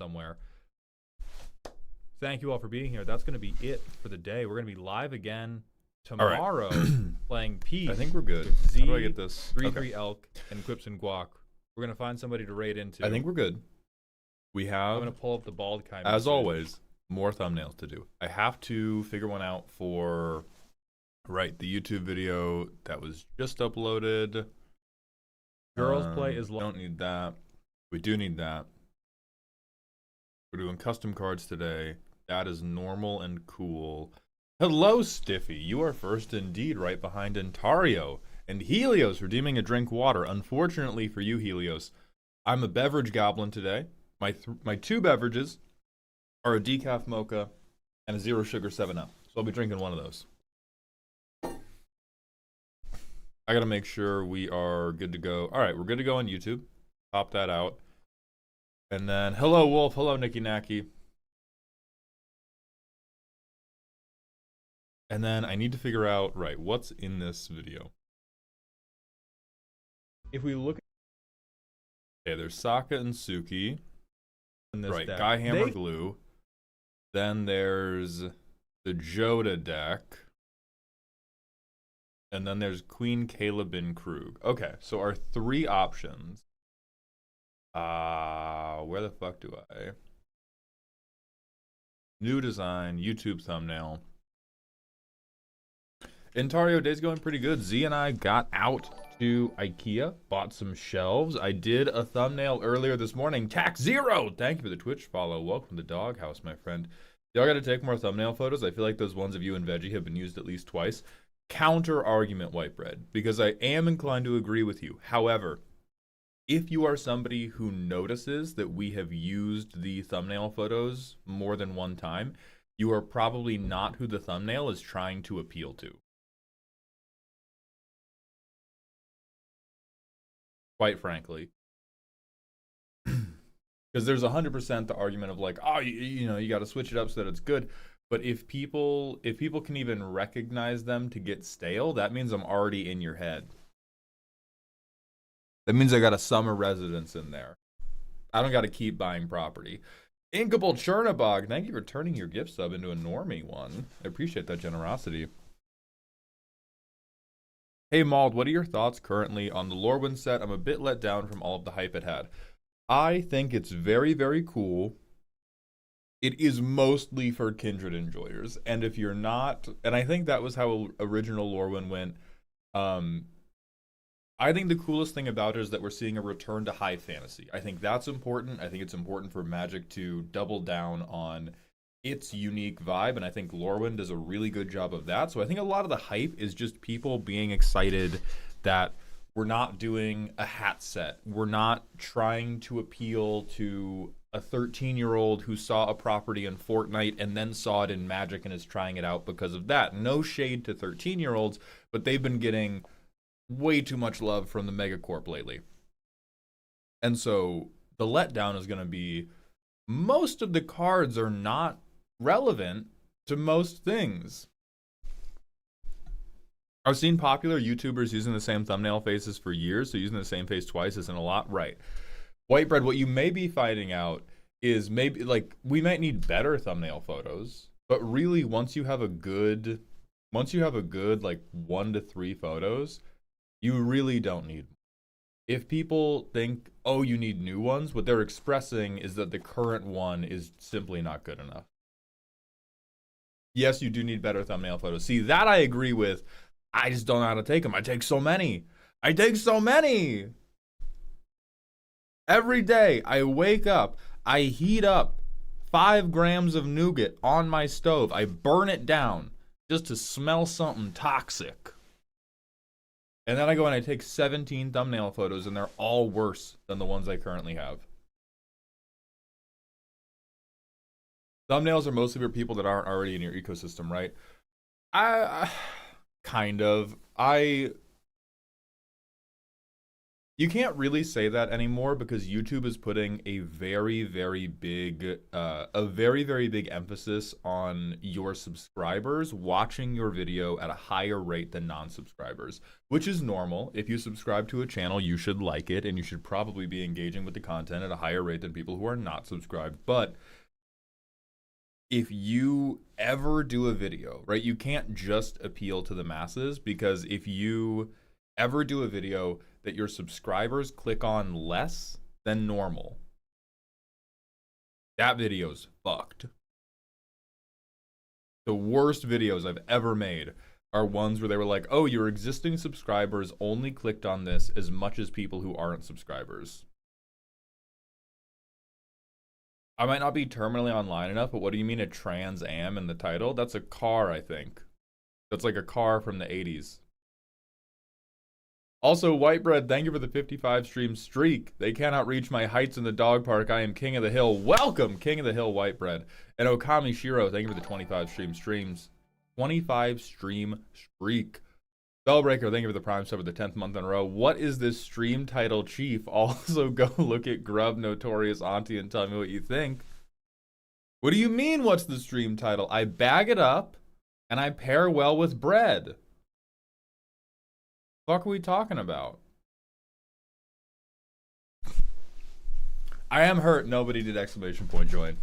somewhere. Thank you all for being here. That's going to be it for the day. We're going to be live again tomorrow playing Peace. I think we're good. Z, How do I get this? 3-3 Elk, and Quips and Guac. We're going to find somebody to raid into. I think we're good. We have, I'm going to pull up the bald kind. as always, more thumbnails to do. I have to figure one out for, the YouTube video that was just uploaded. Girls play is We don't need that. We do need that. We're doing custom cards today. That is normal and cool. Hello, Stiffy. You are first indeed, right behind Ontario. And Helios redeeming a drink water. Unfortunately for you, Helios, I'm a beverage goblin today. My two beverages are a decaf mocha and a zero sugar 7-Up. So I'll be drinking one of those. I gotta make sure we are good to go. All right, we're good to go on YouTube. Pop that out. And then, hello, Wolf. Hello, Nicky Nacky. And then I need to figure out, what's in this video. If we look Okay, there's Sokka and Suki. in this deck, Guy Hammer Glue. Then there's the Joda deck. And then there's Queen Calebin Krug. Okay, so our three options. Where the fuck do I? New design, YouTube thumbnail. Ontario, day's going pretty good. Z and I got out to IKEA, bought some shelves. I did a thumbnail earlier this morning. Tax Zero! Thank you for the Twitch follow. Welcome to Doghouse, my friend. Y'all gotta take more thumbnail photos. I feel like those ones of you and Veggie have been used at least twice. Counter argument, White Bread, because I am inclined to agree with you. However, if you are somebody who notices that we have used the thumbnail photos more than one time, you are probably not who the thumbnail is trying to appeal to. Quite frankly. Because there's 100% the argument of you got to switch it up so that it's good. But if people can even recognize them to get stale, that means I'm already in your head. That means I got a summer residence in there. I don't got to keep buying property. Inkable Chernabog, thank you for turning your gift sub into a normie one. I appreciate that generosity. Hey Mauld, what are your thoughts currently on the Lorwyn set? I'm a bit let down from all of the hype it had. I think it's very, very cool. It is mostly for Kindred enjoyers. And if you're not, and I think that was how original Lorwyn went. I think the coolest thing about it is that we're seeing a return to high fantasy. I think that's important. I think it's important for Magic to double down on its unique vibe, and I think Lorwyn does a really good job of that. So I think a lot of the hype is just people being excited that we're not doing a hat set. We're not trying to appeal to a 13-year-old who saw a property in Fortnite and then saw it in Magic and is trying it out because of that. No shade to 13-year-olds, but they've been getting way too much love from the Megacorp lately. And so the letdown is going to be most of the cards are not relevant to most things. I've seen popular YouTubers using the same thumbnail faces for years, so using the same face twice isn't a lot. Right. White Bread, what you may be finding out is maybe, we might need better thumbnail photos, but really once you have a good 1 to 3 photos, you really don't need more. If people think, oh, you need new ones, what they're expressing is that the current one is simply not good enough. Yes, you do need better thumbnail photos. See, that I agree with. I just don't know how to take them. I take so many. Every day I wake up, I heat up 5 grams of nougat on my stove. I burn it down just to smell something toxic. And then I go and I take 17 thumbnail photos, and they're all worse than the ones I currently have. Thumbnails are mostly for people that aren't already in your ecosystem, right? Kind of. You can't really say that anymore because YouTube is putting a very, very big emphasis on your subscribers watching your video at a higher rate than non-subscribers, which is normal. If you subscribe to a channel, you should like it, and you should probably be engaging with the content at a higher rate than people who are not subscribed. But if you ever do a video, right, you can't just appeal to the masses, because if you ever do a video that your subscribers click on less than normal, that video's fucked. The worst videos I've ever made are ones where they were like, oh, your existing subscribers only clicked on this as much as people who aren't subscribers. I might not be terminally online enough, but what do you mean a Trans Am in the title? That's a car, I think. That's like a car from the 80s. Also, Whitebread, thank you for the 55 stream streak. They cannot reach my heights in the dog park. I am king of the hill. Welcome, king of the hill, Whitebread. And Okami Shiro, thank you for the 25 streams. 25 stream streak. Spellbreaker, thank you for the prime sub for the 10th month in a row. What is this stream title, Chief? Also, go look at Grub Notorious Auntie and tell me what you think. What do you mean, what's the stream title? I bag it up, and I pair well with bread. What are we talking about? I am hurt. Nobody did exclamation point join.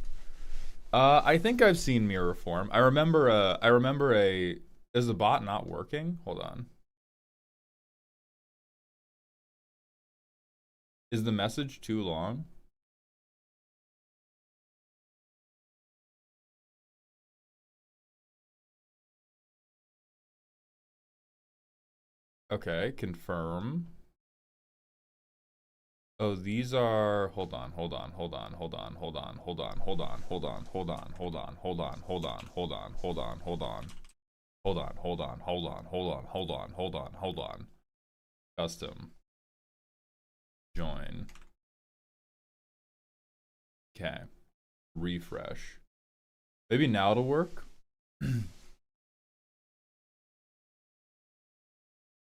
I think I've seen Mirror Form. I remember a. Is the bot not working? Hold on. Is the message too long? Okay, confirm. Oh, these are, hold on. Custom. Join. Okay. Refresh. Maybe now it'll work.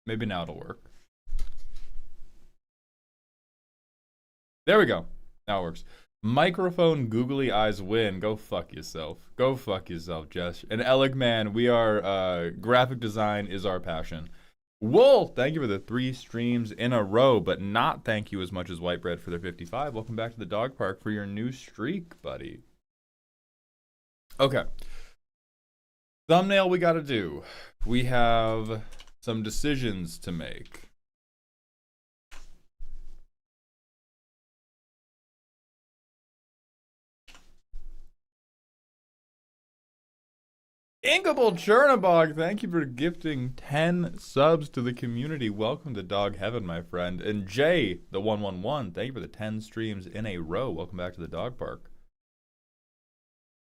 Maybe now it'll work. There we go. Now it works. Microphone googly eyes win. Go fuck yourself. Go fuck yourself, Jess. And Alec, man, we are, graphic design is our passion. Wool, thank you for the 3 streams in a row, but not thank you as much as Whitebread for their 55. Welcome back to the dog park for your new streak, buddy. Okay. Thumbnail we gotta do. We have some decisions to make. Inkable Chernabog, thank you for gifting 10 subs to the community. Welcome to Dog Heaven, my friend. And Jay, the 111, thank you for the 10 streams in a row. Welcome back to the dog park.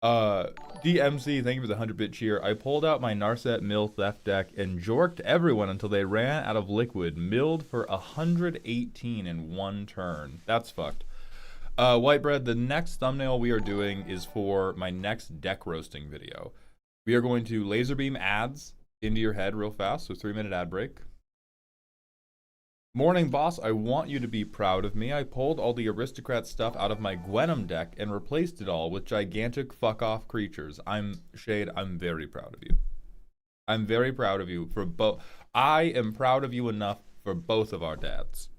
DMC, thank you for the 100-bit cheer. I pulled out my Narset Mill Theft deck and jorked everyone until they ran out of liquid. Milled for 118 in one turn. That's fucked. Whitebread, the next thumbnail we are doing is for my next deck roasting video. We are going to laser beam ads into your head real fast, so 3-minute ad break. Morning, boss. I want you to be proud of me. I pulled all the aristocrat stuff out of my Gwenum deck and replaced it all with gigantic fuck-off creatures. Shade, I'm very proud of you. I'm very proud of you for both. I am proud of you enough for both of our dads.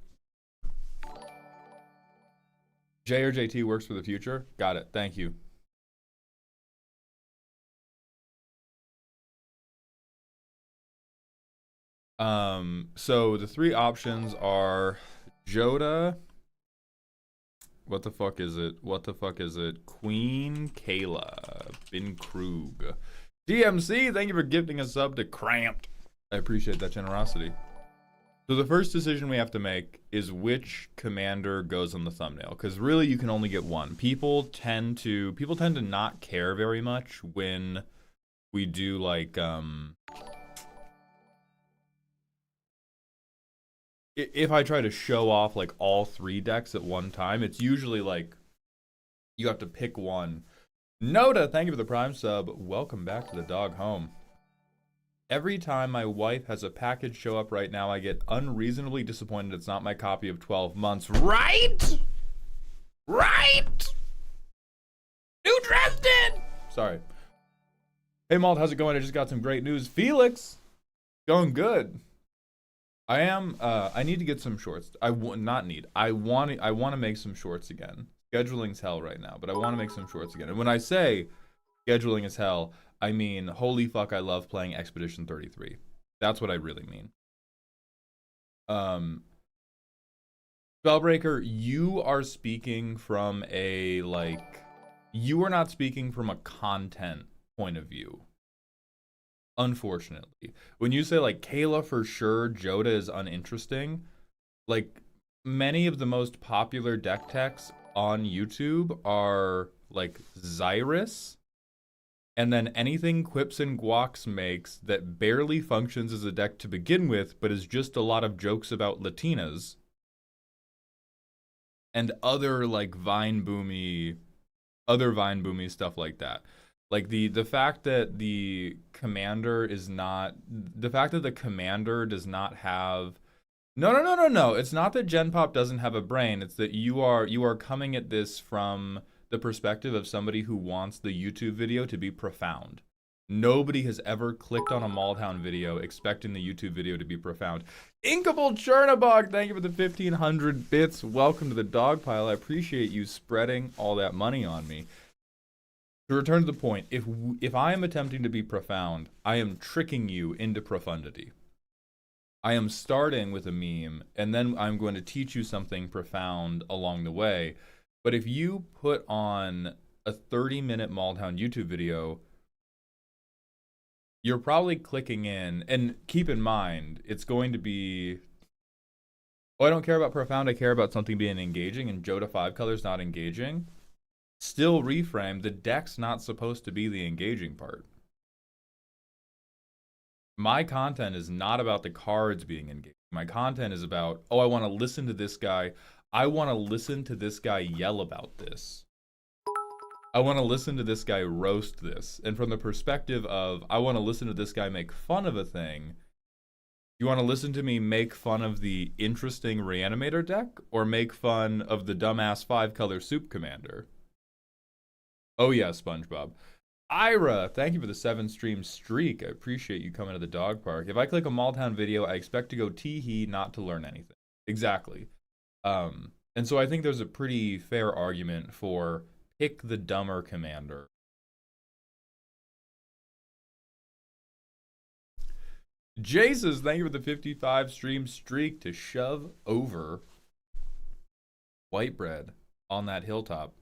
J or JT works for the future? Got it. Thank you. So the 3 options are Joda. What the fuck is it? Queen Kayla. Bin Krug. DMC, thank you for gifting a sub to Cramped. I appreciate that generosity. So the first decision we have to make is which commander goes on the thumbnail, because really you can only get one. People tend to not care very much when we do like if I try to show off like all 3 decks at one time, it's usually like you have to pick one. Noda, thank you for the prime sub. Welcome back to the dog home. Every time my wife has a package show up right now, I get unreasonably disappointed it's not my copy of 12 Months. Right? Right? New Dresden! Sorry. Hey, Malt, how's it going? I just got some great news. Felix! Going good. I need to get some shorts. I want to make some shorts again. Scheduling's hell right now, but I want to make some shorts again. And when I say scheduling is hell, I mean, holy fuck, I love playing Expedition 33. That's what I really mean. Spellbreaker, you are speaking from a, like, you are not speaking from a content point of view. Unfortunately. When you say, like, Kayla for sure, Joda is uninteresting, like, many of the most popular deck techs on YouTube are, like, Xyrus, and then anything Quips and Guax makes that barely functions as a deck to begin with, but is just a lot of jokes about Latinas, and other, like, Vine boomy stuff like that. Like, the fact that the commander is not, the fact that the commander does not have, no. It's not that Gen Pop doesn't have a brain. It's that you are coming at this from the perspective of somebody who wants the YouTube video to be profound. Nobody has ever clicked on a Malltown video expecting the YouTube video to be profound. Inkable Chernabog, thank you for the 1,500 bits. Welcome to the dog pile. I appreciate you spreading all that money on me. To return to the point, if I am attempting to be profound, I am tricking you into profundity. I am starting with a meme, and then I'm going to teach you something profound along the way. But if you put on a 30-minute Malltown YouTube video, you're probably clicking in, and keep in mind, it's going to be, oh, I don't care about profound, I care about something being engaging, and Joda 5 color's not engaging. Still reframe, the deck's not supposed to be the engaging part. My content is not about the cards being engaged. My content is about, oh, I want to listen to this guy. I want to listen to this guy yell about this. I want to listen to this guy roast this. And from the perspective of, I want to listen to this guy make fun of a thing, you want to listen to me make fun of the interesting Reanimator deck, or make fun of the dumbass 5-color Soup Commander? Oh yeah, SpongeBob. Ira, thank you for the 7-stream streak. I appreciate you coming to the dog park. If I click a Malltown video, I expect to go tee-hee, not to learn anything. Exactly. And so I think there's a pretty fair argument for pick the dumber commander. Jesus, thank you for the 55-stream streak to shove over white bread on that hilltop.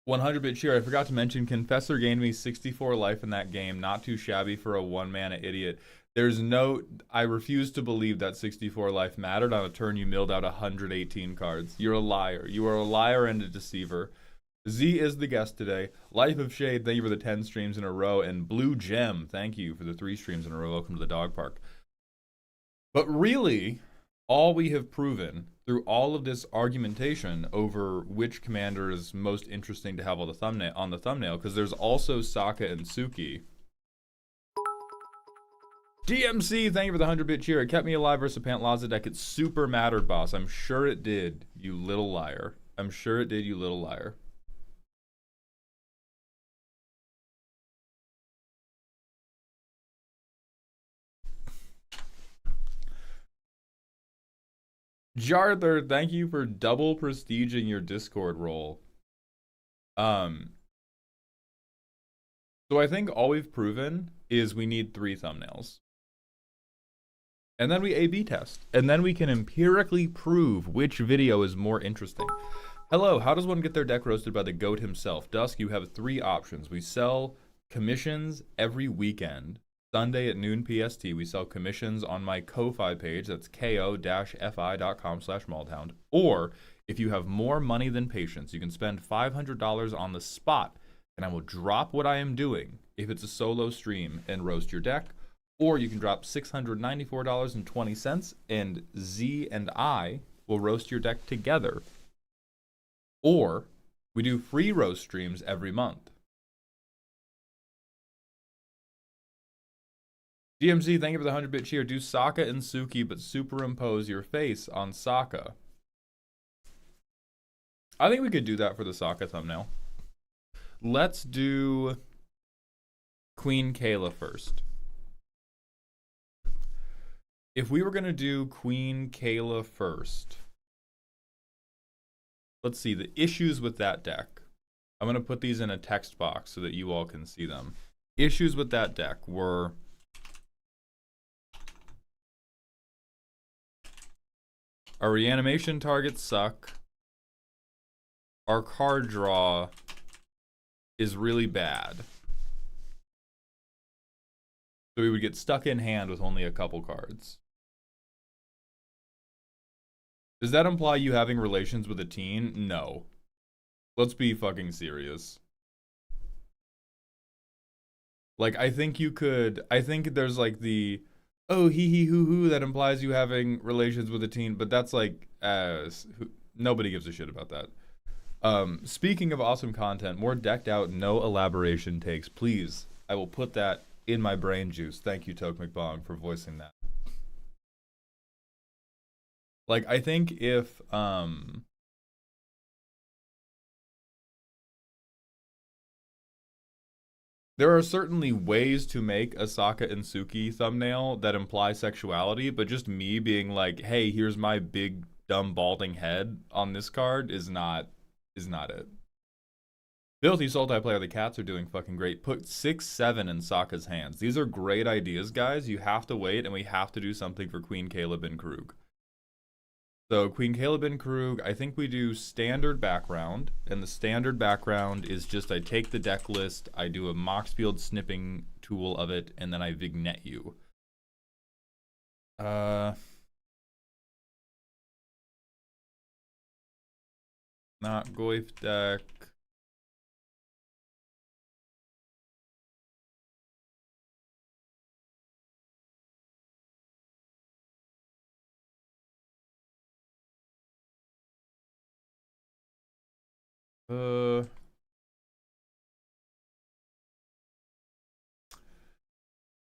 100-bit cheer. I forgot to mention, Confessor gained me 64 life in that game. Not too shabby for a one-mana idiot. There's no... I refuse to believe that 64 life mattered on a turn you milled out 118 cards. You're a liar. You are a liar and a deceiver. Z is the guest today. Life of Shade, thank you for the 10 streams in a row. And Blue Gem, thank you for the 3 streams in a row. Welcome to the dog park. But really, all we have proven through all of this argumentation over which commander is most interesting to have on the thumbnail, because there's also Sokka and Suki. DMC, thank you for the 100-bit cheer. It kept me alive versus a Pantlaza deck. It super mattered, boss. I'm sure it did, you little liar. I'm sure it did, you little liar. Jarther, thank you for double prestiging your Discord role. So I think all we've proven is we need 3 thumbnails. And then we A/B test. And then we can empirically prove which video is more interesting. Hello, how does one get their deck roasted by the GOAT himself? Dusk, you have 3 options. We sell commissions every weekend. Sunday at noon PST, we sell commissions on my Ko-Fi page. That's ko-fi.com/Malltown. Or, if you have more money than patience, you can spend $500 on the spot, and I will drop what I am doing if it's a solo stream and roast your deck. Or you can drop $694.20, and Z and I we'll roast your deck together. Or we do free roast streams every month. DMZ, thank you for the 100-bit cheer. Do Sokka and Suki, but superimpose your face on Sokka. I think we could do that for the Sokka thumbnail. Let's do Queen Kayla first. If we were going to do Queen Kayla first, let's see the issues with that deck. I'm going to put these in a text box so that you all can see them. Issues with that deck were our reanimation targets suck. Our card draw is really bad. So we would get stuck in hand with only a couple cards. Does that imply you having relations with a teen? No. Let's be fucking serious. Like, I think there's like the, oh, hee hoo hoo, that implies you having relations with a teen, but that's like, nobody gives a shit about that. Speaking of awesome content, more decked out, no elaboration takes. Please, I will put that in my brain juice. Thank you, Toke McBong, for voicing that. Like, I think if, there are certainly ways to make a Sokka and Suki thumbnail that imply sexuality, but just me being like, hey, here's my big, dumb, balding head on this card is not it. Filthy Sultai-Player, the cats are doing fucking great. Put 6-7 in Sokka's hands. These are great ideas, guys. You have to wait, and we have to do something for Queen Kayla bin Krug. So Queen Kayla bin Krug, I think we do standard background, and the standard background is just I take the deck list, I do a Moxfield snipping tool of it, and then I vignette you. Not Goif deck. So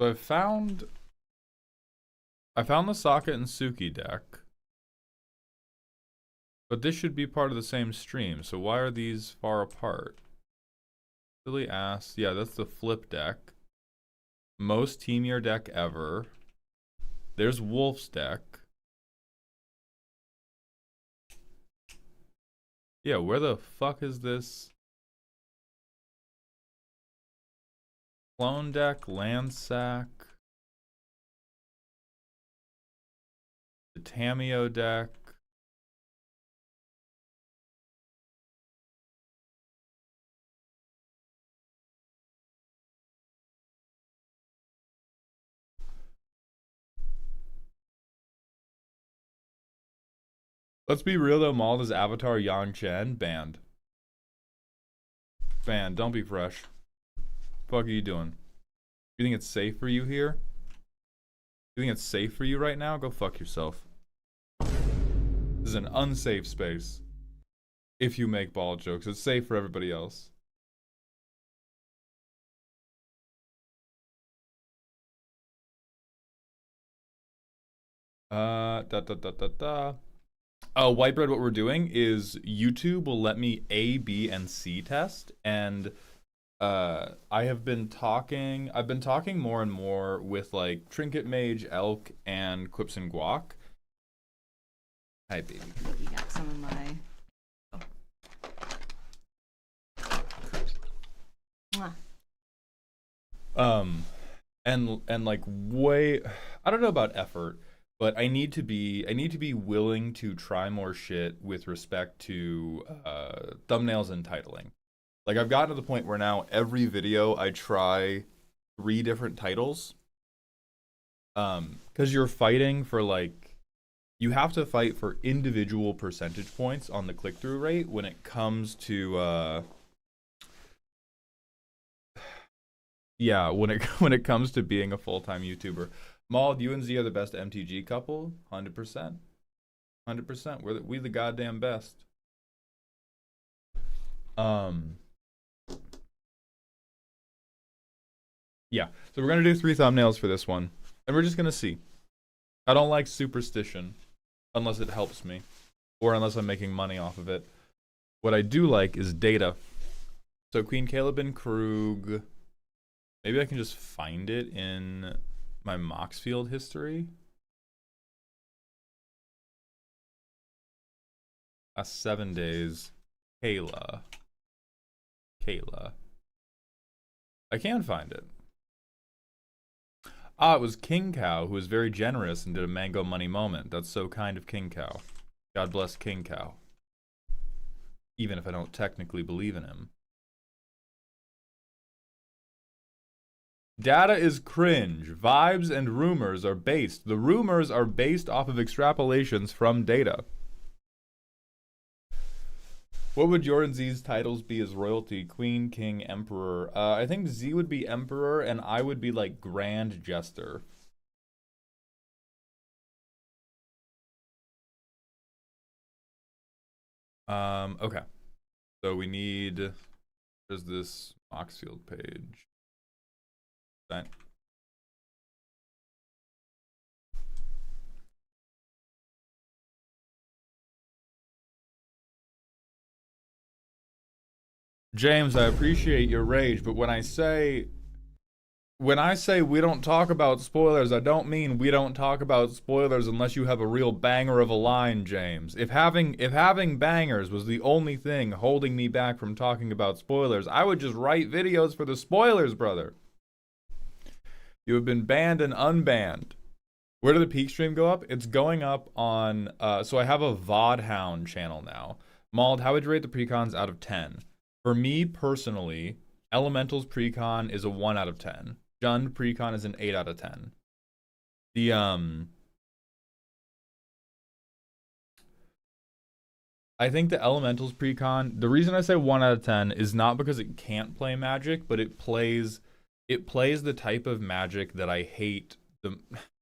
I found the Sokka and Suki deck. But this should be part of the same stream, so why are these far apart? Silly ass. Yeah, that's the flip deck. Most team year deck ever. There's Wolf's deck. Yeah, where the fuck is this? Clone deck, land sack. The Tameo deck. Let's be real though, Malda's avatar Yang Chen banned. Banned. Don't be fresh. Fuck are you doing? You think it's safe for you here? You think it's safe for you right now? Go fuck yourself. This is an unsafe space. If you make ball jokes, it's safe for everybody else. Oh, White Bread, what we're doing is YouTube will let me A, B, and C test, and I've been talking more and more with like Trinket Mage, Elk, and Quips and Guac. Hi, baby. You got some of my. And like way, I don't know about effort, but I need to be willing to try more shit with respect to thumbnails and titling. Like I've gotten to the point where now every video I try 3 different titles. Because you're fighting for like, you have to fight for individual percentage points on the click-through rate when it comes to yeah, when it comes to being a full-time YouTuber. Maul, you and Z are the best MTG couple, 100%. 100%. We the goddamn best. Yeah, so we're gonna do 3 thumbnails for this one, and we're just gonna see. I don't like superstition, unless it helps me, or unless I'm making money off of it. What I do like is data. So Queen Caleb and Krug. Maybe I can just find it in my Moxfield history. 7 days. Kayla. I can find it. Ah, it was King Cow, who was very generous and did a mango money moment. That's so kind of King Cow. God bless King Cow. Even if I don't technically believe in him. Data is cringe. Vibes and rumors are based. The rumors are based off of extrapolations from data. What would your and Z's titles be as royalty? Queen, King, Emperor. I think Z would be Emperor, and I would be like Grand Jester. Okay. So we need. There's this Moxfield page. Right. James, I appreciate your rage, but when I say we don't talk about spoilers, I don't mean we don't talk about spoilers unless you have a real banger of a line, James. If having bangers was the only thing holding me back from talking about spoilers, I would just write videos for the spoilers, brother. You have been banned and unbanned. Where did the peak stream go up? It's going up on so I have a VOD Hound channel now. Mauled, how would you rate the precons out of 10? For me personally, Elemental's precon is a 1 out of 10. Jund precon is an 8 out of 10. The I think the Elemental's precon, the reason I say 1 out of 10 is not because it can't play Magic, but it plays the type of Magic that I hate.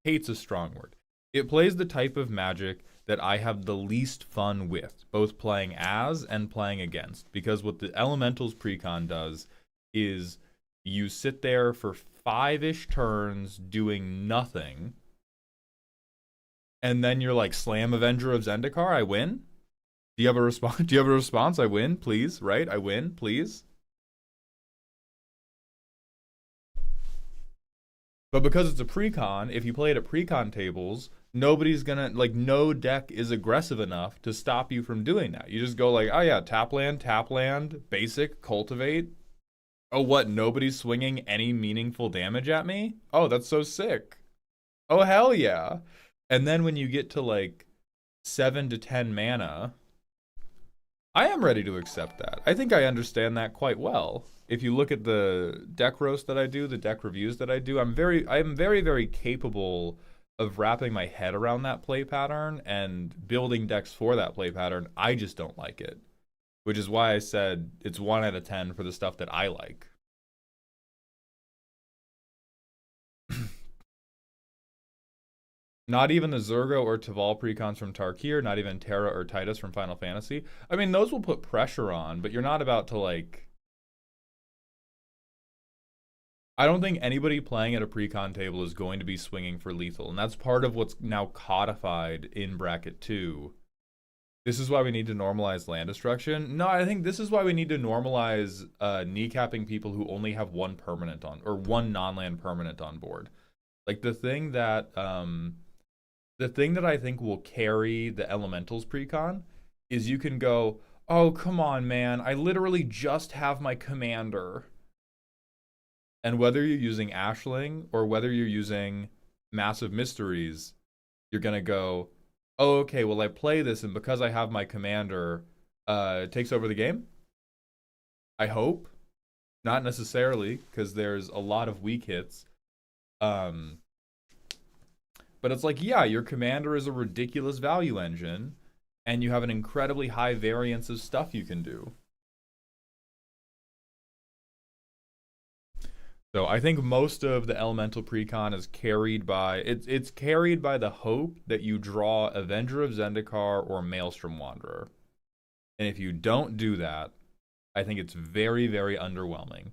Hate's a strong word. It plays the type of Magic that I have the least fun with, both playing as and playing against. Because what the Elemental's precon does is you sit there for 5-ish turns doing nothing, and then you're like, Slam Avenger of Zendikar, I win? Do you have a response? Do you have a response? I win, please, right? I win, please. But because it's a precon, if you play it at precon tables, nobody's gonna, like, no deck is aggressive enough to stop you from doing that. You just go like, oh yeah, tap land, basic, cultivate. Oh, what, nobody's swinging any meaningful damage at me? Oh, that's so sick. Oh, hell yeah. And then when you get to like 7 to 10 mana, I am ready to accept that. I think I understand that quite well. If you look at the deck roast that I do, the deck reviews that I do, I am very, very capable of wrapping my head around that play pattern and building decks for that play pattern. I just don't like it, which is why I said it's 1 out of 10 for the stuff that I like. Not even the Zergo or Taval precons from Tarkir, not even Terra or Titus from Final Fantasy. I mean, those will put pressure on, but you're not about to, like... I don't think anybody playing at a precon table is going to be swinging for lethal, and that's part of what's now codified in Bracket 2. This is why we need to normalize land destruction. No, I think this is why we need to normalize kneecapping people who only have 1 permanent on, or 1 non-land permanent on board. Like, the thing that I think will carry the Elementals precon is you can go, oh, come on, man, I literally just have my commander. And whether you're using Ashling or whether you're using Massive Mysteries, you're going to go, oh, okay, well, I play this, and because I have my commander, it takes over the game? I hope. Not necessarily, because there's a lot of weak hits. But it's like, yeah, your commander is a ridiculous value engine, and you have an incredibly high variance of stuff you can do. So I think most of the elemental precon is carried by it's carried by the hope that you draw Avenger of Zendikar or Maelstrom Wanderer. And if you don't do that, I think it's very, very underwhelming.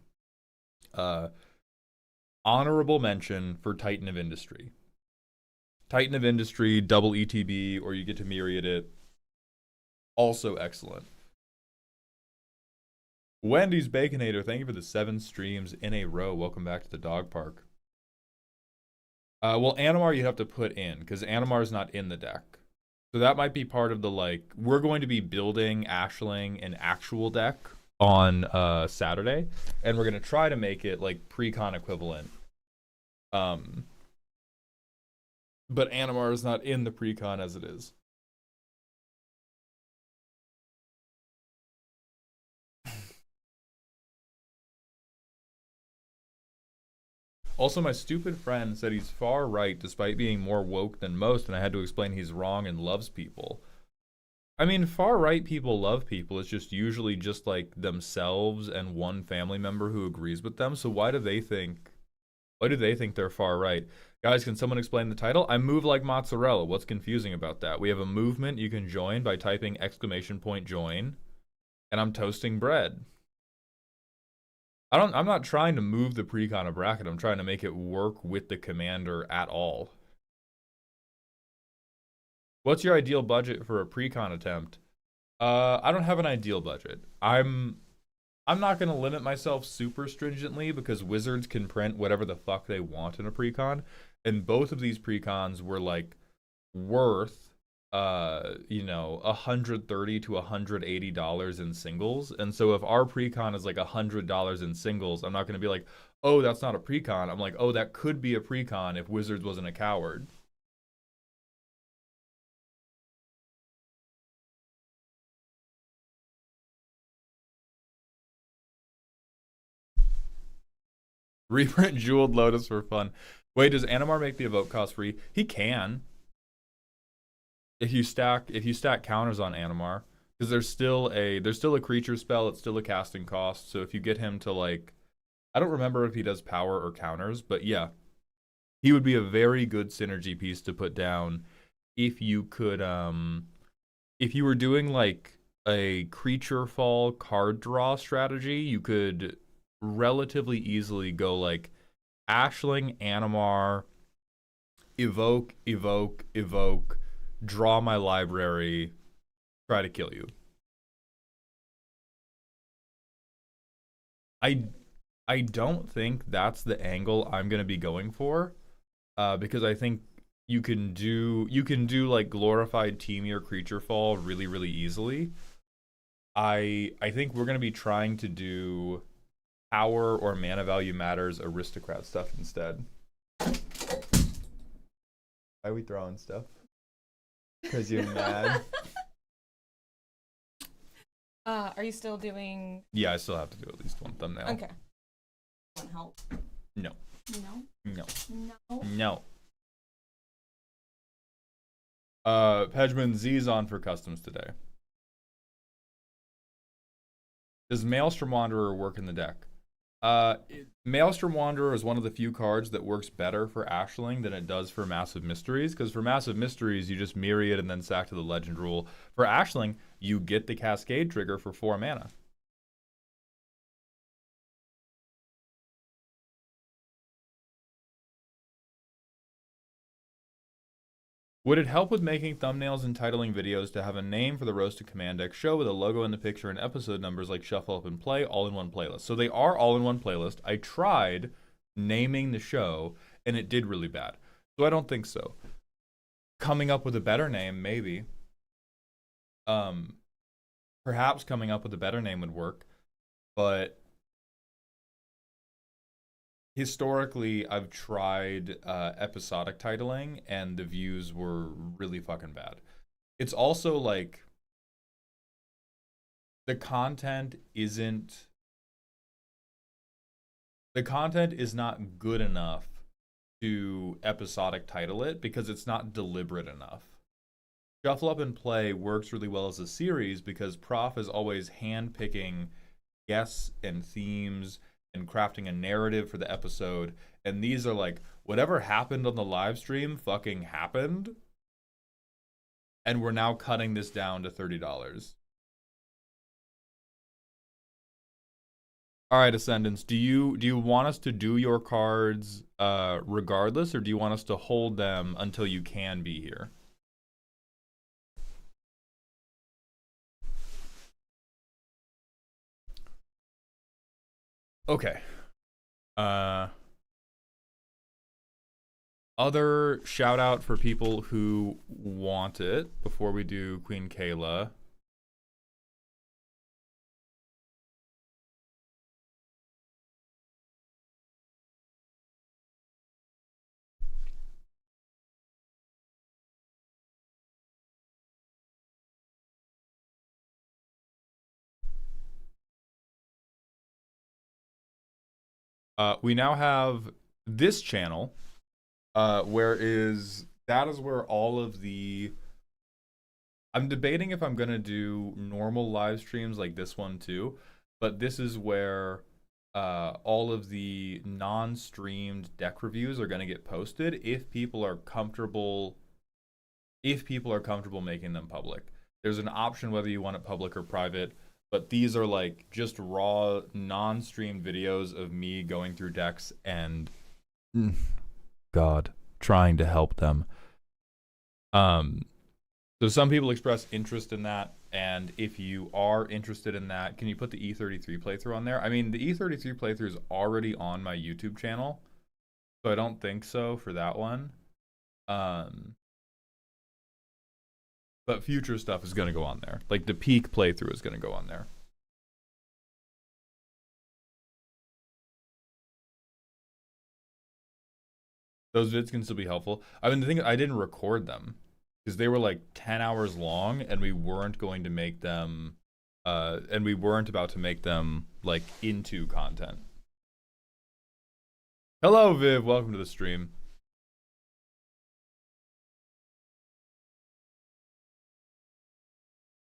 Honorable mention for Titan of Industry. Titan of Industry, double ETB, or you get to Myriad it. Also excellent. Wendy's Baconator, thank you for the 7 streams in a row. Welcome back to the dog park. Well, Animar you have to put in, because Animar is not in the deck. So that might be part of the, like, we're going to be building Ashling an actual deck on Saturday, and we're going to try to make it, like, pre-con equivalent. But Animar is not in the pre-con as it is. Also, my stupid friend said he's far right despite being more woke than most, and I had to explain he's wrong and loves people. I mean, far right people love people. It's just usually just like themselves and one family member who agrees with them. So why do they think they're far right? Guys, can someone explain the title? I move like mozzarella. What's confusing about that? We have a movement you can join by typing !join, and I'm toasting bread. I'm not trying to move the precon of bracket. I'm trying to make it work with the commander at all. What's your ideal budget for a precon attempt? I don't have an ideal budget. I'm not going to limit myself super stringently because wizards can print whatever the fuck they want in a precon, and both of these precons were like worth you know, $130 to $180 in singles. And so if our precon is like $100 in singles, I'm not going to be like, oh, that's not a precon. I'm like, oh, that could be a precon if Wizards wasn't a coward. Reprint Jeweled Lotus for fun. Wait, does Animar make the evoke cost free? He can. If you stack counters on Animar, because there's still a creature spell, it's still a casting cost. So if you get him to, like, I don't remember if he does power or counters, but yeah, he would be a very good synergy piece to put down if you could if you were doing like a creature fall card draw strategy, you could relatively easily go like Ashling, Animar, evoke, draw my library, try to kill you. I don't think that's the angle I'm gonna be going for, because I think you can do like glorified Teemier creature fall really, really easily. I think we're gonna be trying to do power or mana value matters aristocrat stuff instead. Why are we throwing stuff? Because you're mad. Are you still doing? Yeah, I still have to do at least one thumbnail. Okay. Want help? No. No. No. No. No. Pedgman Z's on for customs today. Does Maelstrom Wanderer work in the deck? Maelstrom Wanderer is one of the few cards that works better for Ashling than it does for Massive Mysteries, because for Massive Mysteries, you just Myriad and then sack to the Legend rule. For Ashling, you get the Cascade trigger for 4 mana. Would it help with making thumbnails and titling videos to have a name for the Roasted Command Deck show with a logo in the picture and episode numbers like Shuffle Up and Play all in one playlist? So they are all in one playlist. I tried naming the show and it did really bad. So I don't think so. Coming up with a better name, maybe. Perhaps coming up with a better name would work, but historically, I've tried episodic titling, and the views were really fucking bad. It's also like the content is not good enough to episodic title it because it's not deliberate enough. Shuffle Up and Play works really well as a series because Prof is always hand-picking guests and themes and crafting a narrative for the episode. And these are like, whatever happened on the live stream fucking happened. And we're now cutting this down to $30. All right, Ascendants, do you want us to do your cards regardless, or do you want us to hold them until you can be here? Okay. Other shout out for people who want it before we do Queen Kayla. We now have this channel, that is where all of the. I'm debating if I'm gonna do normal live streams like this one too, but this is where all of the non-streamed deck reviews are gonna get posted if people are comfortable. If people are comfortable making them public, there's an option whether you want it public or private. But these are like just raw, non-streamed videos of me going through decks and God, trying to help them. So some people express interest in that, and if you are interested in that, can you put the E33 playthrough on there? I mean, the E33 playthrough is already on my YouTube channel, so I don't think so for that one. But future stuff is going to go on there. Like the peak playthrough is going to go on there. Those vids can still be helpful. I mean, the thing, I didn't record them because they were like 10 hours long, and we weren't going to make them, and we weren't about to make them like into content. Hello, Viv. Welcome to the stream.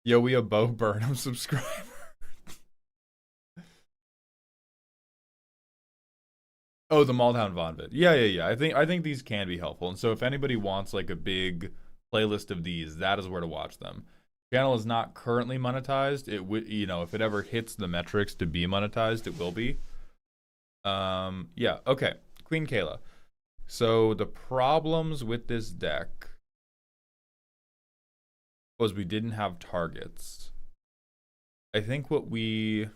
Yo, we a Bo Burnham subscriber. Oh, the Malltown Von vid. Yeah. I think these can be helpful. And so if anybody wants like a big playlist of these, that is where to watch them. Channel is not currently monetized. It would, if it ever hits the metrics to be monetized, it will be. Yeah, okay. Queen Kayla. So the problems with this deck was we didn't have targets. I think what we...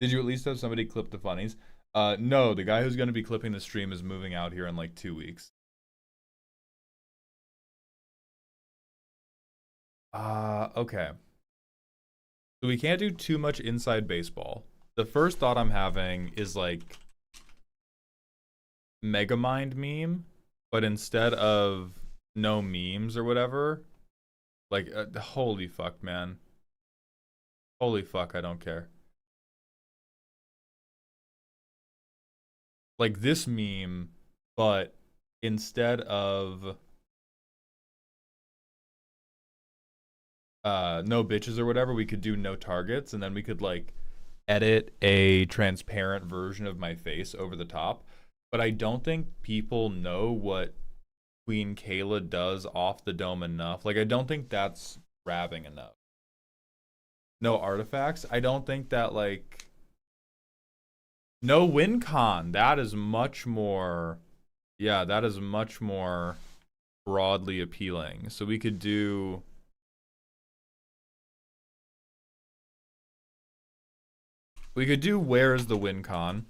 Did you at least have somebody clip the funnies? No, the guy who's going to be clipping the stream is moving out here in like 2 weeks. Okay. So we can't do too much inside baseball. The first thought I'm having is like Megamind meme, but instead of no memes or whatever, like holy fuck, man. Holy fuck, I don't care. Like this meme, but instead of no bitches or whatever, we could do no targets, and then we could like edit a transparent version of my face over the top. But I don't think people know what Queen Kayla does off the dome enough. Like I don't think that's grabbing enough. No artifacts. I don't think that like no win con. That is much more, yeah, that is much more broadly appealing. So we could do where's the win con?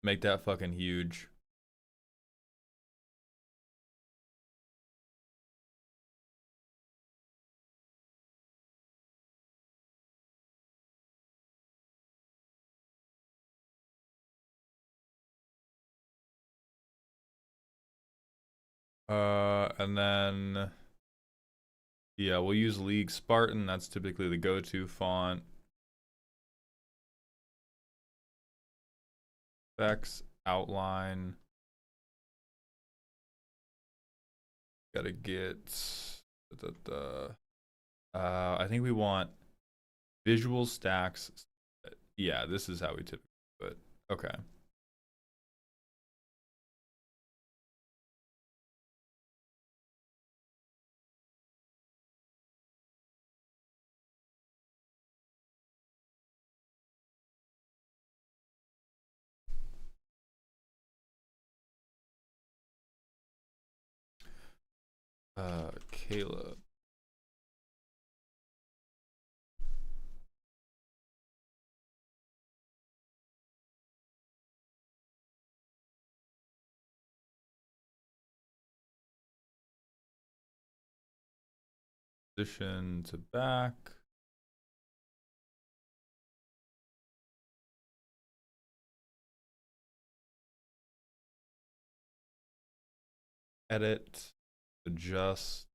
Make that fucking huge. And then yeah, we'll use League Spartan. That's typically the go-to font. Effects, outline. Gotta get I think we want visual stacks. Yeah, this is how we typically do it. Okay. Caleb. Position to back. Edit. Adjust.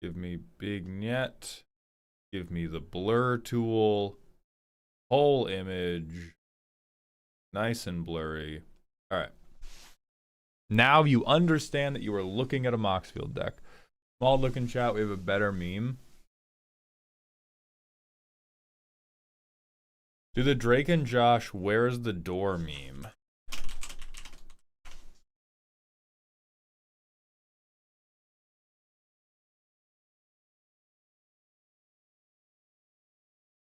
Give me vignette. Give me the blur tool. Whole image. Nice and blurry. All right. Now you understand that you are looking at a Moxfield deck. Small look in chat. We have a better meme. Do the Drake and Josh "Where's the door" meme?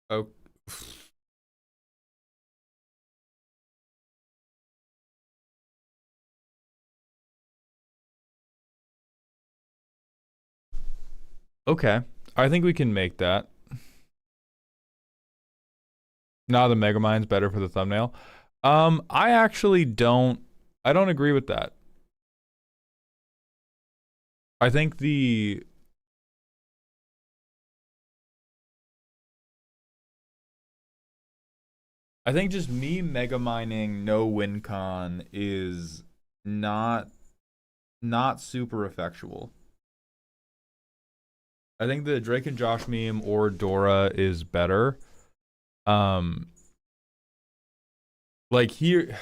Oh. Okay. I think we can make that. Nah, the Megamind's better for the thumbnail. I actually don't agree with that. I think just me mega mining no win con is not super effectual. I think the Drake and Josh meme or Dora is better. Like here,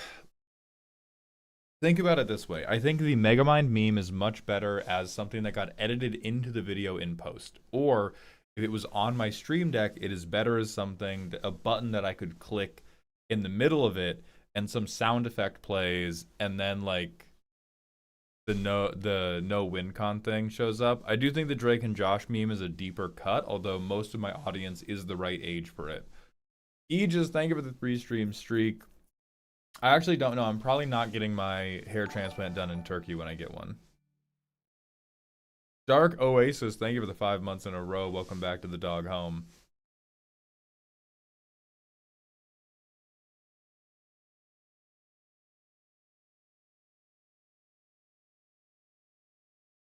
think about it this way. I think the Megamind meme is much better as something that got edited into the video in post. Or if it was on my stream deck, it is better as something, a button that I could click in the middle of it and some sound effect plays and then like the no win con thing shows up. I do think the Drake and Josh meme is a deeper cut, although most of my audience is the right age for it. Aegis, thank you for the 3-stream streak. I actually don't know. I'm probably not getting my hair transplant done in Turkey when I get one. Dark Oasis, thank you for the 5 months in a row. Welcome back to the dog home.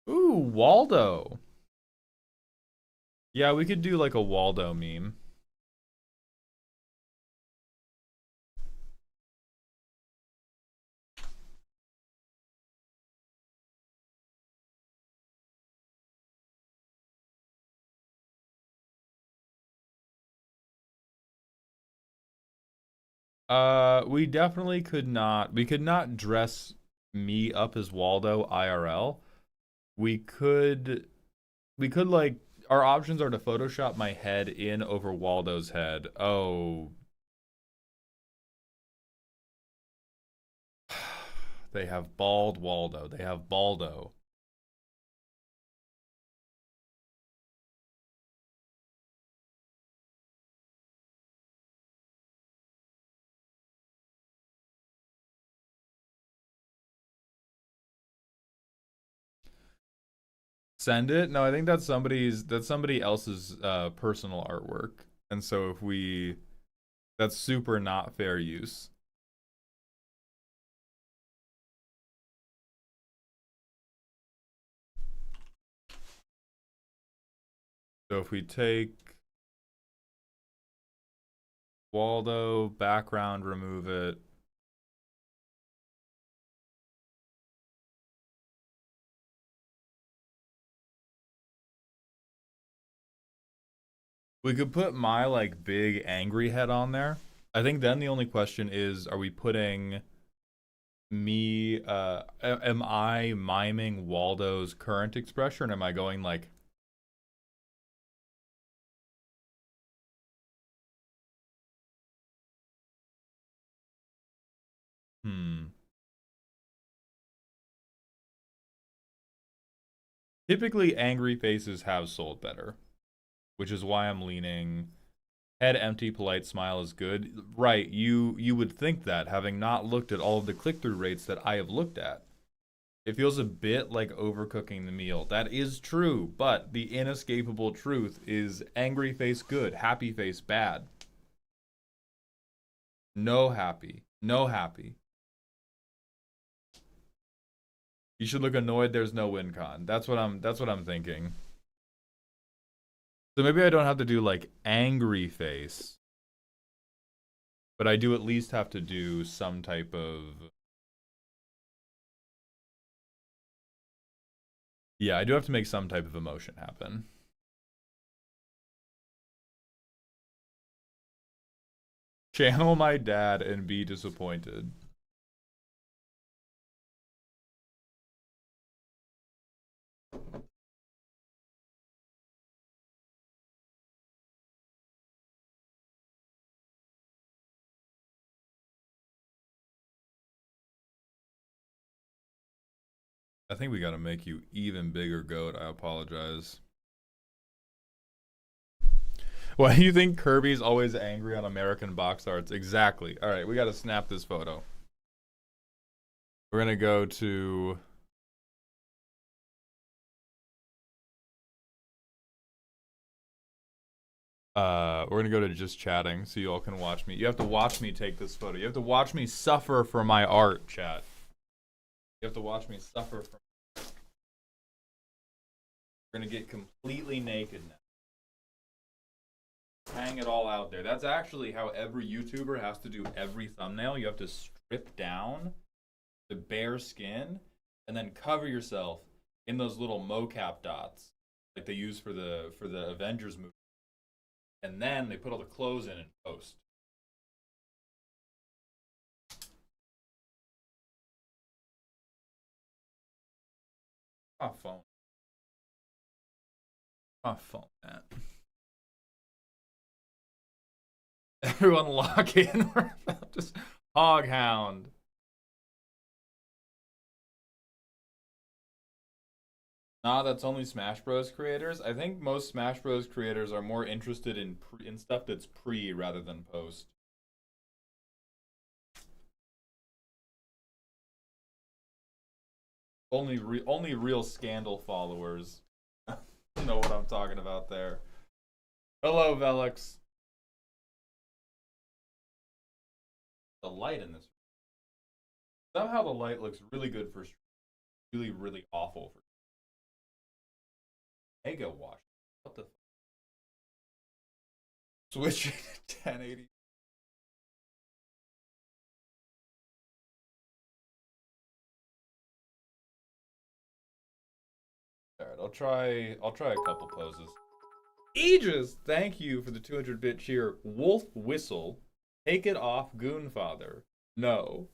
Ooh, Waldo. Yeah, we could do like a Waldo meme. We definitely could not. We could not dress me up as Waldo IRL. We could like our options are to Photoshop my head in over Waldo's head. Oh. They have bald Waldo. They have Baldo. Send it? No, I think that's somebody else's personal artwork. And so if we that's super not fair use. So if we take Waldo, background, remove it. We could put my like big angry head on there. I think then the only question is, are we putting me, am I miming Waldo's current expression, or am I going like, hmm. Typically, angry faces have sold better, which is why I'm leaning head empty, polite smile is good. Right, you would think that, having not looked at all of the click-through rates that I have looked at. It feels a bit like overcooking the meal. That is true, but the inescapable truth is angry face good, happy face bad. No happy. No happy. You should look annoyed there's no win con. That's what I'm thinking. So maybe I don't have to do like angry face, but I do at least have to do some type of, yeah, I do have to make some type of emotion happen. Channel my dad and be disappointed. I think we gotta make you even bigger, goat. I apologize. Why do you think Kirby's always angry on American box arts? Exactly. All right, we gotta snap this photo. We're gonna go to... we're gonna go to just chatting so you all can watch me. You have to watch me take this photo. You have to watch me suffer for my art, chat. You have to watch me suffer for... We're gonna get completely naked now. Hang it all out there. That's actually how every YouTuber has to do every thumbnail. You have to strip down the bare skin and then cover yourself in those little mocap dots like they use for the Avengers movie. And then they put all the clothes in and post. My phone. My phone, man. Everyone lock in. We're about to Hoghound. Nah, that's only Smash Bros. Creators. I think most Smash Bros. Creators are more interested in stuff that's pre rather than post. Only real scandal followers know what I'm talking about there. Hello, Velix. The light in this. Somehow the light looks really good for really, really awful for Mega Wash. What the? Switching to 1080. Alright, I'll try a couple poses. Aegis, thank you for the 200-bit cheer. Wolf Whistle. Take it off, Goonfather. No.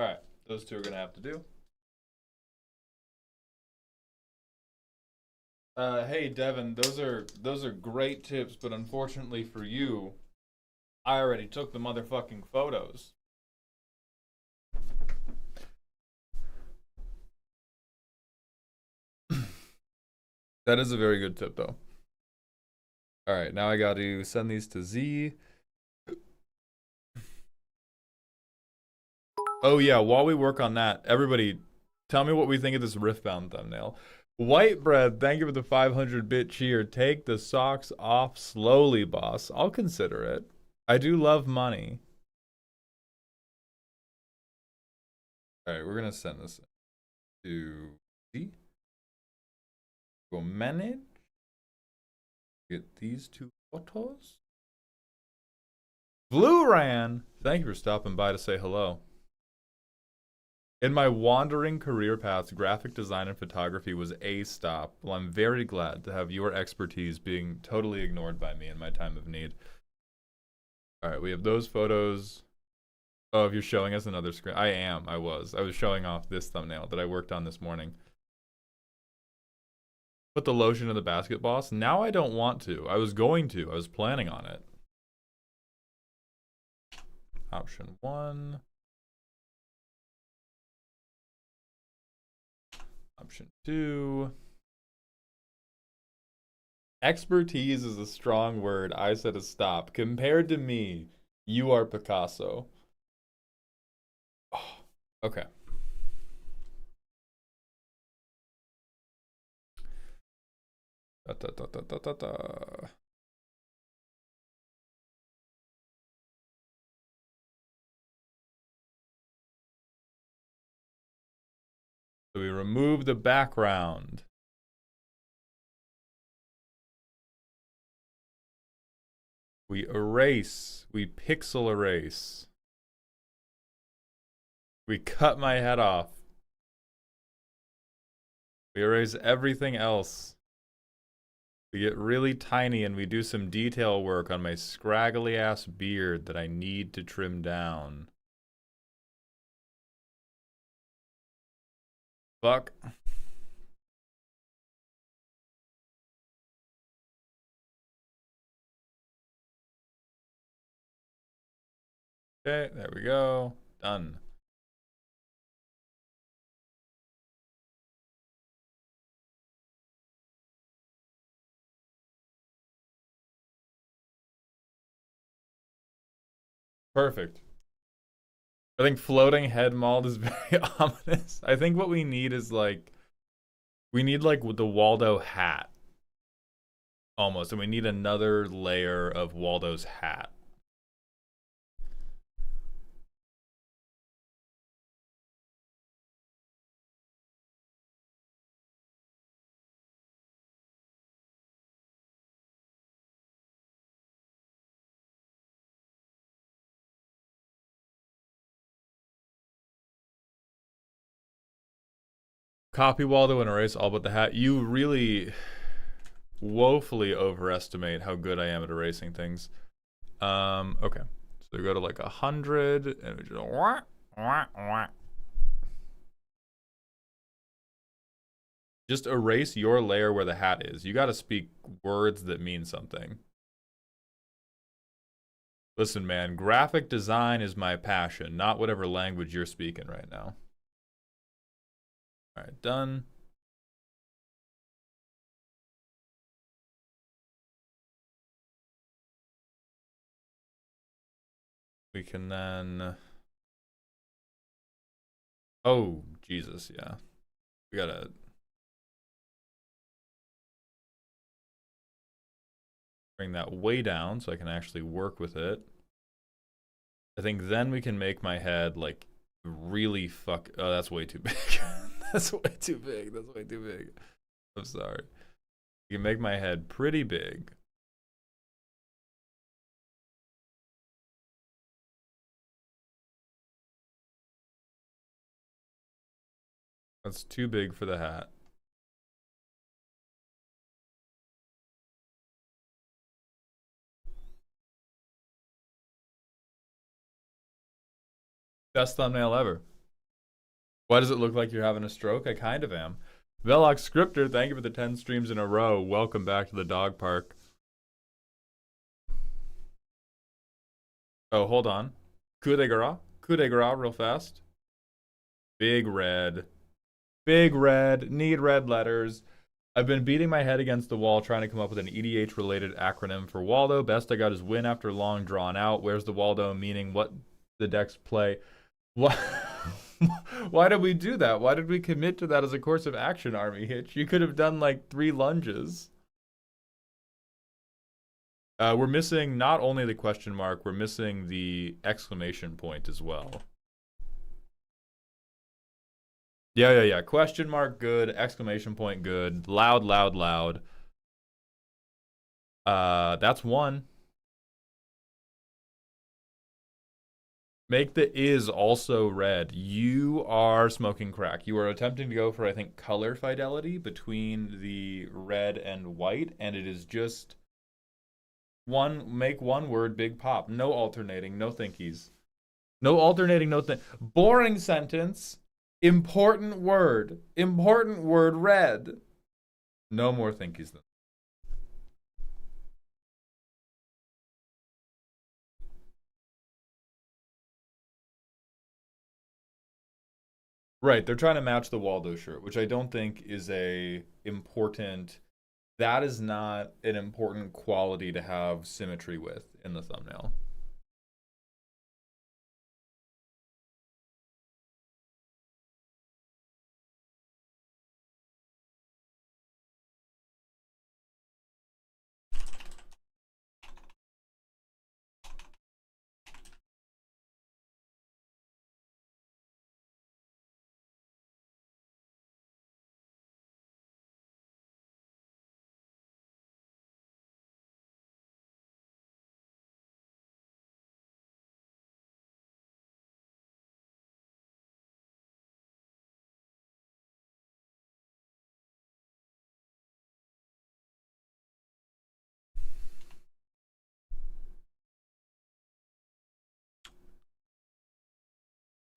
Alright, those two are gonna have to do. Hey Devin, those are great tips, but unfortunately for you, I already took the motherfucking photos. That is a very good tip though. Alright, now I gotta send these to Z. Oh yeah, while we work on that, everybody tell me what we think of this Riftbound thumbnail. White Bread, thank you for the 500-bit cheer. Take the socks off slowly, boss. I'll consider it. I do love money. Alright, we're gonna send this to Z. Go manage. Get these two photos. Blue Ran, thank you for stopping by to say hello. In my wandering career paths, graphic design and photography was a stop. Well, I'm very glad to have your expertise being totally ignored by me in my time of need. All right, we have those photos. Oh, if you're showing us another screen. I was showing off this thumbnail that I worked on this morning. Put the lotion in the basket, boss. Now I don't want to. I was going to. I was planning on it. Option 1. Option 2. Expertise is a strong word. I said a stop. Compared to me, you are Picasso. Oh, okay. Da, da, da, da, da, da, da. So we remove the background. We erase. We pixel erase. We cut my head off. We erase everything else. We get really tiny and we do some detail work on my scraggly ass beard that I need to trim down. Fuck. Okay, there we go. Done. Perfect. I think floating head mold is very ominous. I think what we need is like, we need like the Waldo hat. Almost. And we need another layer of Waldo's hat. Copy Waldo and erase all but the hat. You really woefully overestimate how good I am at erasing things. Okay. So we go to like 100 and we just wah, wah, wah. Just erase your layer where the hat is. You got to speak words that mean something. Listen, man, graphic design is my passion, not whatever language you're speaking right now. All right, done. We can then... Oh, Jesus, yeah. We gotta... bring that way down so I can actually work with it. I think then we can make my head like really oh, that's way too big. That's way too big. That's way too big. I'm sorry. You can make my head pretty big. That's too big for the hat. Best thumbnail ever. Why does it look like you're having a stroke? I kind of am. Velox Scripter, thank you for the 10 streams in a row. Welcome back to the dog park. Oh, hold on. Coup de grace. Coup de grace real fast. Big red. Big red. Need red letters. I've been beating my head against the wall trying to come up with an EDH-related acronym for Waldo. Best I got is win after long drawn out. Where's the Waldo meaning? What the decks play? What? Why did we do that? Why did we commit to that as a course of action, Army Hitch? You could have done like 3 lunges. We're missing not only the question mark, we're missing the exclamation point as well. Yeah. Question mark, good. Exclamation point, good. Loud, loud, loud. That's one. Make the is also red. You are smoking crack. You are attempting to go for, I think, color fidelity between the red and white, and it is just make one word big pop. No alternating, no thinkies. No alternating, no boring sentence. Important word red. No more thinkies then. Right, they're trying to match the Waldo shirt, which I don't think is a important. That is not an important quality to have symmetry with in the thumbnail.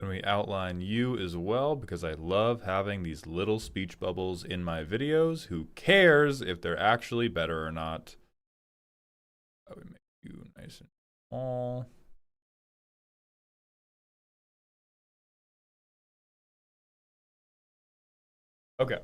And we outline you as well because I love having these little speech bubbles in my videos. Who cares if they're actually better or not? I would make you nice and small. Okay.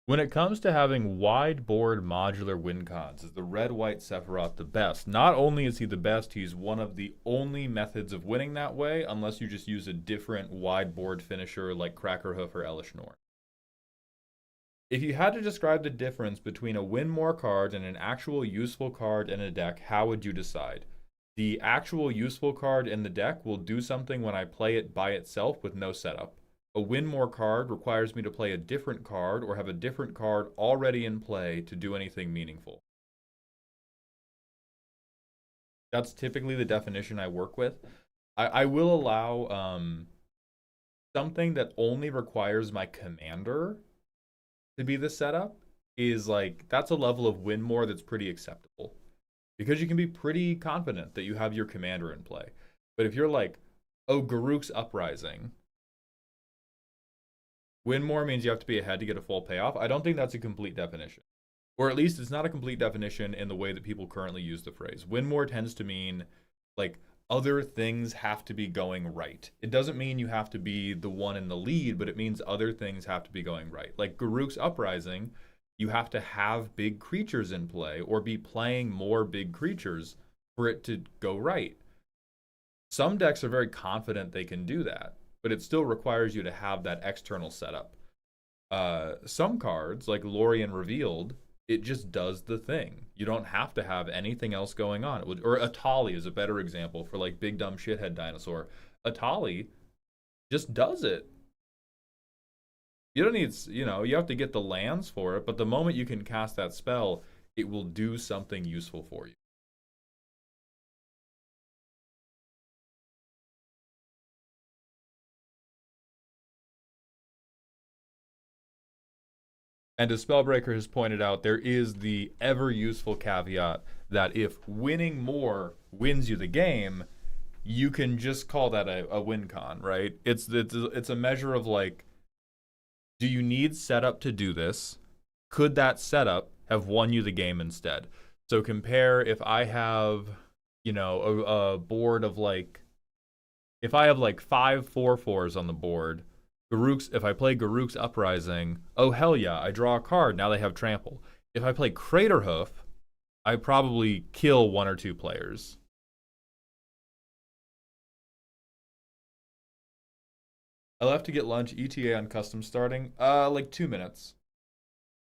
When it comes to having wide board modular win cons, is the red-white Sephiroth the best? Not only is he the best, he's one of the only methods of winning that way, unless you just use a different wide board finisher like Crackerhoof or Elishnorn. If you had to describe the difference between a win more card and an actual useful card in a deck, how would you decide? The actual useful card in the deck will do something when I play it by itself with no setup. A win more card requires me to play a different card or have a different card already in play to do anything meaningful. That's typically the definition I work with. I will allow something that only requires my commander to be the setup is like, that's a level of win more that's pretty acceptable. Because you can be pretty confident that you have your commander in play. But if you're like, oh, Garruk's Uprising, win more means you have to be ahead to get a full payoff. I don't think that's a complete definition. Or at least it's not a complete definition in the way that people currently use the phrase. Win more tends to mean like other things have to be going right. It doesn't mean you have to be the one in the lead, but it means other things have to be going right. Like Garruk's Uprising, you have to have big creatures in play or be playing more big creatures for it to go right. Some decks are very confident they can do that, but it still requires you to have that external setup. Some cards, like Lorien Revealed, it just does the thing. You don't have to have anything else going on. Or Atali is a better example for like big dumb shithead dinosaur. Atali just does it. You don't need, you have to get the lands for it, but the moment you can cast that spell, it will do something useful for you. And as Spellbreaker has pointed out, there is the ever useful caveat that if winning more wins you the game, you can just call that a win con, right? It's a measure of like, do you need setup to do this? Could that setup have won you the game instead? So compare if I have, a board of like, if I have like 5 4/4s on the board, if I play Garruk's Uprising, oh hell yeah, I draw a card, now they have trample. If I play Craterhoof, I probably kill 1 or 2 players. I left to get lunch, ETA on custom starting, like 2 minutes.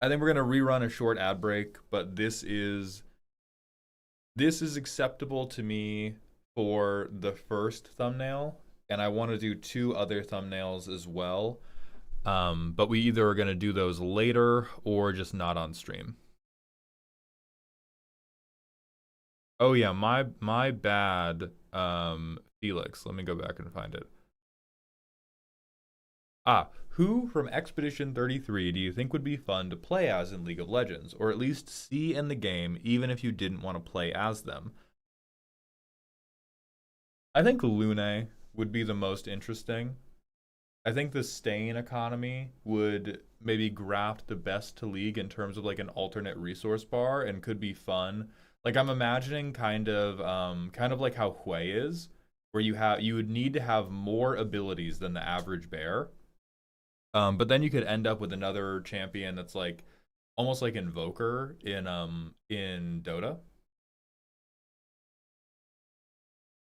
I think we're gonna rerun a short ad break, but this is acceptable to me for the first thumbnail. and I want to do 2 other thumbnails as well. But we either are going to do those later or just not on stream. Oh yeah, my bad, Felix. Let me go back and find it. Who from Expedition 33 do you think would be fun to play as in League of Legends, or at least see in the game, even if you didn't want to play as them? I think Lune would be the most interesting. I think the Stain economy would maybe graft the best to League in terms of like an alternate resource bar and could be fun. Like I'm imagining kind of like how Hui is, where you would need to have more abilities than the average bear. But then you could end up with another champion that's like almost like Invoker in Dota.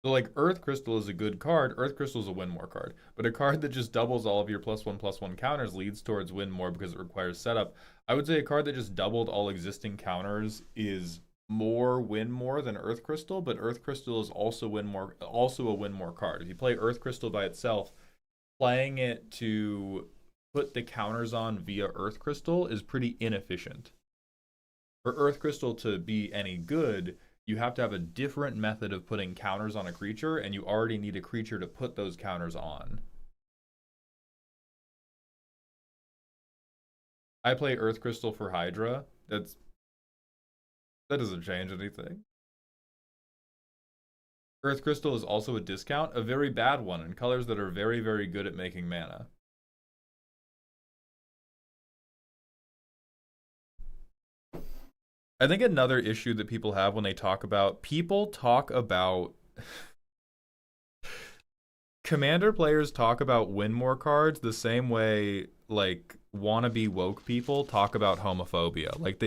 So like Earth Crystal is a good card. Earth Crystal is a win more card. But a card that just doubles all of your +1/+1 counters leads towards win more because it requires setup. I would say a card that just doubled all existing counters is more win more than Earth Crystal, but Earth Crystal is also a win more card. If you play Earth Crystal by itself, playing it to put the counters on via Earth Crystal is pretty inefficient. For Earth Crystal to be any good, you have to have a different method of putting counters on a creature, and you already need a creature to put those counters on. I play Earth Crystal for Hydra. That doesn't change anything. Earth Crystal is also a discount, a very bad one, in colors that are very, very good at making mana. I think another issue that people have when they talk about Commander players talk about win more cards the same way like wannabe woke people talk about homophobia. Like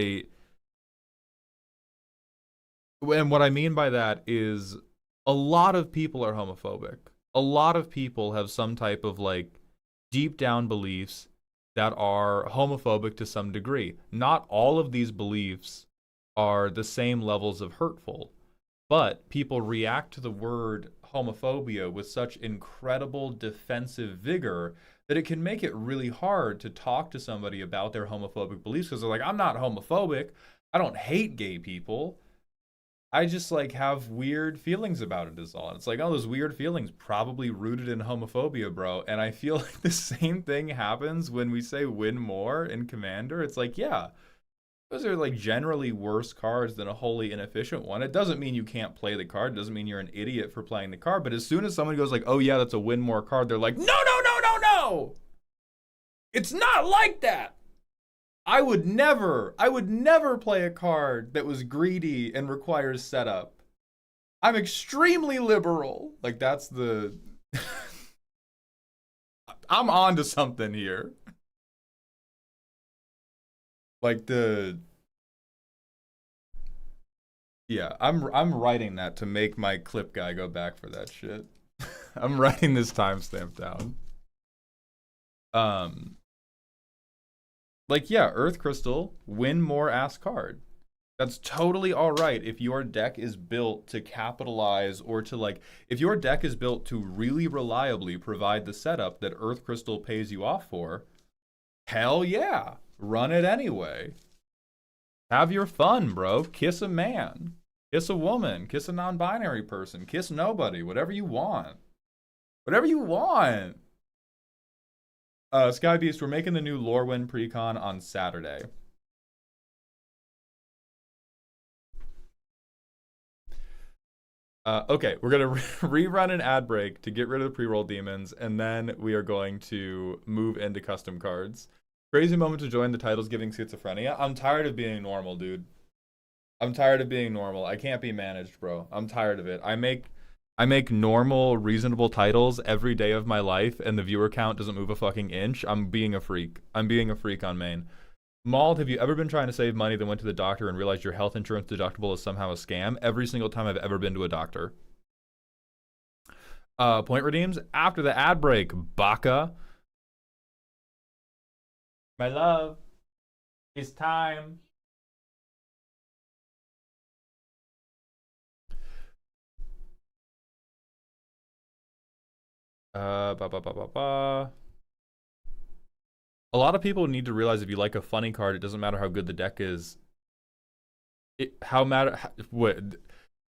and what I mean by that is a lot of people are homophobic. A lot of people have some type of like deep down beliefs that are homophobic to some degree. Not all of these beliefs are the same levels of hurtful, but people react to the word homophobia with such incredible defensive vigor that it can make it really hard to talk to somebody about their homophobic beliefs because they're like, I'm not homophobic. I don't hate gay people. I just like have weird feelings about it is all. And it's like, oh, those weird feelings probably rooted in homophobia, bro. And I feel like the same thing happens when we say win more in Commander. It's like, yeah, those are like generally worse cards than a wholly inefficient one. It doesn't mean you can't play the card. It doesn't mean you're an idiot for playing the card. But as soon as someone goes like, oh yeah, that's a win more card, they're like, no, no, no, no, no. It's not like that. I would never play a card that was greedy and requires setup. I'm extremely liberal. Like that's the I'm on to something here. Like yeah, I'm writing that to make my clip guy go back for that shit. I'm writing this timestamp down. Like yeah, Earth Crystal, win more ass card. That's totally all right if your deck is built to capitalize or to like if your deck is built to really reliably provide the setup that Earth Crystal pays you off for. Hell yeah. Run it anyway. Have your fun, bro. Kiss a man. Kiss a woman. Kiss a non-binary person. Kiss nobody. Whatever you want. Whatever you want. Sky Beast, we're making the new Lorwyn precon on Saturday. Okay, we're going to rerun an ad break to get rid of the pre-roll demons, and then we are going to move into custom cards. Crazy moment to join the titles giving schizophrenia. I'm tired of being normal, dude. I'm tired of being normal. I can't be managed, bro. I'm tired of it. I make normal, reasonable titles every day of my life, and the viewer count doesn't move a fucking inch. I'm being a freak. I'm being a freak on main. Mauled, have you ever been trying to save money, then went to the doctor and realized your health insurance deductible is somehow a scam? Every single time I've ever been to a doctor. Point redeems after the ad break, baka. My love, it's time. Ba, ba, ba, ba, ba. A lot of people need to realize if you like a funny card, it doesn't matter how good the deck is. A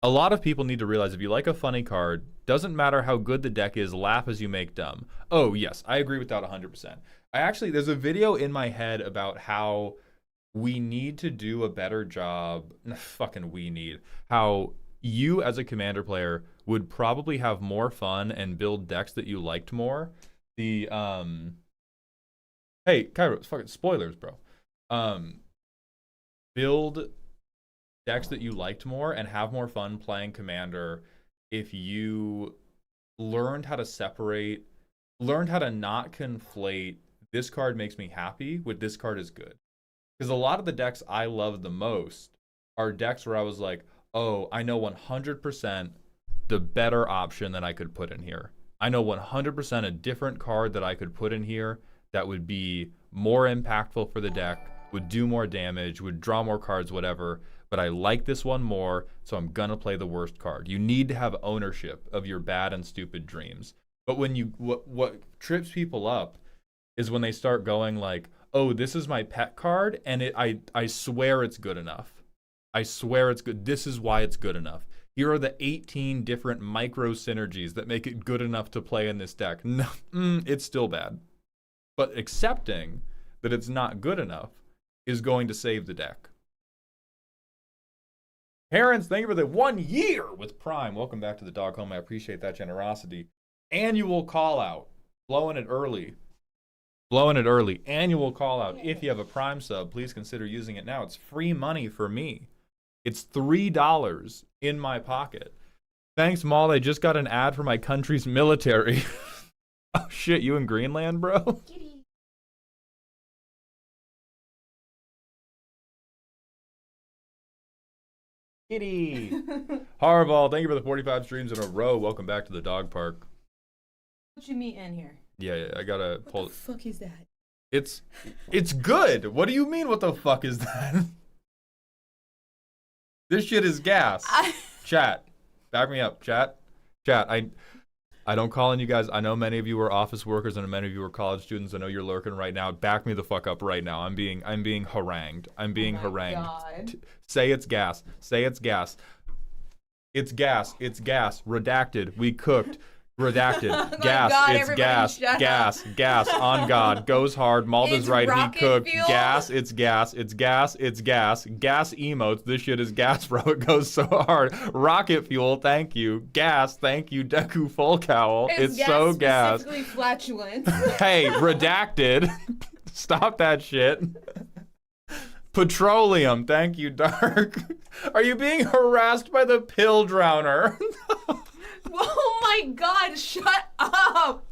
lot of people need to realize if you like a funny card, doesn't matter how good the deck is, laugh as you make dumb. Oh, yes, I agree with that 100%. There's a video in my head about how we need to do a better job. How you as a commander player would probably have more fun and build decks that you liked more. Hey, Cairo, fucking spoilers, bro. Build decks that you liked more and have more fun playing commander if you learned how to not conflate this card makes me happy with this card is good. Because a lot of the decks I love the most are decks where I was like, oh, I know 100% the better option that I could put in here. I know 100% a different card that I could put in here that would be more impactful for the deck, would do more damage, would draw more cards, whatever. But I like this one more, so I'm gonna play the worst card. You need to have ownership of your bad and stupid dreams. But when what trips people up is when they start going like, oh, this is my pet card, and I swear it's good enough. I swear it's good. This is why it's good enough. Here are the 18 different micro synergies that make it good enough to play in this deck. No, it's still bad. But accepting that it's not good enough is going to save the deck. Parents, thank you for the 1 year with Prime. Welcome back to the dog home. I appreciate that generosity. Annual call out. Blowing it early. Annual call out. If you have a Prime sub, please consider using it now. It's free money for me. It's $3 in my pocket. Thanks, Maul. I just got an ad for my country's military. Oh, shit. You in Greenland, bro? Kitty. Harval, thank you for the 45 streams in a row. Welcome back to the dog park. What you meet in here? Yeah, I gotta pull. What the fuck is that? It's good. What do you mean? What the fuck is that? This shit is gas. Chat, back me up. Chat. I don't call on you guys. I know many of you are office workers and many of you are college students. I know you're lurking right now. Back me the fuck up right now. I'm being harangued. God. Say it's gas. It's gas. It's gas. Redacted. We cooked. Redacted. Oh gas. God, it's gas. Gas. On God. Goes hard. Malda's right. He cooked. Fuel. Gas. It's gas. Gas emotes. This shit is gas, bro. It goes so hard. Rocket fuel. Thank you. Gas. Thank you. Deku Full Cowl. It's gas, so gas. Specifically flatulence. Hey, redacted. Stop that shit. Petroleum. Thank you, Dark. Are you being harassed by the pill drowner? Oh my God, shut up.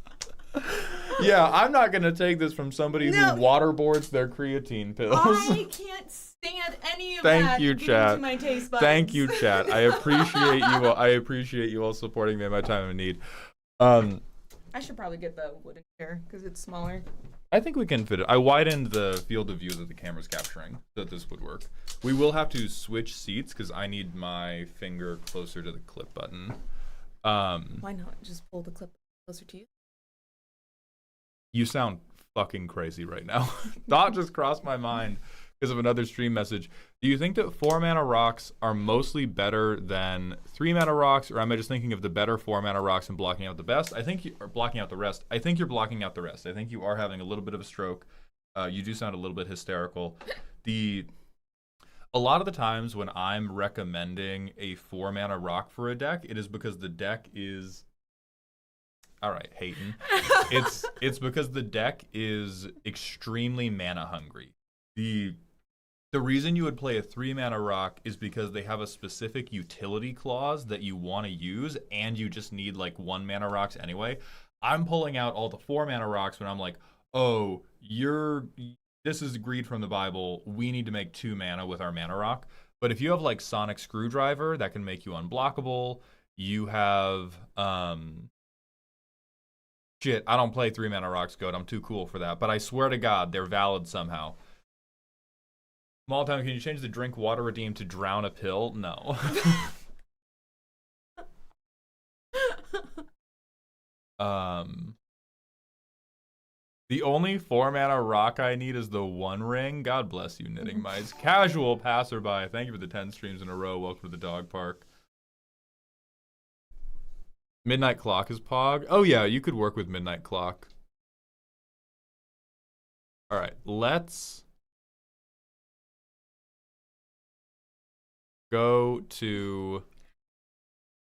Yeah, I'm not going to take this from somebody who waterboards their creatine pills. I can't stand any of Thank that. you, chat. To my taste buds. Thank you, chat. I appreciate you all supporting me in my time of need. I should probably get the wooden chair because it's smaller. I think we can fit it. I widened the field of view that the camera's capturing so that this would work. We will have to switch seats because I need my finger closer to the clip button. Why not just pull the clip closer to you? You sound fucking crazy right now. Thought just crossed my mind because of another stream message. Do you think that 4-mana rocks are mostly better than 3-mana rocks, or am I just thinking of the better 4-mana rocks and blocking out the best? I think you are blocking out the rest. I think you're blocking out the rest. I think you are having a little bit of a stroke. You do sound a little bit hysterical. A lot of the times when I'm recommending a 4-mana rock for a deck, it is because the deck is... All right, Hayden. It's because the deck is extremely mana hungry. The reason you would play a 3-mana rock is because they have a specific utility clause that you want to use, and you just need like 1-mana rocks anyway. I'm pulling out all the 4-mana rocks when I'm like, oh, this is greed from the Bible. We need to make 2 mana with our mana rock. But if you have like Sonic Screwdriver, that can make you unblockable. You have shit, I don't play 3-mana rocks good. I'm too cool for that. But I swear to God, they're valid somehow. Small Town, can you change the drink water redeem to drown a pill? No. The only 4-mana rock I need is the One Ring. God bless you, Knitting Mice. Casual passerby. Thank you for the 10 streams in a row. Welcome to the dog park. Midnight Clock is Pog. Oh yeah, you could work with Midnight Clock. All right, let's go to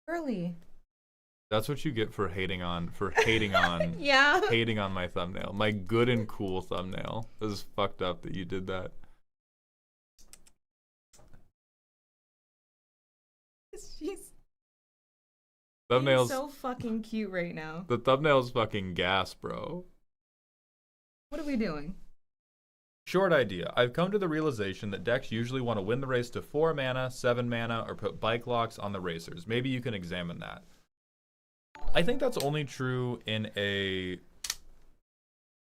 Early. That's what you get for hating on Yeah. hating on my thumbnail. My good and cool thumbnail. This is fucked up that you did that. She's Thumbnails so fucking cute right now. The thumbnail's fucking gas, bro. What are we doing? Short idea. I've come to the realization that decks usually want to win the race to 4 mana, 7 mana, or put bike locks on the racers. Maybe you can examine that. I think that's only true in a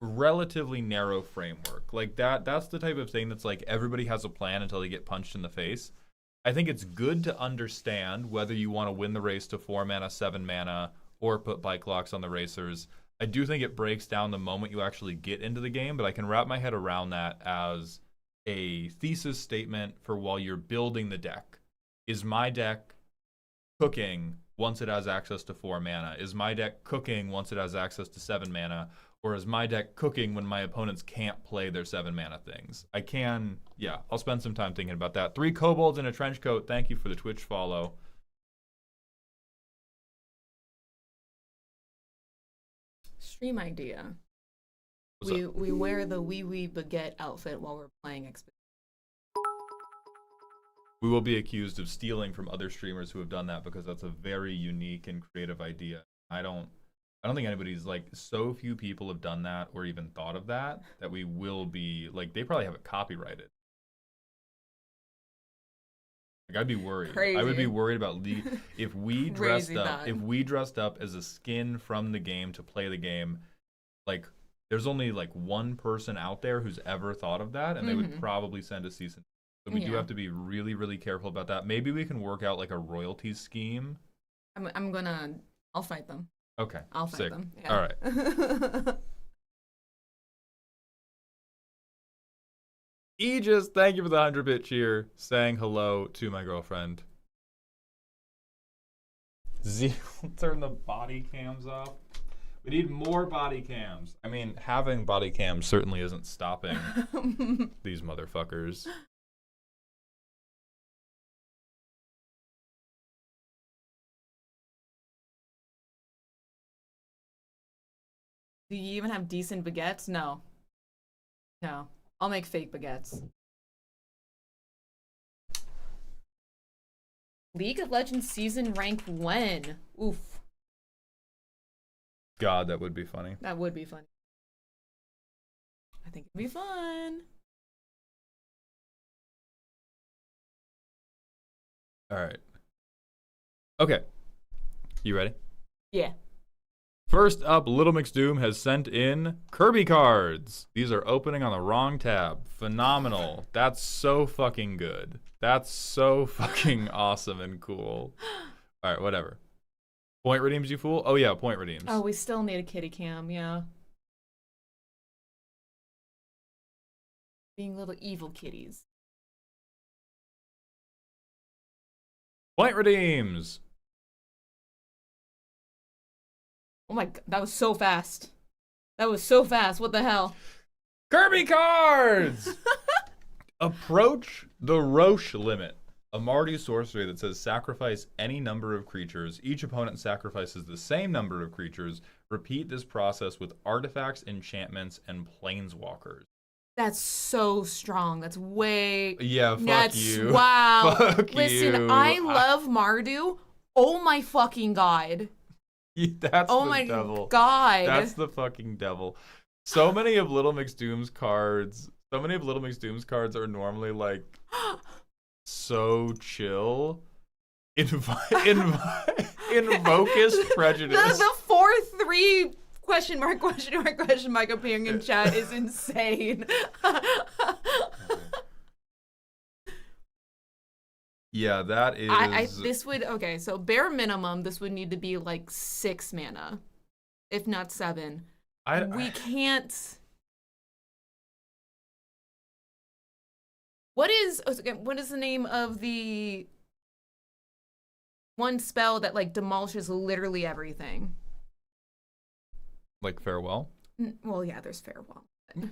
relatively narrow framework. Like that's the type of thing that's like everybody has a plan until they get punched in the face. I think it's good to understand whether you want to win the race to 4 mana, 7 mana, or put bike locks on the racers. I do think it breaks down the moment you actually get into the game, but I can wrap my head around that as a thesis statement for while you're building the deck. Is my deck cooking once it has access to 4 mana? Is my deck cooking once it has access to 7 mana? Or is my deck cooking when my opponents can't play their 7 mana things? I'll spend some time thinking about that. 3 kobolds in a trench coat. Thank you for the Twitch follow. Stream idea. We wear the wee wee baguette outfit while we're playing Expedition. We will be accused of stealing from other streamers who have done that because that's a very unique and creative idea. I don't think anybody's like, so few people have done that or even thought of that we will be like, they probably have it copyrighted. Like I'd be worried. Crazy. I would be worried about if we dressed up as a skin from the game to play the game, like there's only like one person out there who's ever thought of that, and they would probably send a cease and so we do have to be really, really careful about that. Maybe we can work out like a royalties scheme. I'll fight them. Okay. I'll fight Sick. them. Yeah. All right. Aegis, thank you for the 100-bit cheer. Saying hello to my girlfriend. Turn the body cams off. We need more body cams. I mean, having body cams certainly isn't stopping these motherfuckers. Do you even have decent baguettes? No. No. I'll make fake baguettes. League of Legends season rank when? Oof. God, that would be funny. That would be fun. I think it'd be fun. All right. Okay. You ready? Yeah. First up, Little McSdoom has sent in Kirby cards. These are opening on the wrong tab. Phenomenal. That's so fucking good. That's so fucking awesome and cool. All right, whatever. Point redeems, you fool? Oh, yeah, point redeems. Oh, we still need a kitty cam, yeah. Being little evil kitties. Point redeems. Oh my god, that was so fast. That was so fast. What the hell? Kirby cards! Approach the Roche limit. A Mardu sorcery that says sacrifice any number of creatures. Each opponent sacrifices the same number of creatures. Repeat this process with artifacts, enchantments, and planeswalkers. That's so strong. That's way... Yeah, fuck you. Wow. Fuck Listen, you. I love Mardu. Oh my fucking god. That's oh the my devil. God. That's the fucking devil. So many of Little McSdoom's cards are normally like so chill. Invocus Prejudice. The 4-3 question mark appearing in chat is insane. Yeah, that is. This would, okay, so bare minimum, this would need to be like 6 mana. if not 7. We can't. What is the name of the one spell that like demolishes literally everything? Like farewell? Well, yeah, there's farewell. I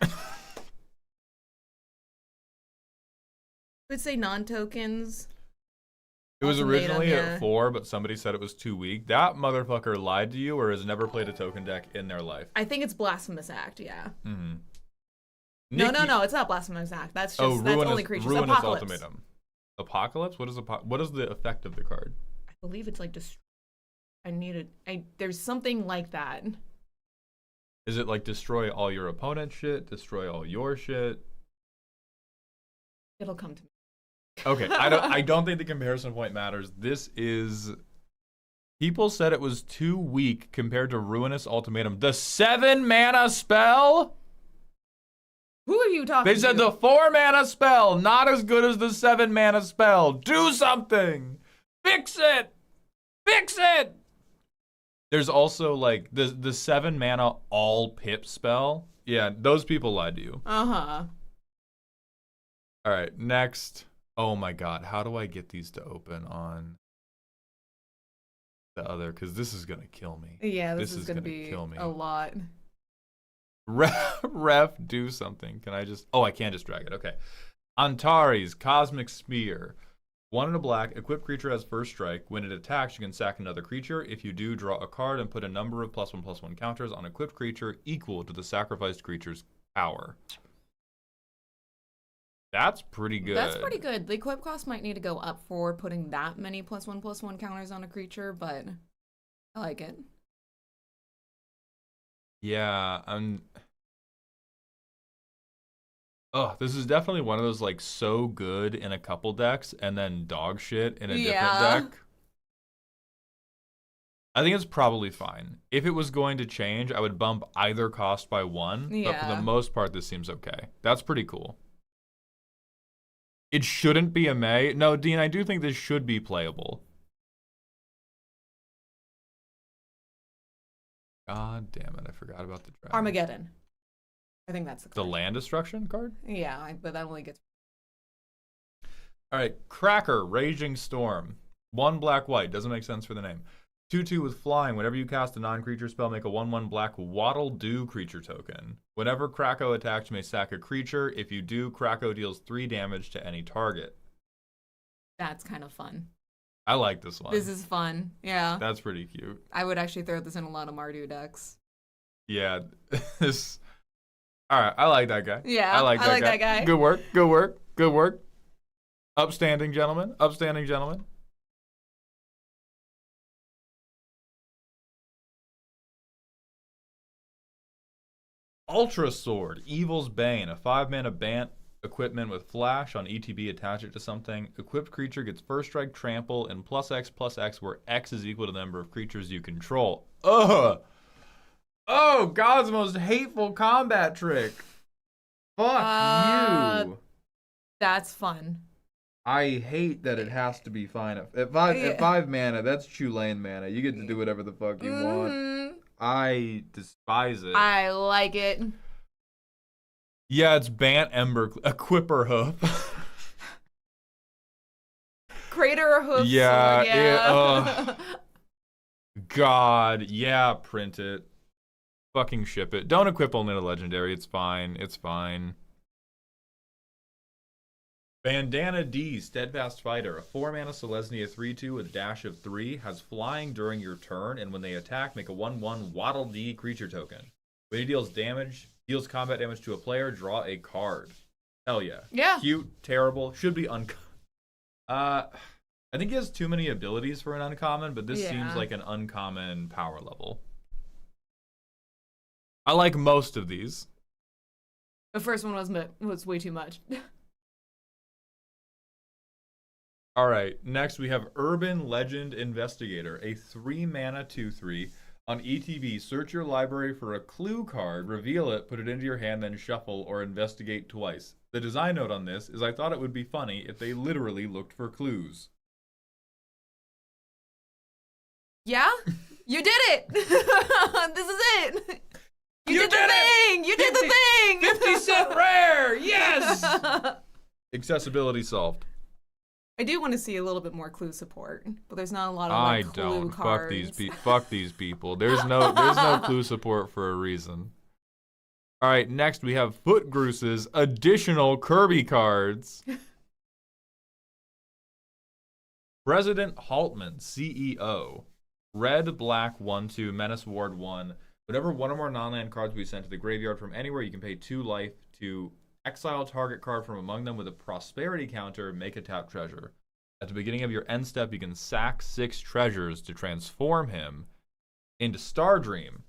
would say non-tokens. It was originally at 4, but somebody said it was too weak. That motherfucker lied to you or has never played a token deck in their life. I think it's Blasphemous Act, yeah. Mm-hmm. No, it's not Blasphemous Act. That's just that's only creatures. Ruinous Apocalypse. Ultimatum. Apocalypse? What is the effect of the card? I believe it's like there's something like that. Is it like destroy all your opponent's shit, destroy all your shit? It'll come to me. Okay, I don't think the comparison point matters. People said it was too weak compared to Ruinous Ultimatum. The 7 mana spell? Who are you talking to? They said the 4 mana spell, not as good as the 7 mana spell. Do something. Fix it. Fix it. There's also like the 7 mana all pip spell. Yeah, those people lied to you. Uh-huh. All right, next. Oh my god, how do I get these to open on the other? Because this is going to kill me. Yeah, this is going to be kill me. A lot. Ref, do something. Can I just... Oh, I can't just drag it. Okay. Antares, Cosmic Spear. 1 and a black. Equipped creature has first strike. When it attacks, you can sack another creature. If you do, draw a card and put a number of +1/+1 counters on equipped creature equal to the sacrificed creature's power. That's pretty good. That's pretty good. The equip cost might need to go up for putting that many +1/+1 counters on a creature, but I like it. Yeah, this is definitely one of those like so good in a couple decks and then dog shit in a different deck. I think it's probably fine. If it was going to change, I would bump either cost by 1, but for the most part, this seems okay. That's pretty cool. It shouldn't be a May. No, Dean, I do think this should be playable. God damn it, I forgot about the dragon. Armageddon. I think that's the card. The land destruction card? Yeah, but that only gets... Alright, Cracker, Raging Storm. 1 black-white, doesn't make sense for the name. 2/2 with flying. Whenever you cast a non-creature spell, make a 1/1 black Waddle-Doo creature token. Whenever Krako attacks, you may sack a creature. If you do, Krako deals 3 damage to any target. That's kind of fun. I like this one. This is fun. Yeah. That's pretty cute. I would actually throw this in a lot of Mardu decks. Yeah. Alright, I like that guy. Yeah, I like that guy. Good work, good work, good work. Upstanding gentlemen, upstanding gentlemen. Ultra Sword, Evil's Bane, a 5-mana Bant equipment with flash. On ETB, attach it to something. Equipped creature gets first strike, trample, and +X/+X, where X is equal to the number of creatures you control. Ugh! Oh, God's most hateful combat trick. Fuck you. That's fun. I hate that it has to be fine. At 5 mana, that's Chulane mana. You get to do whatever the fuck you want. I despise it. I like it. Yeah, it's Bant Ember, Equipper Hoof. Crater Hoof. Yeah, yeah. God, yeah, print it. Fucking ship it. Don't equip only to legendary. It's fine. It's fine. Bandana D, Steadfast Fighter. A 4-mana Selesnya 3/2 with dash of 3 has flying during your turn, and when they attack, make a 1/1 Waddle D creature token. When he deals combat damage to a player, draw a card. Hell yeah. Yeah. Cute, terrible, should be uncommon. I think he has too many abilities for an uncommon, but this seems like an uncommon power level. I like most of these. The first one was way too much. All right, next we have Urban Legend Investigator, a 3-mana 2/3. On ETB, search your library for a clue card, reveal it, put it into your hand, then shuffle or investigate twice. The design note on this is I thought it would be funny if they literally looked for clues. Yeah? You did it! This is it! You did the thing! You did the thing! 50-cent rare! Yes! Accessibility solved. I do want to see a little bit more clue support, but there's not a lot of like, clue cards. Fuck these people. There's no clue support for a reason. All right, next we have Footgroose's additional Kirby cards. President Haltman, CEO. Red, black, 1/2, Menace Ward 1. Whenever one or more non-land cards will be sent to the graveyard from anywhere, you can pay 2 life to exile target card from among them with a prosperity counter, make a tap treasure. At the beginning of your end step, you can sack 6 treasures to transform him into Stardream.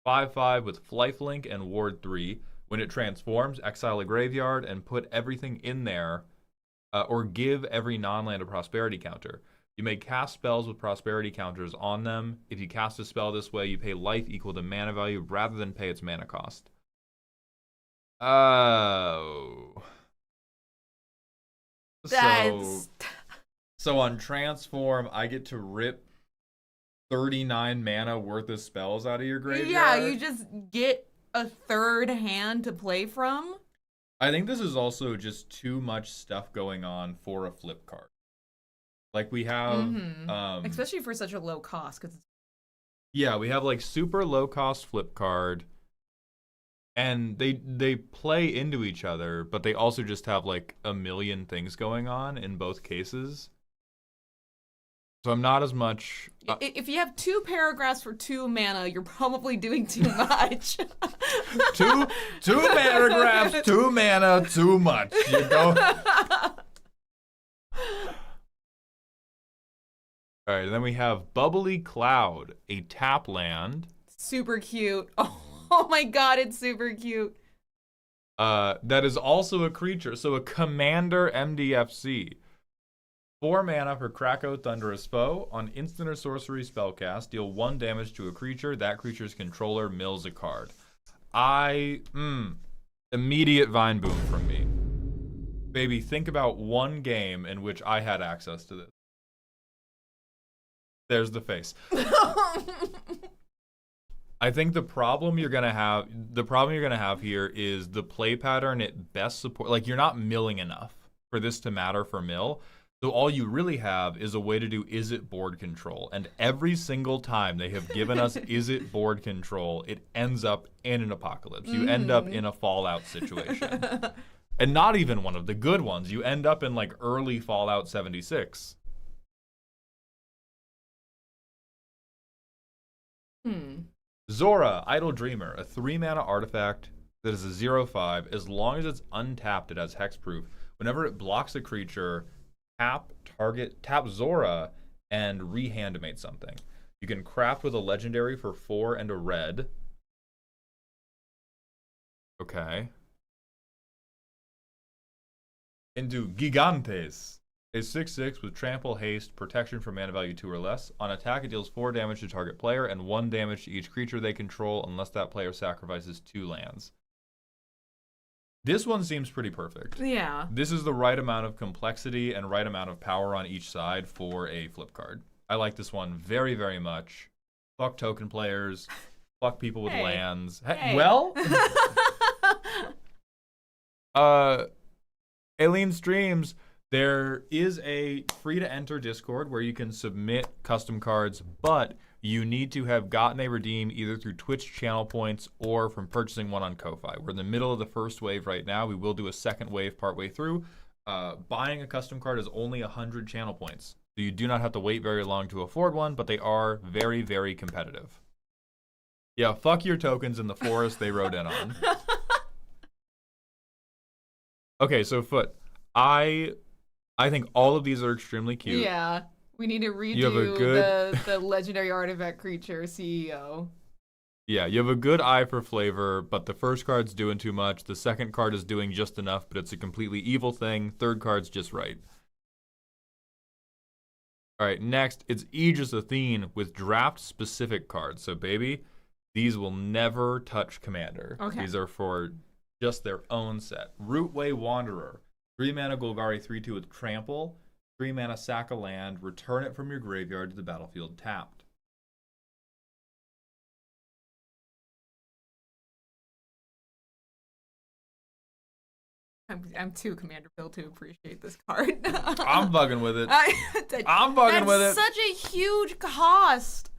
5/5 with lifelink and ward 3. When it transforms, exile a graveyard and put everything in there, or give every non-land a prosperity counter. You may cast spells with prosperity counters on them. If you cast a spell this way, you pay life equal to mana value rather than pay its mana cost. Oh. So on transform, I get to rip 39 mana worth of spells out of your graveyard? Yeah, you just get a third hand to play from. I think this is also just too much stuff going on for a flip card. Like we have, especially for such a low cost, because yeah, we have like super low cost flip card, and they play into each other, but they also just have like a million things going on in both cases. So I'm not as much. If you have 2 paragraphs for 2 mana, you're probably doing too much. two paragraphs, 2 mana, too much. You go. All right, and then we have Bubbly Cloud, a tap land. Super cute. Oh my god, it's super cute. That is also a creature, so a commander MDFC. 4 mana for Krakow Thunderous Foe. On instant or sorcery spellcast, deal 1 damage to a creature. That creature's controller mills a card. Immediate Vine Boom from me. Baby, think about one game in which I had access to this. There's the face. I think the problem you're gonna have here is the play pattern it best support. Like, you're not milling enough for this to matter for mill. So all you really have is a way to do is it board control. And every single time they have given us is it board control, it ends up in an apocalypse. You end up in a Fallout situation. And not even one of the good ones. You end up in like early Fallout 76. Zora, Idle Dreamer, a 3 mana artifact that is a 0/5. As long as it's untapped, it has hexproof. Whenever it blocks a creature, tap Zora and rehandimate something. You can craft with a legendary for 4 and a red. Okay. Into Gigantes. A 6/6 with trample, haste, protection for mana value 2 or less. On attack, it deals 4 damage to target player and 1 damage to each creature they control unless that player sacrifices 2 lands. This one seems pretty perfect. Yeah. This is the right amount of complexity and right amount of power on each side for a flip card. I like this one very, very much. Fuck token players. Fuck people with lands. Hey. Well, Aileen Streams, there is a free-to-enter Discord where you can submit custom cards, but you need to have gotten a redeem either through Twitch channel points or from purchasing one on Ko-Fi. We're in the middle of the first wave right now. We will do a second wave partway through. Buying a custom card is only 100 channel points, so you do not have to wait very long to afford one, but they are very, very competitive. Yeah, fuck your tokens in the forest they rode in on. Okay, so Foot, I think all of these are extremely cute. Yeah, we need to redo the legendary artifact creature CEO. Yeah, you have a good eye for flavor, but the first card's doing too much. The second card is doing just enough, but it's a completely evil thing. Third card's just right. All right, next, it's Aegis Athene with draft-specific cards. So, baby, these will never touch Commander. Okay. These are for just their own set. Rootway Wanderer. 3 mana Golgari 3/2 with trample. 3 mana sack a land. Return it from your graveyard to the battlefield tapped. I'm too Commander Phil to appreciate this card. I'm bugging with it. I'm bugging with it. That's such a huge cost.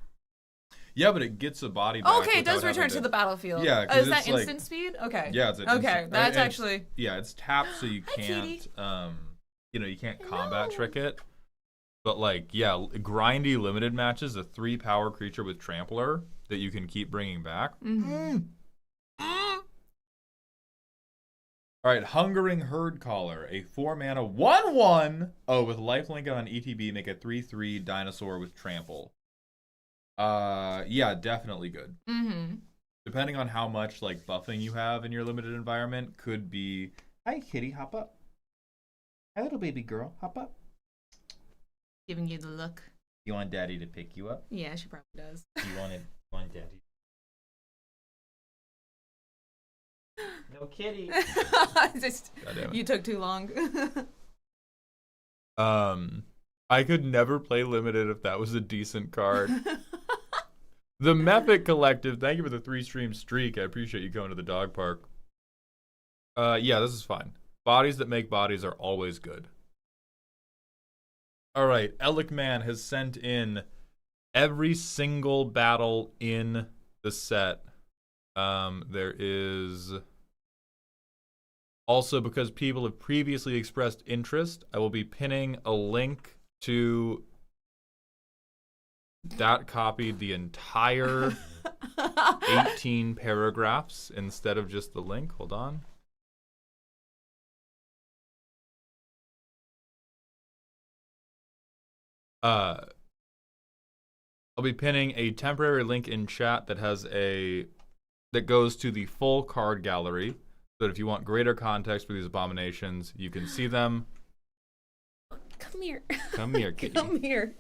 Yeah, but it gets a body back. Okay, it does return to the battlefield. Yeah, is that instant speed? Okay. Yeah, it's okay. That's actually. Yeah, it's tapped, so you can't. You can't combat trick it. But like, yeah, grindy limited matches, a 3-power creature with Trampler that you can keep bringing back. All right, Hungering Herd Caller, a 4-mana 1/1. Oh, with lifelink on ETB, make a 3/3 dinosaur with trample. Yeah, definitely good. Depending on how much like buffing you have in your limited environment, could be. Hi, kitty, hop up. Hi, little baby girl, hop up. Giving you the look. You want daddy to pick you up? Yeah, she probably does. You want daddy? No kitty. You took too long. I could never play limited if that was a decent card. The Mepic Collective, thank you for the 3-stream streak. I appreciate you going to the dog park. Yeah, this is fine. Bodies that make bodies are always good. All right, Elik Man has sent in every single battle in the set. There is also, because people have previously expressed interest, I will be pinning a link to that copied the entire 18 paragraphs instead of just the link. Hold on. I'll be pinning a temporary link in chat that has that goes to the full card gallery, so that if you want greater context for these abominations, you can see them. Come here. Come here, kitty. Come here.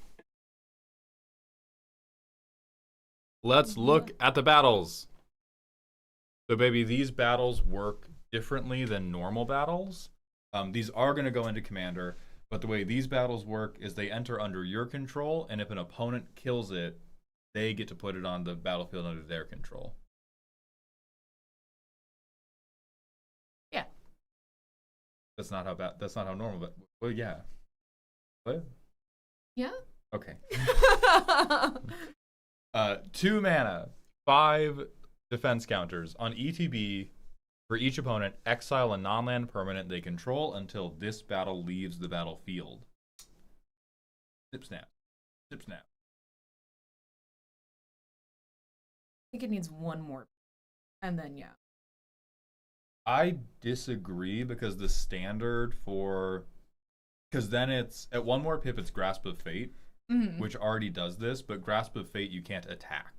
Let's look at the battles. So, baby, these battles work differently than normal battles. These are going to go into Commander, but the way these battles work is they enter under your control, and if an opponent kills it, they get to put it on the battlefield under their control. Yeah. That's not how normal, but well, yeah. What? Yeah. Okay. 2 mana, 5 defense counters on ETB. For each opponent, exile a non-land permanent they control until this battle leaves the battlefield. Zip snap. Zip snap. I think it needs one more. And then, yeah. I disagree because the standard for... Because then it's... At 1 more pip, it's Grasp of Fate, which already does this, but Grasp of Fate, you can't attack.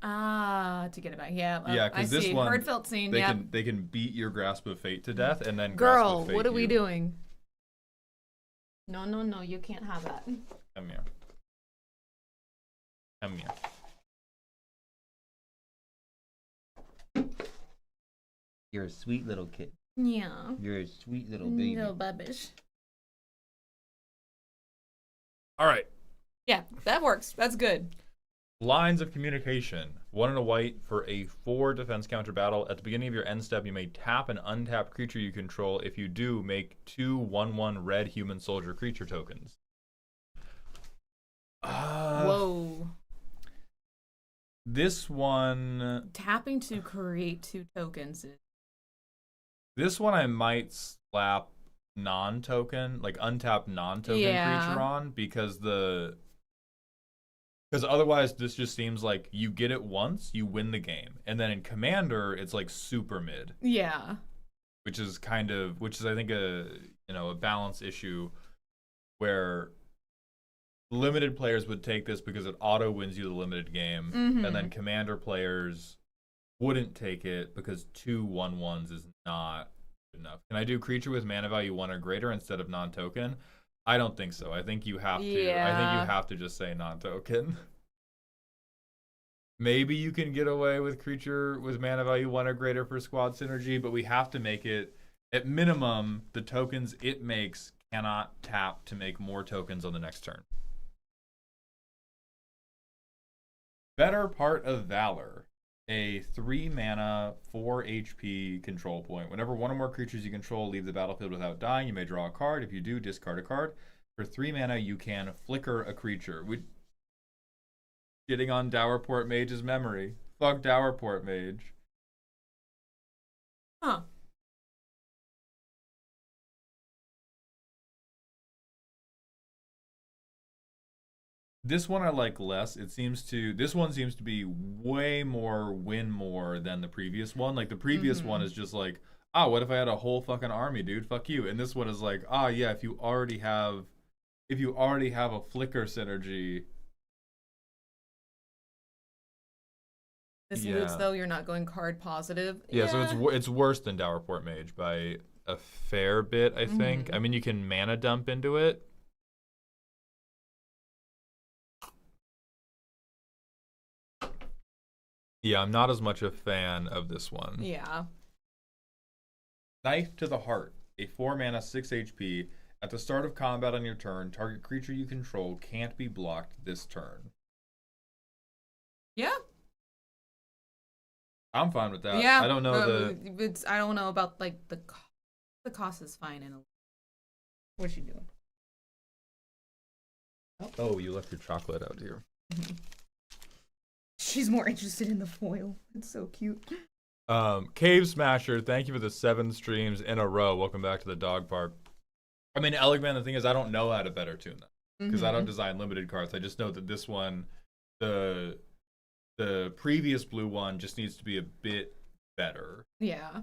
To get it back. Yeah. Yeah, because this one, heard, felt, seen. They can beat your Grasp of Fate to death, and then Girl, Grasp of Fate what are we doing? No, you can't have that. Come here. Come here. You're a sweet little kid. Yeah. You're a sweet little baby. Little babbish. All right. Yeah, that works. That's good. Lines of communication. 1 and a white for a 4 defense counter battle. At the beginning of your end step, you may tap an untapped creature you control. If you do, make 2 1/1 red human soldier creature tokens. Whoa. This one... Tapping to create 2 tokens. This one I might slap non-token, like untapped non-token creature on, because otherwise this just seems like you get it once, you win the game. And then in Commander, it's like super mid. Yeah. Which is I think a balance issue where limited players would take this because it auto wins you the limited game. And then Commander players wouldn't take it because 2 1/1s is not good enough. Can I do creature with mana value 1 or greater instead of non-token? I don't think so. I think you have to. Yeah. I think you have to just say non-token. Maybe you can get away with creature with mana value 1 or greater for squad synergy, but we have to make it, at minimum, the tokens it makes cannot tap to make more tokens on the next turn. Better Part of Valor. A 3 mana, 4 HP control point. Whenever one or more creatures you control leave the battlefield without dying, you may draw a card. If you do, discard a card. For 3 mana, you can flicker a creature. We getting on Dowerport Mage's memory. Fuck Dowerport Mage. Huh. This one I like less. This one seems to be way more win more than the previous one. Like the previous one is just like, ah, what if I had a whole fucking army, dude? Fuck you. And this one is like, ah, yeah, if you already have a flicker synergy. This looks though you're not going card positive. Yeah, so it's worse than Dowerport Mage by a fair bit, I think. I mean, you can mana dump into it. Yeah, I'm not as much a fan of this one. Yeah. Knife to the Heart. A 4 mana, 6 HP. At the start of combat on your turn, target creature you control can't be blocked this turn. Yeah. I'm fine with that. Yeah. I don't know I don't know about like the cost is fine in a. What's she doing? Oh, you left your chocolate out here. She's more interested in the foil. It's so cute. Cave Smasher, thank you for the 7 streams in a row. Welcome back to the dog park. I mean, Elegman, the thing is, I don't know how to better tune them because I don't design limited cards. I just know that this one, the previous blue one, just needs to be a bit better. Yeah.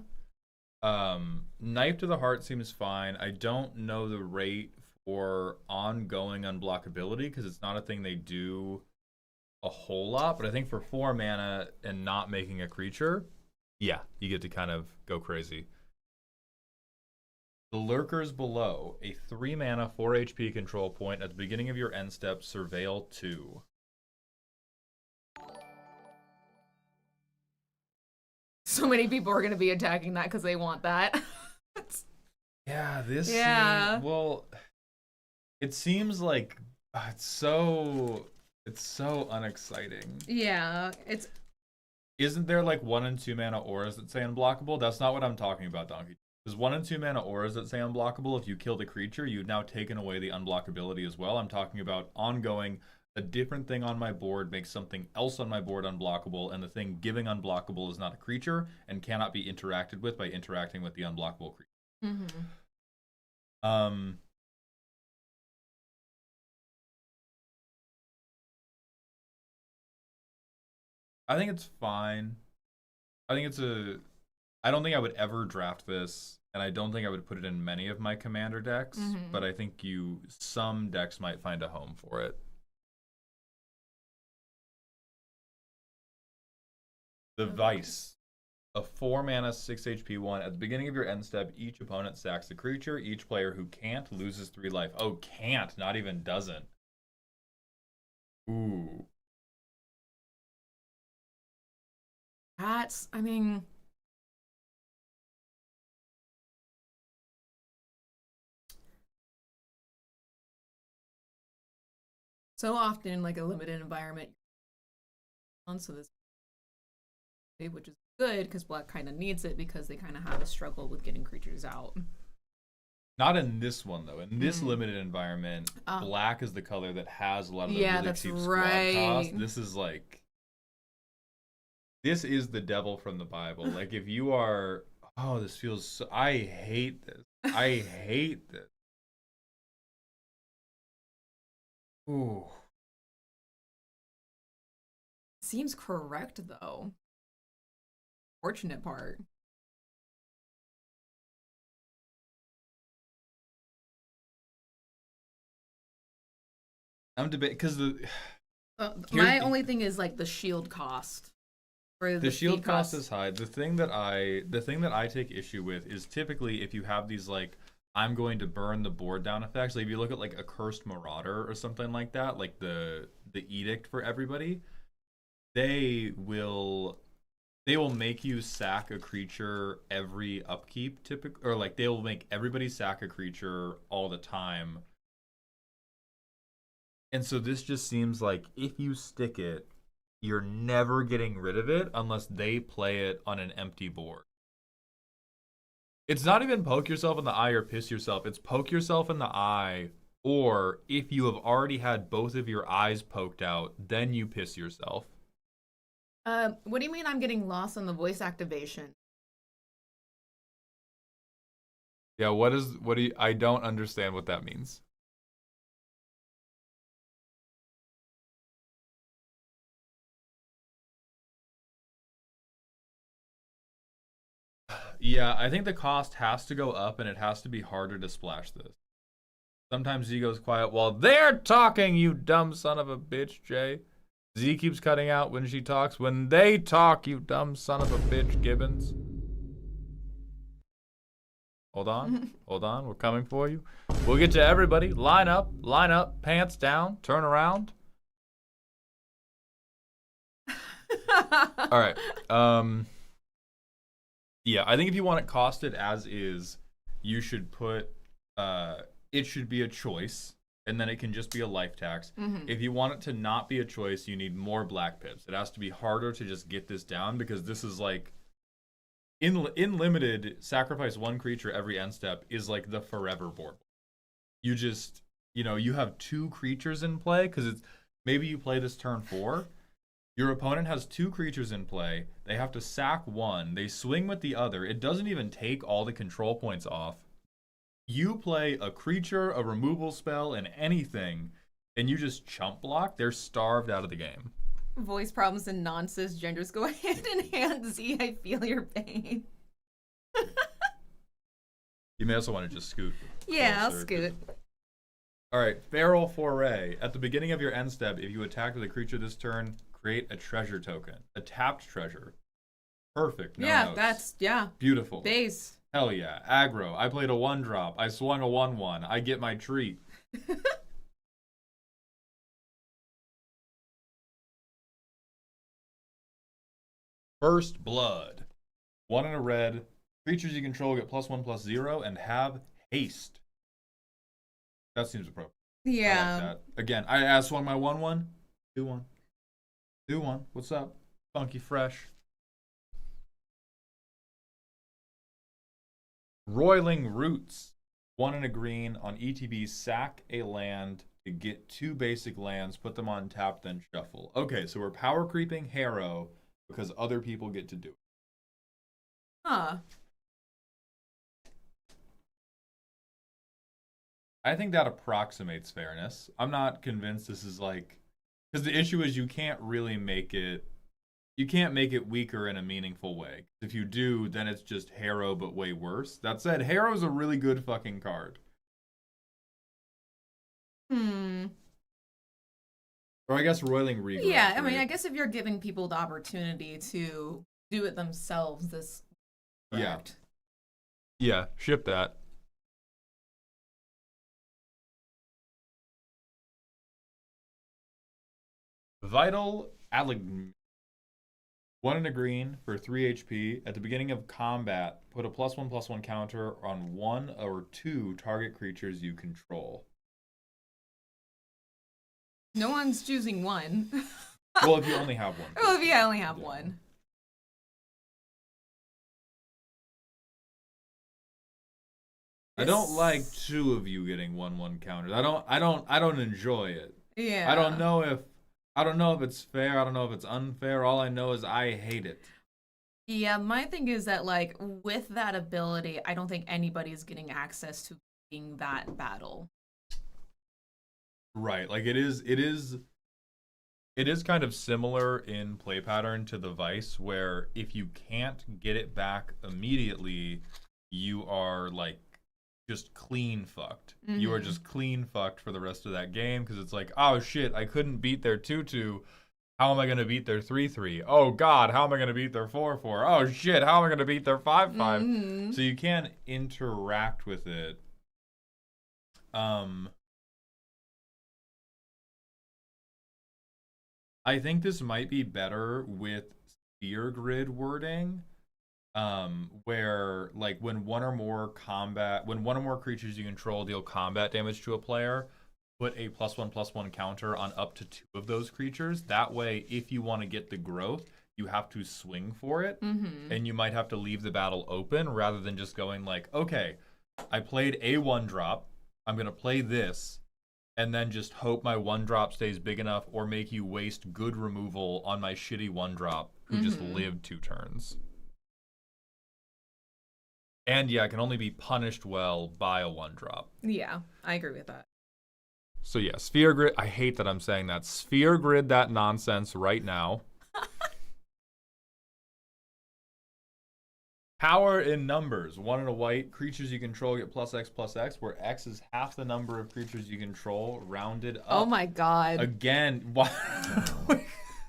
Knife to the Heart seems fine. I don't know the rate for ongoing unblockability because it's not a thing they do a whole lot, but I think for 4 mana and not making a creature, yeah, you get to kind of go crazy. The Lurkers Below, a 3 mana, 4 HP control point. At the beginning of your end step, surveil 2. So many people are going to be attacking that because they want that. Yeah, this. Yeah. Well, it seems like it's so unexciting. Yeah, Isn't there like 1 and 2 mana auras that say unblockable? That's not what I'm talking about, Donkey. There's 1 and 2 mana auras that say unblockable. If you kill the creature, you've now taken away the unblockability as well. I'm talking about ongoing. A different thing on my board makes something else on my board unblockable, and the thing giving unblockable is not a creature and cannot be interacted with by interacting with the unblockable creature. I think it's fine. I don't think I would ever draft this, and I don't think I would put it in many of my commander decks, but I think some decks might find a home for it. The Vice. A 4 mana, 6 HP 1. At the beginning of your end step, each opponent sacks a creature. Each player who can't loses 3 life. Oh, can't, not even doesn't. Ooh. I mean, so often like a limited environment, so this, which is good because black kind of needs it because they kind of have a struggle with getting creatures out. Not in this one though. In this limited environment, black is the color that has a lot of the really cheap squad cost. This is the devil from the Bible. Like if you are, this feels so, I hate this. I hate this. Ooh. Seems correct though. Fortunate part. I'm debating because my only thing is like the shield cost. The shield cost is high. The thing that I take issue with is typically if you have these like I'm going to burn the board down effects. Like if you look at like a Cursed Marauder or something like that, like the edict for everybody, they will make you sack a creature every upkeep, or like they will make everybody sack a creature all the time. And so this just seems like if you stick it, you're never getting rid of it unless they play it on an empty board. It's not even poke yourself in the eye or piss yourself. It's poke yourself in the eye, or if you have already had both of your eyes poked out, then you piss yourself. What do you mean I'm getting lost on the voice activation? Yeah, I don't understand what that means. Yeah, I think the cost has to go up and it has to be harder to splash this. Sometimes Z goes quiet while they're talking, you dumb son of a bitch, Jay. Z keeps cutting out when she talks. When they talk, you dumb son of a bitch, Gibbons. Hold on. Hold on. We're coming for you. We'll get to everybody. Line up. Line up. Pants down. Turn around. All right. Yeah, I think if you want it costed as is, you should put it should be a choice, and then it can just be a life tax. If you want it to not be a choice, you need more black pips. It has to be harder to just get this down, because this is like in limited, sacrifice one creature every end step is like the forever board. You just, you have 2 creatures in play, because it's maybe you play this turn 4. Your opponent has 2 creatures in play. They have to sack one. They swing with the other. It doesn't even take all the control points off. You play a creature, a removal spell, and anything, and you just chump block. They're starved out of the game. Voice problems and non-cis genders go hand in hand. Z, I feel your pain. You may also want to just scoot. Yeah, closer. I'll scoot. All right, Feral Foray. At the beginning of your end step, if you attack with a creature this turn, create a treasure token. A tapped treasure. Perfect. No Yeah, notes. that's, Beautiful. base. Hell yeah. Aggro. I played a 1-drop. I swung a 1/1. I get my treat. First Blood. 1 in a red. Creatures you control get +1/+0 and have haste. That seems appropriate. Yeah. I like that. Again, I swung my 1/1. 2/1. 2/1. What's up? Funky fresh. Roiling Roots. 1 in a green. On ETB, sack a land to get 2 basic lands, put them on tap, then shuffle. Okay, so we're power creeping Harrow because other people get to do it. Huh. I think that approximates fairness. I'm not convinced this is like, because the issue is you can't really make it, you can't make it weaker in a meaningful way. If you do, then it's just Harrow but way worse. That said, Harrow's a really good fucking card. Or I guess Roiling Regrowth. Yeah, I mean, right? I guess if you're giving people the opportunity to do it themselves, this. Correct. Yeah, ship that. Vital Alleg. 1 in a green for 3 HP. At the beginning of combat, put a +1/+1 counter on 1 or 2 target creatures you control. No one's choosing one. Well, if you only have one. Oh, if you only have one. I don't like 2 of you getting 1/1 counters. I don't enjoy it. Yeah. I don't know if it's fair. I don't know if it's unfair. All I know is I hate it. Yeah, my thing is that, like, with that ability, I don't think anybody's getting access to being that battle. Right. Like it is kind of similar in play pattern to the Vice, where if you can't get it back immediately, you are like just clean fucked. You are just clean fucked for the rest of that game, because it's like, oh shit, I couldn't beat their 2/2. How am I going to beat their 3/3? Oh god, how am I going to beat their 4/4? Oh shit, how am I going to beat their 5/5? So you can't interact with it. I think this might be better with sphere grid wording, where like when one or more creatures you control deal combat damage to a player, put a +1/+1 counter on up to 2 of those creatures. That way, if you want to get the growth, you have to swing for it, and you might have to leave the battle open rather than just going like, okay, I played a 1-drop, I'm going to play this, and then just hope my 1-drop stays big enough or make you waste good removal on my shitty 1-drop who just lived 2 turns. And yeah, it can only be punished well by a 1-drop. Yeah, I agree with that. So yeah, Sphere Grid, I hate that I'm saying that. Sphere Grid that nonsense right now. Power in numbers. 1 and a white. Creatures you control get +X/+X, where X is half the number of creatures you control, rounded up. Oh my god. Again, why?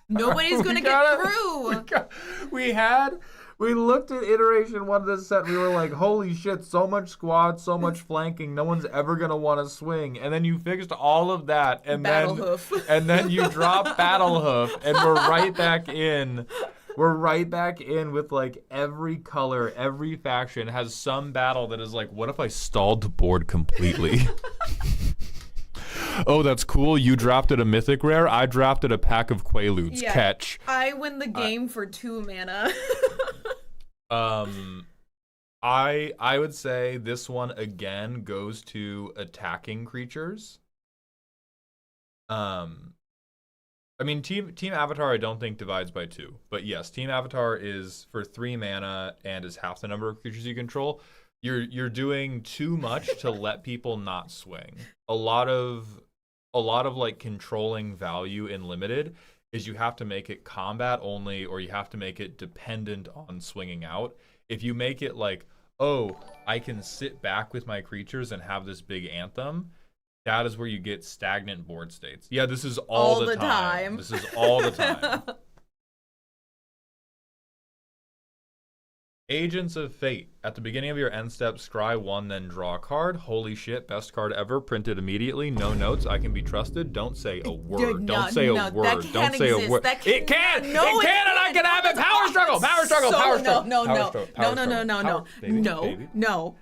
Nobody's going to get through. We looked at iteration 1 of this set, and we were like, holy shit, so much squad, so much flanking, no one's ever going to want to swing. And then you fixed all of that, and then you drop Battlehoof, and we're right back in. We're right back in with like every color, every faction has some battle that is like, what if I stalled the board completely? Oh, that's cool. You drafted a mythic rare. I drafted a pack of Quaaludes. Yeah, Catch. I win the game for 2 mana. I would say this one again goes to attacking creatures. I mean, Team Avatar I don't think divides by 2. But yes, Team Avatar is for 3 mana and is half the number of creatures you control. You're doing too much to let people not swing. A lot of like controlling value in limited is you have to make it combat only, or you have to make it dependent on swinging out. If you make it like, oh, I can sit back with my creatures and have this big anthem, that is where you get stagnant board states. Yeah, this is all the time. This is all the time. Agents of Fate. At the beginning of your end step, scry 1, then draw a card. Holy shit, best card ever. Printed immediately. No notes. I can be trusted. Don't say a word. Don't say a word. Don't say a word. It can! No, it can, and I can have it! Power struggle! Power struggle! Power struggle! No.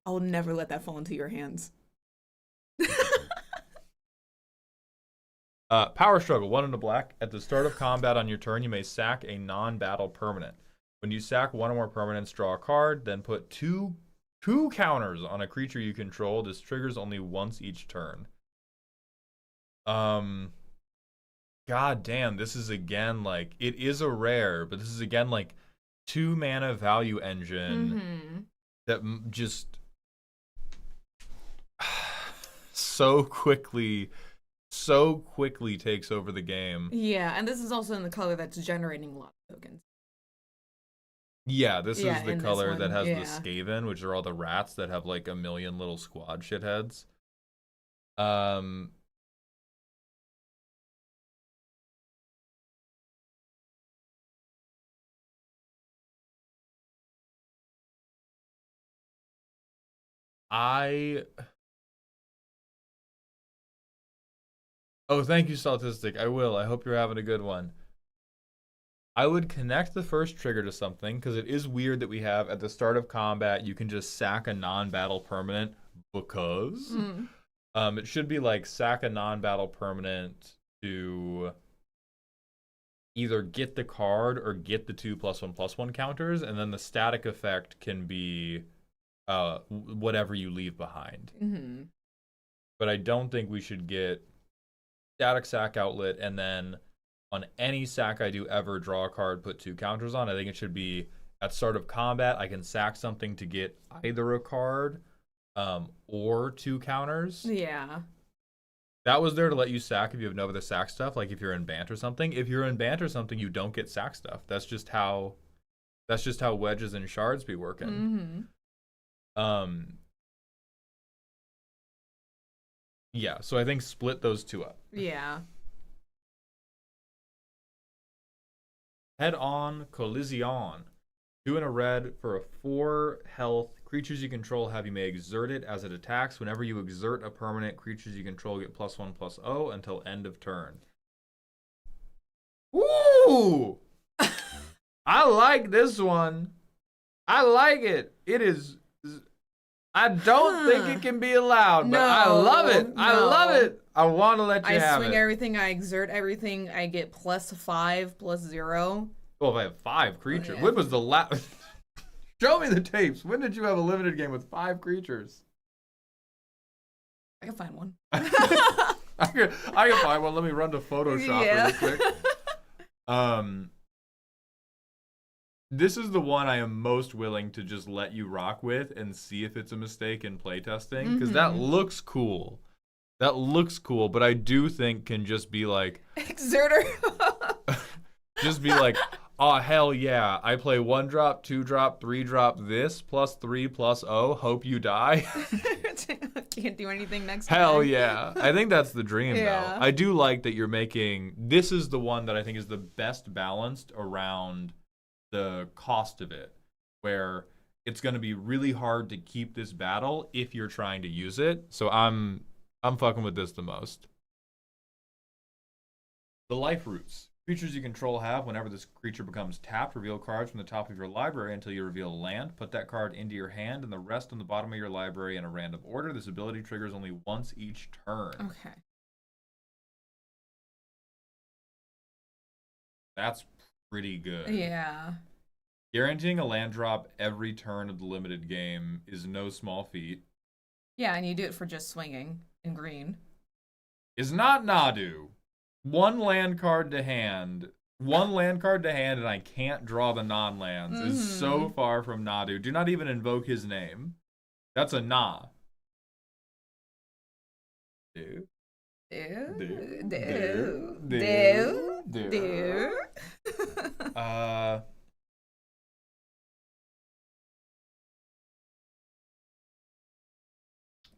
I'll never let that fall into your hands. Power struggle. 1 and a black. At the start of combat on your turn, you may sack a non-battle permanent. When you sack 1 or more permanents, draw a card, then put two counters on a creature you control. This triggers only once each turn. God damn, this is again like, it is a rare, but this is again like 2 mana value engine that just so quickly takes over the game. Yeah, and this is also in the color that's generating a lot of tokens. Yeah, this is the color that has the Skaven, which are all the rats that have like a million little squad shitheads. Oh, thank you, Statistic. I will. I hope you're having a good one. I would connect the first trigger to something, because it is weird that we have, at the start of combat, you can just sack a non-battle permanent, because. It should be like, sack a non-battle permanent to either get the card or get the 2+1/+1 counters, and then the static effect can be whatever you leave behind. But I don't think we should get static sack outlet, and then on any sack I do ever, draw a card, put 2 counters on. I think it should be at start of combat, I can sack something to get either a card or 2 counters. Yeah. That was there to let you sack if you have no other sack stuff, like if you're in Bant or something. If you're in Bant or something, you don't get sack stuff. That's just how wedges and shards be working. Yeah, so I think split those 2 up. Yeah. Head on Collision. 2 and a red for a 4 health. Creatures you control have you may exert it as it attacks. Whenever you exert a permanent, creatures you control get +1/+0 until end of turn. Ooh! I like this one. I like it. It is. I don't think it can be allowed, but I love it. I love it. I want to let you have it. I swing everything, I exert everything, I get +5, +0. Well, if I have 5 creatures. When was the last... Show me the tapes. When did you have a limited game with 5 creatures? I can find one. I can find one. Let me run to Photoshop really quick. This is the one I am most willing to just let you rock with and see if it's a mistake in playtesting, because that looks cool. That looks cool, but I do think can just be like... Exerter. Just be like, oh, hell yeah. I play 1-drop, 2-drop, 3-drop this, +3, +0. Hope you die. Can't do anything next Hell time. yeah. I think that's the dream, though. I do like that you're making... This is the one that I think is the best balanced around the cost of it, where it's going to be really hard to keep this battle if you're trying to use it. So I'm fucking with this the most. The life roots. Creatures you control have, whenever this creature becomes tapped, reveal cards from the top of your library until you reveal a land. Put that card into your hand and the rest on the bottom of your library in a random order. This ability triggers only once each turn. Okay. That's pretty good. Yeah. Guaranteeing a land drop every turn of the limited game is no small feat. Yeah, and you do it for just swinging in green. Is not Nadu. 1 land card to hand. 1 land card to hand, and I can't draw the non-lands. Is so far from Nadu. Do not even invoke his name. That's a nah. Do.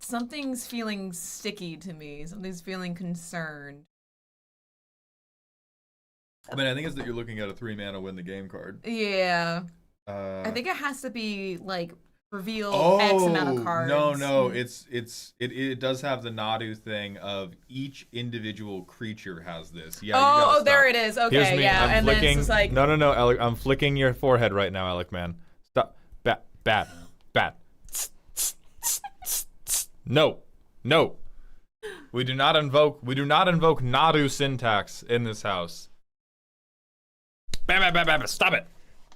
Something's feeling sticky to me. Something's feeling concerned. I mean, I think it's that you're looking at a 3-mana win the game card. Yeah. I think it has to be like reveal X amount of cards. No, it does have the Nadu thing of each individual creature has this. Yeah. There it is. Okay, Here's me. yeah, I'm and flicking, then it's just like no, Alec, I'm flicking your forehead right now, Alec, man. Stop. Bat. No. We do not invoke Nadu syntax in this house. Stop it.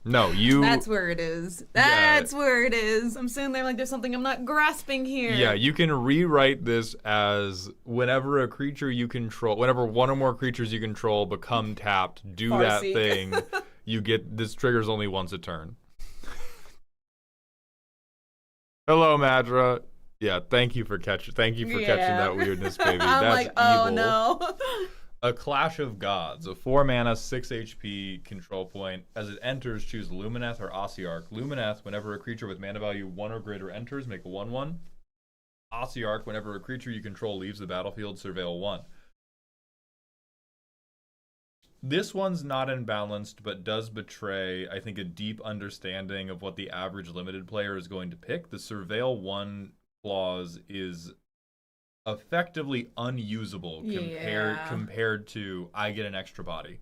No, you... That's where it is. That's where it is. I'm sitting there like there's something I'm not grasping here. Yeah, you can rewrite this as whenever a creature you control, whenever 1 or more creatures you control become tapped, do that thing. You get... This triggers only once a turn. Hello, Madra. Yeah, thank you for catching that weirdness, baby. I'm That's like, oh evil. no. A Clash of Gods, a 4-mana, 6 HP control point. As it enters, choose Lumineth or Ossiarch. Lumineth, whenever a creature with mana value 1 or greater enters, make a 1/1. Ossiarch, whenever a creature you control leaves the battlefield, surveil 1. This one's not imbalanced, but does betray, I think, a deep understanding of what the average limited player is going to pick. The surveil 1 clause is effectively unusable compared to I get an extra body.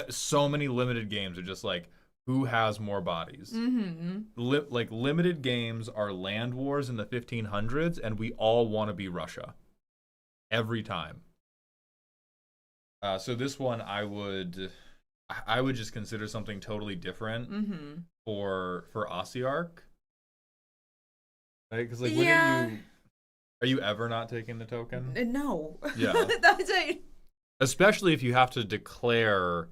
So many limited games are just like, who has more bodies? Like limited games are land wars in the 1500s, and we all want to be Russia every time. So this one I would just consider something totally different for Ossiarch. Right? Because like are you ever not taking the token? No. Yeah. That's it. Especially if you have to declare.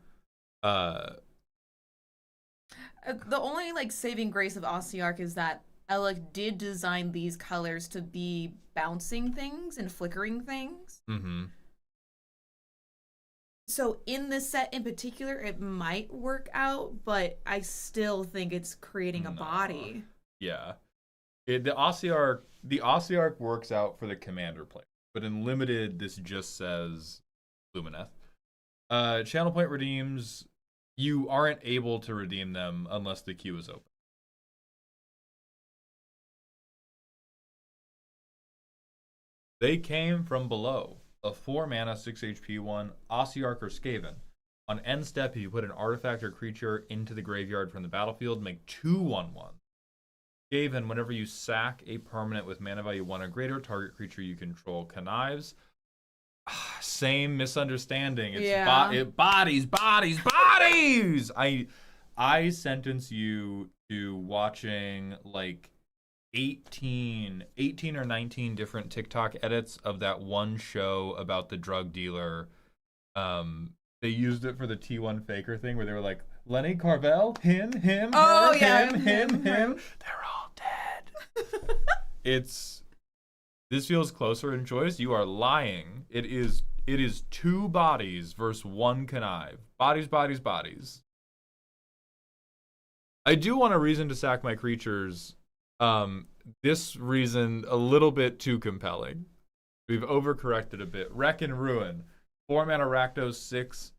The only like saving grace of Ossiarch is that Alec did design these colors to be bouncing things and flickering things. So in this set in particular, it might work out, but I still think it's creating a body. Yeah. The Ossiarch works out for the commander player, but in limited, this just says Lumineth. Channel point redeems, you aren't able to redeem them unless the queue is open. They came from below. A 4-mana, 6 HP one, Ossiarch or Skaven. On end step, if you put an artifact or creature into the graveyard from the battlefield, make 2/1/1. Skaven, whenever you sack a permanent with mana value 1 or greater, target creature you control connives. Same misunderstanding. It's bodies. I sentence you to watching like 18 or 19 different TikTok edits of that one show about the drug dealer. They used it for the T1 Faker thing where they were like, Lenny Carvel, him, him, him. They're all dead. This feels closer in choice. You are lying. It is 2 bodies versus 1 connive. Bodies. I do want a reason to sack my creatures. This reason a little bit too compelling. We've overcorrected a bit. Wreck and Ruin. 4 mana Rakdos 6.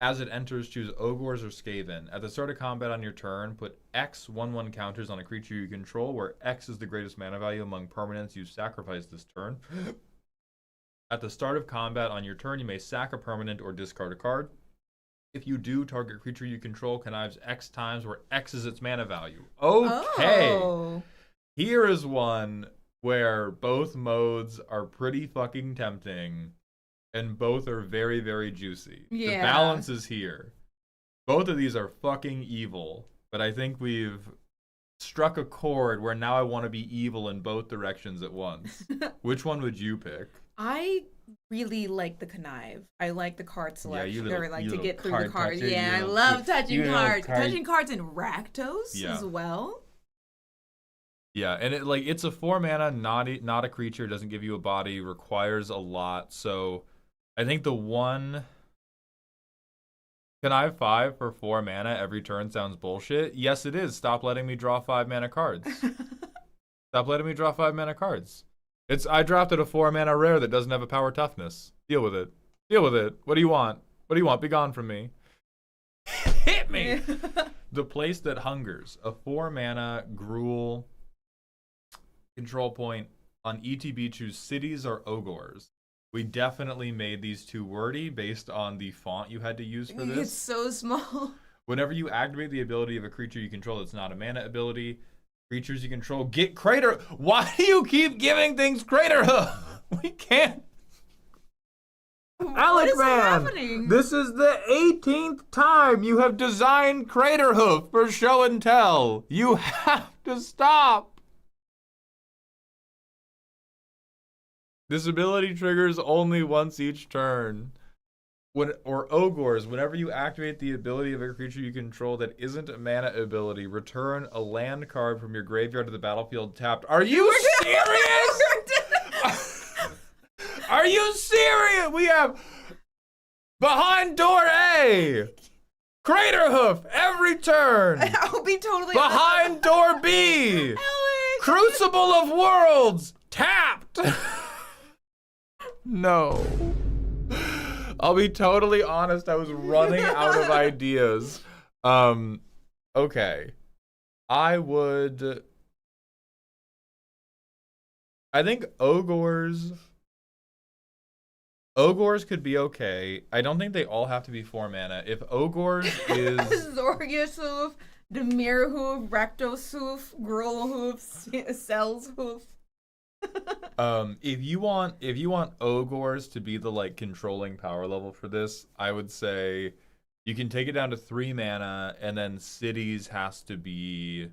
As it enters, choose Ogres or Skaven. At the start of combat on your turn, put X 1/1 counters on a creature you control, where X is the greatest mana value among permanents you sacrifice this turn. At the start of combat on your turn, you may sack a permanent or discard a card. If you do, target creature you control connives X times, where X is its mana value. Okay. Oh. Here is one where both modes are pretty fucking tempting. And both are very, very juicy. Yeah. The balance is here. Both of these are fucking evil. But I think we've struck a chord where now I want to be evil in both directions at once. Which one would you pick? I really like the connive. I like the card selection. little- I like you to little get through the card cards. toucher, you Yeah, I little- love you touching little cards. card- Touching cards in Rakdos Yeah. as well. Yeah, and it's a 4 mana, not a creature, doesn't give you a body, requires a lot. So I think the one connive 5 for 4 mana every turn sounds bullshit. Yes, it is. Stop letting me draw 5 mana cards. Stop letting me draw 5 mana cards. I drafted a 4 mana rare that doesn't have a power toughness. Deal with it. What do you want? Be gone from me. Hit me. The Place That Hungers. A 4 mana Gruul control point. On ETB, choose cities or ogres. We definitely made these too wordy based on the font you had to use for this. It's so small. Whenever you activate the ability of a creature you control that's not a mana ability, creatures you control get Crater. Why do you keep giving things Crater Hoof? We can't. What is happening? This is the 18th time you have designed Crater Hoof for show and tell. You have to stop. This ability triggers only once each turn. Ogres, whenever you activate the ability of a creature you control that isn't a mana ability, return a land card from your graveyard to the battlefield tapped. Are you serious? Are you serious? We have Behind Door A. Crater Hoof every turn. I'll be totally Behind Door B. Alex. Crucible of Worlds tapped. No. I'll be totally honest, I was running out of ideas. Okay. I think Ogres could be okay. I don't think they all have to be 4 mana. If Ogres is Zorgius Hoof, Demir Hoof, Rakdos Hoof, Gruul Hoof, Cells Hoof. if you want Ogres to be the like controlling power level for this, I would say you can take it down to 3 mana, and then cities has to be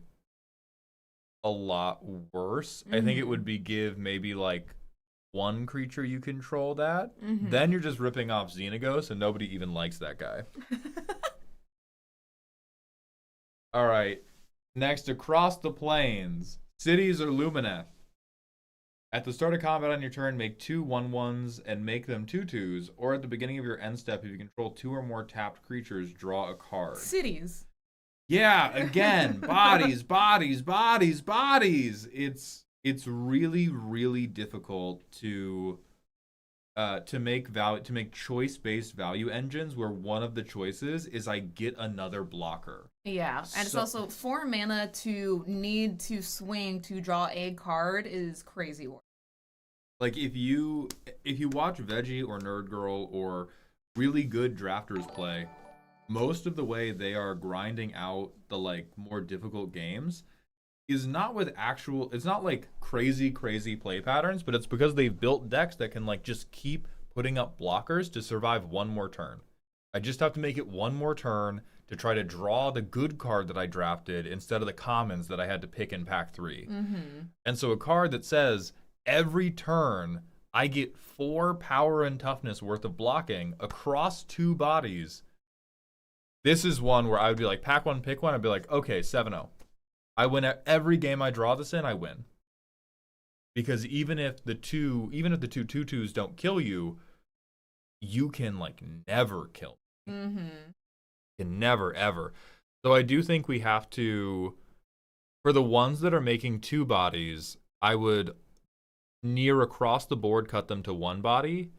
a lot worse. I think it would be give maybe like 1 creature you control that. Then you're just ripping off Xenagos, and nobody even likes that guy. All right, next, Across the Plains. Cities or Lumineth. At the start of combat on your turn, make 2 1/1s and make them 2/2s, or at the beginning of your end step, if you control 2 or more tapped creatures, draw a card. Cities. Yeah, again, bodies. It's really, really difficult to make choice-based value engines where one of the choices is I get another blocker. Yeah, and it's also 4 mana to need to swing to draw a card is crazy work. Like if you watch Veggie or Nerd Girl or really good drafters play, most of the way they are grinding out the like more difficult games is not with actual, it's not like crazy play patterns, but it's because they've built decks that can like just keep putting up blockers to survive one more turn. I just have to make it one more turn to try to draw the good card that I drafted instead of the commons that I had to pick in pack 3. And so a card that says every turn I get 4 power and toughness worth of blocking across 2 bodies. This is one where I would be like, pack 1, pick 1. I'd be like, okay, 7-0. I win at every game I draw this in, I win. Because even if the two 2/2s don't kill you, you can like never kill me. Can never ever. So I do think we have to, for the ones that are making 2 bodies, I would near across the board cut them to 1 body.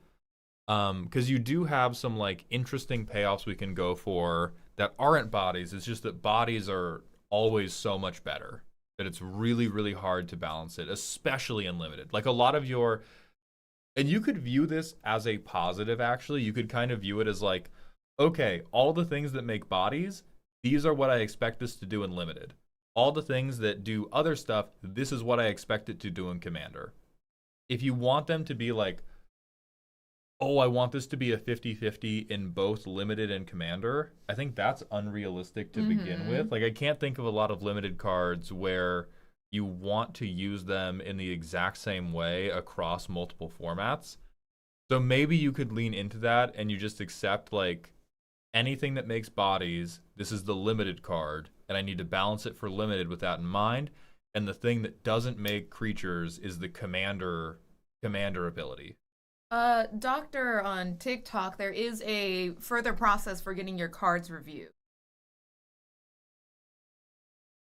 Because you do have some like interesting payoffs we can go for that aren't bodies. It's just that bodies are always so much better that it's really hard to balance it, especially in limited. Like a lot of your, and you could view this as a positive actually. You could kind of view it as like, okay, all the things that make bodies, these are what I expect this to do in limited. All the things that do other stuff, this is what I expect it to do in Commander. If you want them to be like, oh, I want this to be a 50-50 in both limited and Commander, I think that's unrealistic to begin with. Like I can't think of a lot of limited cards where you want to use them in the exact same way across multiple formats. So maybe you could lean into that and you just accept like, anything that makes bodies, this is the limited card, and I need to balance it for limited with that in mind. And the thing that doesn't make creatures is the commander ability. Doctor on TikTok, there is a further process for getting your cards reviewed.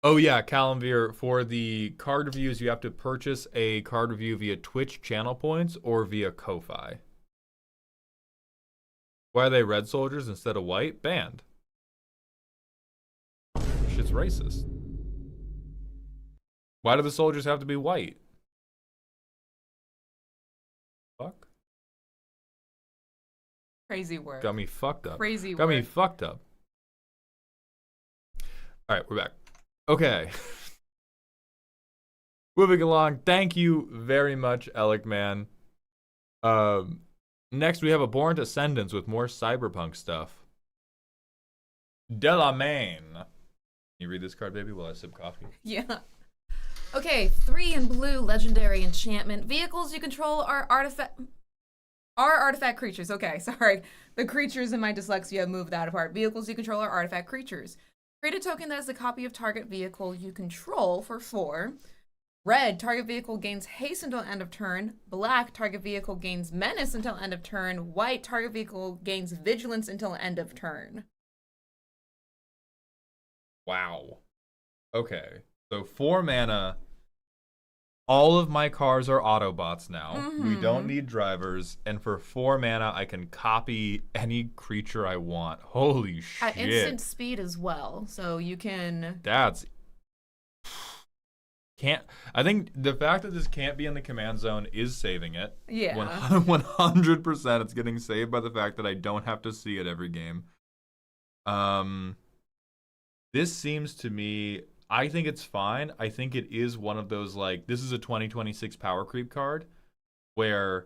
Oh yeah, Calamveer, for the card reviews, you have to purchase a card review via Twitch channel points or via Ko-Fi. Why are they red soldiers instead of white? Banned. Shit's racist. Why do the soldiers have to be white? Fuck. Crazy work. Got me fucked up. Crazy Got work. me fucked up. All right, we're back. Okay. Moving along. Thank you very much, Alec Man. Next, we have Abhorrent Ascendants with more cyberpunk stuff. Delamain. Can you read this card, baby, while I sip coffee? Yeah. Okay, 3 in blue, legendary enchantment. Vehicles you control are artifact creatures. Okay, sorry. The creatures in my dyslexia moved that apart. Vehicles you control are artifact creatures. Create a token that is a copy of target vehicle you control for 4. Red, target vehicle gains haste until end of turn. Black, target vehicle gains menace until end of turn. White, target vehicle gains vigilance until end of turn. Wow. Okay. So 4 mana. All of my cars are Autobots now. We don't need drivers. And for 4 mana, I can copy any creature I want. Holy shit. At instant speed as well. So you can... That's... I think the fact that this can't be in the command zone is saving it. Yeah. 100% it's getting saved by the fact that I don't have to see it every game. This seems to me, I think it's fine. I think it is one of those like, this is a 2026 power creep card where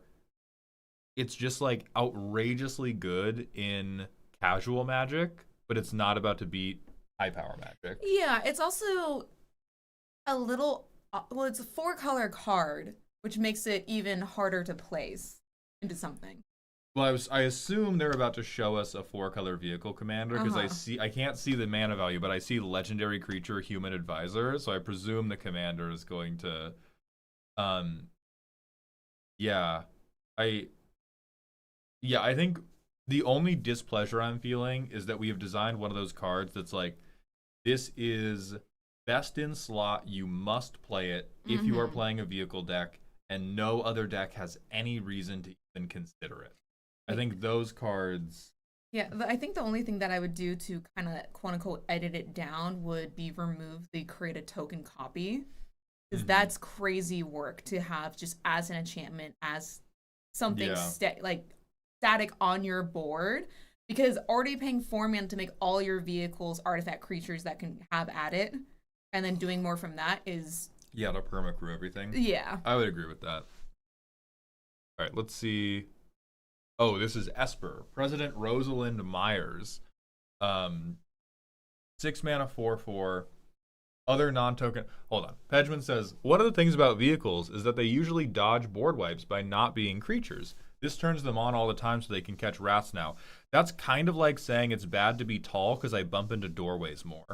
it's just like outrageously good in casual Magic, but it's not about to beat high power Magic. Yeah, it's also a little, well, it's a 4-color card, which makes it even harder to place into something. Well, I assume they're about to show us a 4-color vehicle commander because I can't see the mana value, but I see legendary creature human advisor, so I presume the commander is going to, I think the only displeasure I'm feeling is that we have designed one of those cards that's like, this is best in slot, you must play it if you are playing a vehicle deck, and no other deck has any reason to even consider it. I think those cards... Yeah, I think the only thing that I would do to kind of quote-unquote edit it down would be remove the create a token copy. Because that's crazy work to have just as an enchantment, as something static on your board. Because already paying 4 mana to make all your vehicles artifact creatures that can have at it, and then doing more from that is Yeah, to perma-crew everything. yeah. I would agree with that. All right, let's see. Oh, this is Esper. President Rosalind Myers. 6 mana, 4/4. Other non-token. Hold on. Pedgman says, one of the things about vehicles is that they usually dodge board wipes by not being creatures. This turns them on all the time so they can catch rats now. That's kind of like saying it's bad to be tall because I bump into doorways more.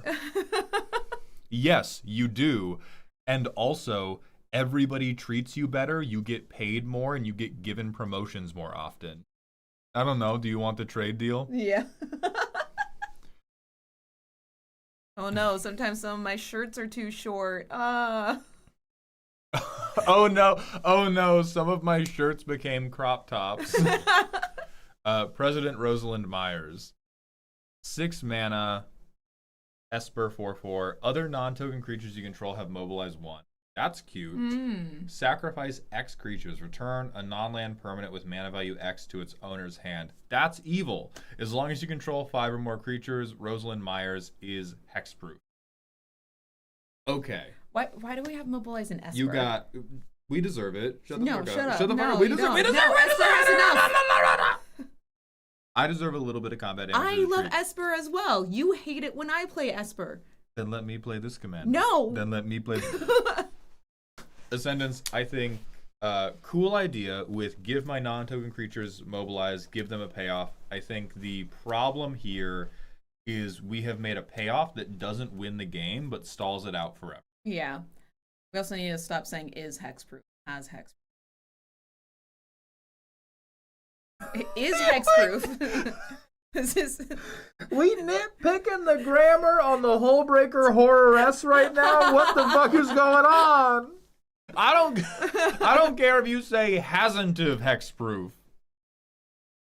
Yes, you do. And also, everybody treats you better, you get paid more, and you get given promotions more often. I don't know. Do you want the trade deal? Yeah. Oh no, sometimes some of my shirts are too short. Oh no, some of my shirts became crop tops. President Rosalind Myers. 6 mana, Esper 4/4. Other non-token creatures you control have mobilize 1. That's cute. Sacrifice X creatures. Return a non-land permanent with mana value X to its owner's hand. That's evil. As long as you control 5 or more creatures, Rosalind Myers is hexproof. Okay. Why do we have mobilize in Esper? You got... We deserve it. Shut the fuck up. Shut up. Shut the fuck No, up. We you deserve don't. it. No, Esper has enough. I deserve a little bit of combat damage. I love Esper as well. You hate it when I play Esper. Then let me play this command. No. Then let me play... Ascendants, I think, cool idea with give my non-token creatures mobilize, give them a payoff. I think the problem here is we have made a payoff that doesn't win the game, but stalls it out forever. Yeah. We also need to stop saying is hexproof as hexproof. It is hexproof. This is... We nitpicking the grammar on the Hullbreaker Horror S right now? What the fuck is going on? I don't care if you say hasn't of hexproof.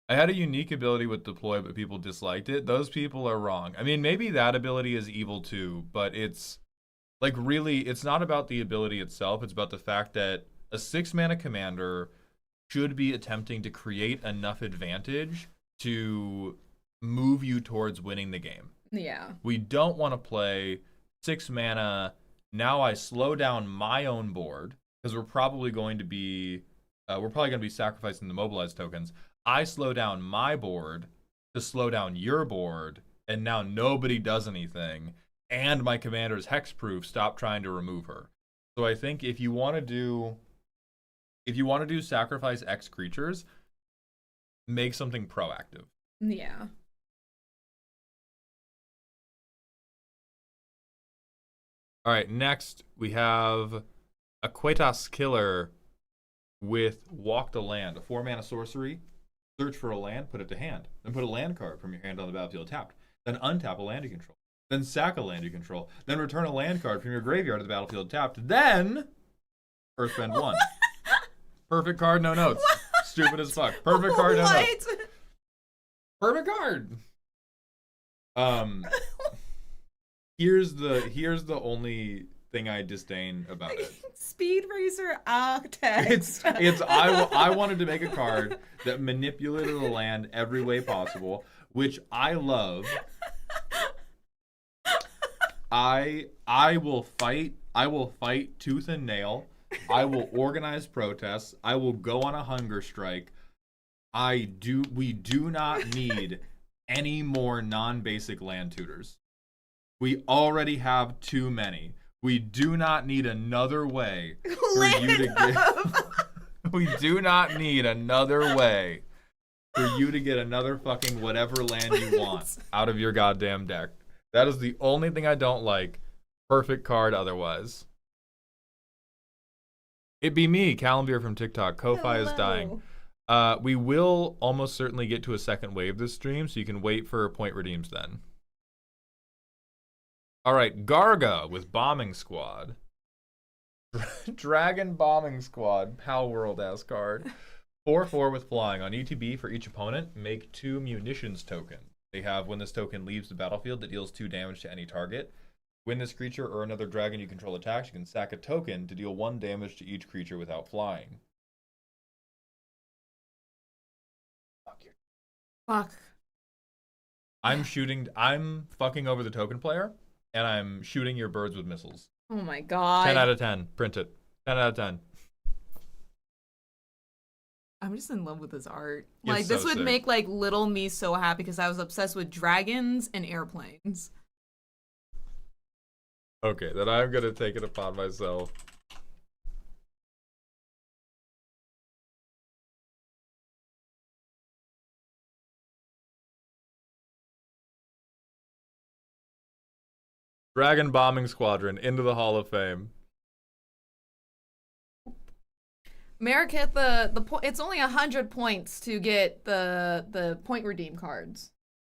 I had a unique ability with deploy, but people disliked it. Those people are wrong. I mean, maybe that ability is evil too, but it's like really, it's not about the ability itself. It's about the fact that a 6 mana commander should be attempting to create enough advantage to move you towards winning the game. Yeah. We don't want to play 6 mana. Now I slow down my own board because we're probably going to be sacrificing the mobilized tokens. I slow down my board to slow down your board, and now nobody does anything. And my commander is hexproof. Stop trying to remove her. So I think if you want to do sacrifice X creatures, make something proactive. Yeah. All right, next we have Aquatas Killer with Walk the Land, a 4 mana sorcery. Search for a land, put it to hand. Then put a land card from your hand on the battlefield tapped. Then untap a land you control. Then sack a land you control. Then return a land card from your graveyard to the battlefield tapped. Then Earthbend 1. Perfect card, no notes. What? Stupid as fuck. Perfect card, no What? notes. Perfect card. Here's the only thing I disdain about it. Speed Racer text. I wanted to make a card that manipulated the land every way possible, which I love. I will fight tooth and nail. I will organize protests. I will go on a hunger strike. We do not need any more non-basic land tutors. We already have too many. We do not need another way for you to get. We do not need another way for you to get another fucking whatever land you want out of your goddamn deck. That is the only thing I don't like. Perfect card otherwise. It be me, Calambeer from TikTok. Ko-Fi is dying. We will almost certainly get to a second wave this stream, so you can wait for point redeems then. All right, Garga with Bombing Squad. Dragon Bombing Squad, Pal World-ass card. 4/4 with flying. On ETB for each opponent, make 2 munitions tokens. They have when this token leaves the battlefield that deals 2 damage to any target. When this creature or another dragon you control attacks, you can sack a token to deal 1 damage to each creature without flying. Fuck. I'm fucking over the token player. and I'm shooting your birds with missiles. Oh my god. 10 out of 10. Print it. 10 out of 10. I'm just in love with this art. It's Like, this so would sick. make, like, little me so happy because I was obsessed with dragons and airplanes. Okay, then I'm gonna take it upon myself. Dragon Bombing Squadron into the Hall of Fame. Merrick hit the point. It's only 100 points to get the point redeem cards.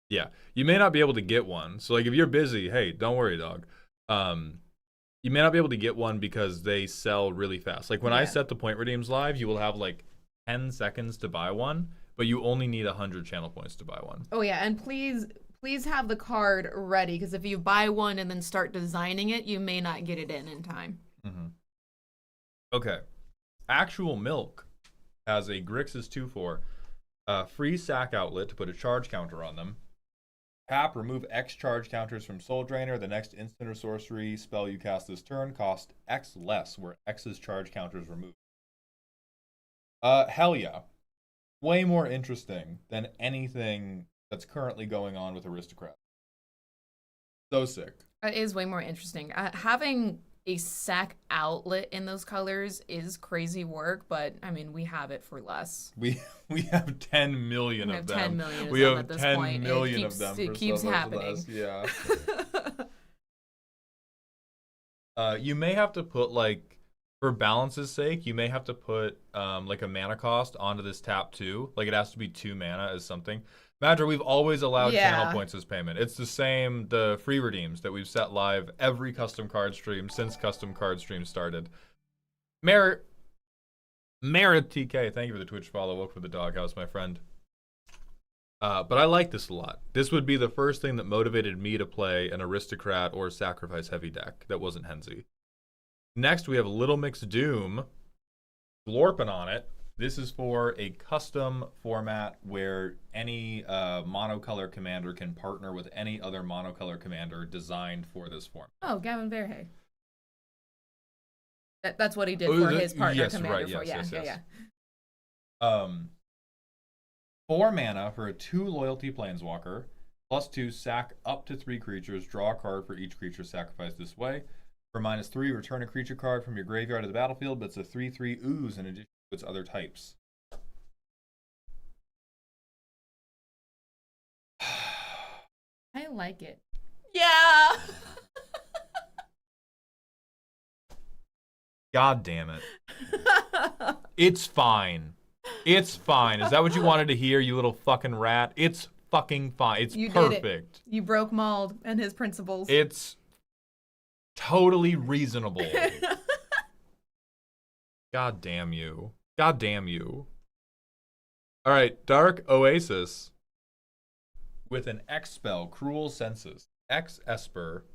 Yeah, you may not be able to get one. So like if you're busy, hey, don't worry, dog. You may not be able to get one because they sell really fast. Like when I set the point redeems live, you will have like 10 seconds to buy one, but you only need 100 channel points to buy one. Oh yeah, and please have the card ready because if you buy one and then start designing it, you may not get it in time. Mm-hmm. Okay. Actual Milk has a Grixis 2/4, free sack outlet to put a charge counter on them. Tap, remove X charge counters from Soul Drainer. The next instant or sorcery spell you cast this turn costs X less, where X's charge counter is removed. Hell yeah. Way more interesting than anything that's currently going on with Aristocrat. So sick. It is way more interesting. Having a sack outlet in those colors is crazy work, but I mean, we have it for less. We have 10 million of them. 10 million. We have at this 10 point. million of them. It keeps so much happening. less. Yeah. You may have to put like, for balance's sake, you may have to put like a mana cost onto this tap too. Like it has to be 2 mana as something. Madra, we've always allowed channel points as payment. It's the same, the free redeems that we've set live every custom card stream since custom card stream started. Merit TK, thank you for the Twitch follow. Welcome to the doghouse, my friend. But I like this a lot. This would be the first thing that motivated me to play an Aristocrat or Sacrifice heavy deck that wasn't Henzi. Next, we have Little Mix Doom. Glorpin on it. This is for a custom format where any monocolor commander can partner with any other monocolor commander designed for this format. Oh, Gavin Verhey. That's what he did for his partner commander. Yes. 4 mana for a 2 loyalty planeswalker, +2 sack up to 3 creatures, draw a card for each creature sacrificed this way. For -3, return a creature card from your graveyard to the battlefield, but it's a 3/3 ooze in addition to its other types. I like it. Yeah. God damn it. It's fine. It's fine. Is that what you wanted to hear, you little fucking rat? It's fucking fine. It's perfect. You broke Mauled and his principles. It's totally reasonable. God damn you. God damn you. All right, Dark Oasis. With an X spell, Cruel Senses. X Esper.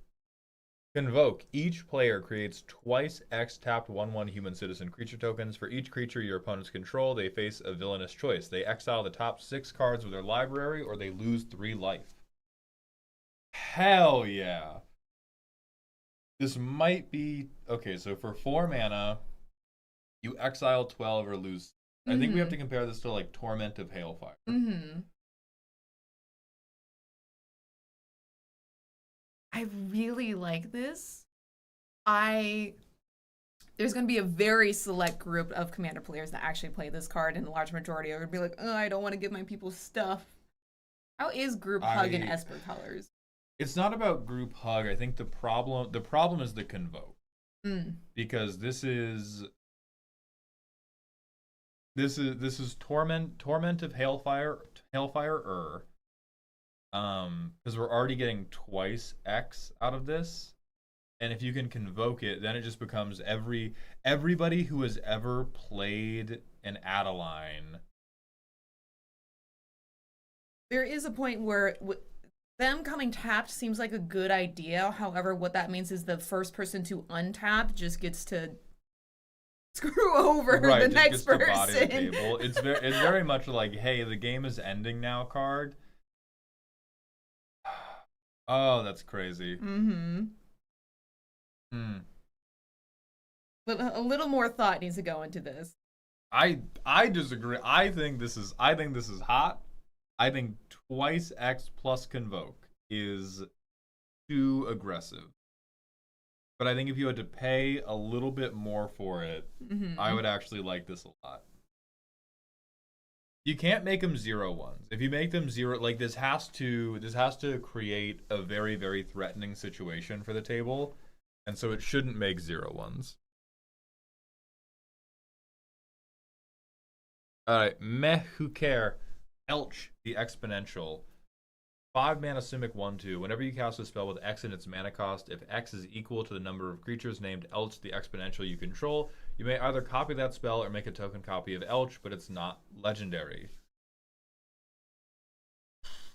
Convoke. Each player creates twice X tapped 1/1 human citizen creature tokens. For each creature your opponents control, they face a villainous choice. They exile the top 6 cards of their library, or they lose 3 life. Hell yeah. This might be... Okay, so for 4 mana, you exile 12 or lose... I think we have to compare this to, like, Torment of Hailfire. I really like this. There's going to be a very select group of Commander players that actually play this card, and the large majority are going to be like, oh, I don't want to give my people stuff. How is Group Hug in Esper colors? It's not about Group Hug. I think the problem is the Convoke. Because this is Torment of Hailfire. Because we're already getting twice X out of this, and if you can convoke it, then it just becomes everybody who has ever played an Adeline. There is a point where them coming tapped seems like a good idea. However, what that means is the first person to untap just gets to screw over the next person. To body the table. It's very much like, hey, the game is ending now card. Oh, that's crazy. Mm-hmm. Hmm. A little more thought needs to go into this. I disagree. I think this is hot. I think twice X plus Convoke is too aggressive. But I think if you had to pay a little bit more for it, I would actually like this a lot. You can't make them 0-1s. If you make them 0, like this has to create a very, very threatening situation for the table, and so it shouldn't make 0-1s. All right, meh, who care? Elch the Exponential. 5 mana Simic 1/2. Whenever you cast a spell with X in its mana cost, if X is equal to the number of creatures named Elch the Exponential you control, you may either copy that spell or make a token copy of Elch, but it's not legendary.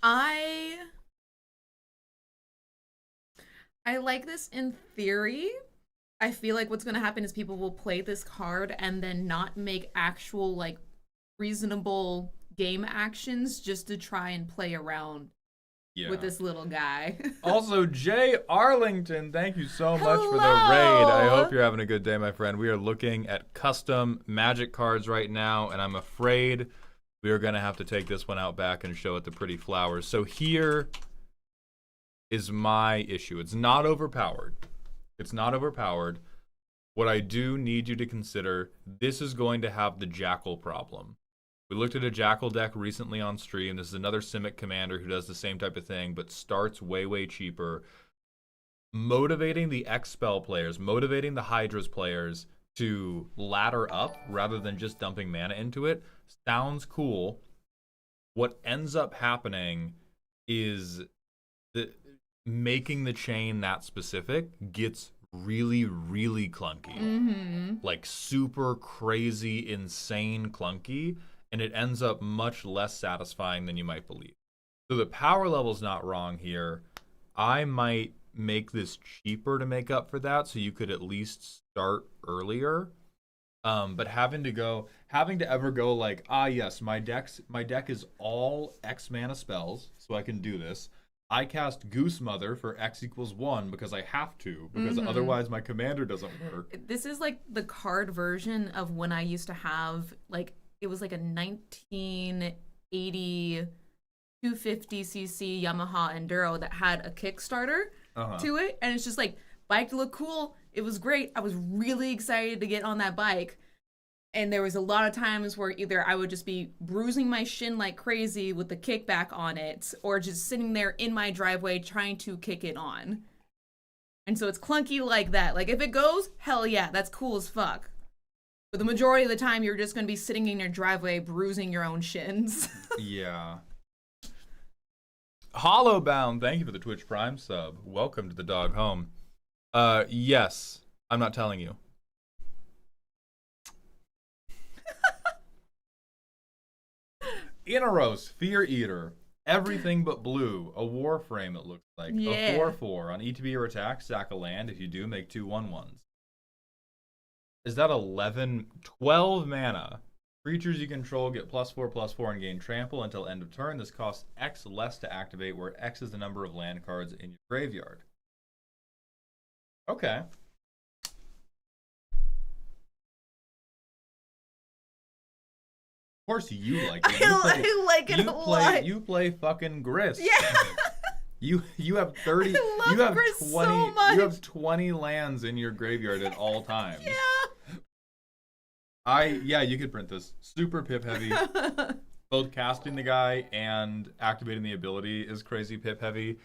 I like this in theory. I feel like what's going to happen is people will play this card and then not make actual, like, reasonable game actions just to try and play around with this little guy. Also, Jay Arlington, thank you so much for the raid. I hope you're having a good day, my friend. We are looking at custom Magic cards right now, and I'm afraid we are going to have to take this one out back and show it the pretty flowers. So here is my issue. It's not overpowered. It's not overpowered. What I do need you to consider, this is going to have the Jackal problem. We looked at a Jackal deck recently on stream. This is another Simic commander who does the same type of thing, but starts way, way cheaper. Motivating the X-Spell players, motivating the Hydra's players to ladder up rather than just dumping mana into it sounds cool. What ends up happening is that making the chain that specific gets really, really clunky. Like super crazy, insane clunky. And it ends up much less satisfying than you might believe. So the power level's not wrong here. I might make this cheaper to make up for that, so you could at least start earlier. But having to ever go like, yes, my deck is all X mana spells, so I can do this. I cast Goose Mother for X equals 1 because I have to, because otherwise my commander doesn't work. This is like the card version of when I used to have, like, it was like a 1980 250cc Yamaha Enduro that had a Kickstarter to it. And it's just like, bike looked cool. It was great. I was really excited to get on that bike. And there was a lot of times where either I would just be bruising my shin like crazy with the kickback on it, or just sitting there in my driveway trying to kick it on. And so it's clunky like that. Like, if it goes, hell yeah, that's cool as fuck. But the majority of the time, you're just going to be sitting in your driveway bruising your own shins. Yeah. Hollowbound, thank you for the Twitch Prime sub. Welcome to the dog home. Yes, I'm not telling you. Inaros, Fear Eater. Everything but blue. A Warframe, it looks like. Yeah. A 4/4. On ETB or attack, sack a land. If you do, make 2 1/1s. Is that 12 mana? Creatures you control get +4/+4 and gain trample until end of turn. This costs X less to activate, where X is the number of land cards in your graveyard. Okay. Of course you like it. I like it a lot. You play fucking Grist. Yeah. You have 30. I love Grist 20. so much. You have 20 lands in your graveyard at all times. Yeah. You could print this. Super pip heavy. Both casting the guy and activating the ability is crazy pip heavy.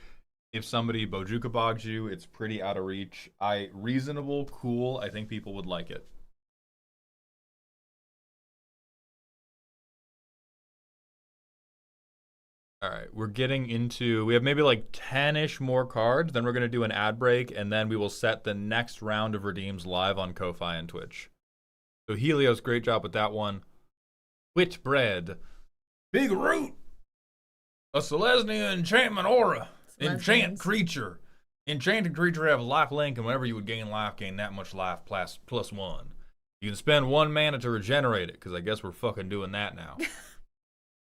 If somebody Bojuka bogs you, it's pretty out of reach. Reasonable, cool. I think people would like it. All right, we're getting into, we have maybe like 10-ish more cards. Then we're going to do an ad break, and then we will set the next round of redeems live on Ko-Fi and Twitch. So Helios, great job with that one. Whitbread. Big Root. A Selesnya Enchantment Aura. Enchant creature. Enchanted creature have life link, and whenever you would gain life, gain that much life +1. You can spend 1 mana to regenerate it, because I guess we're fucking doing that now.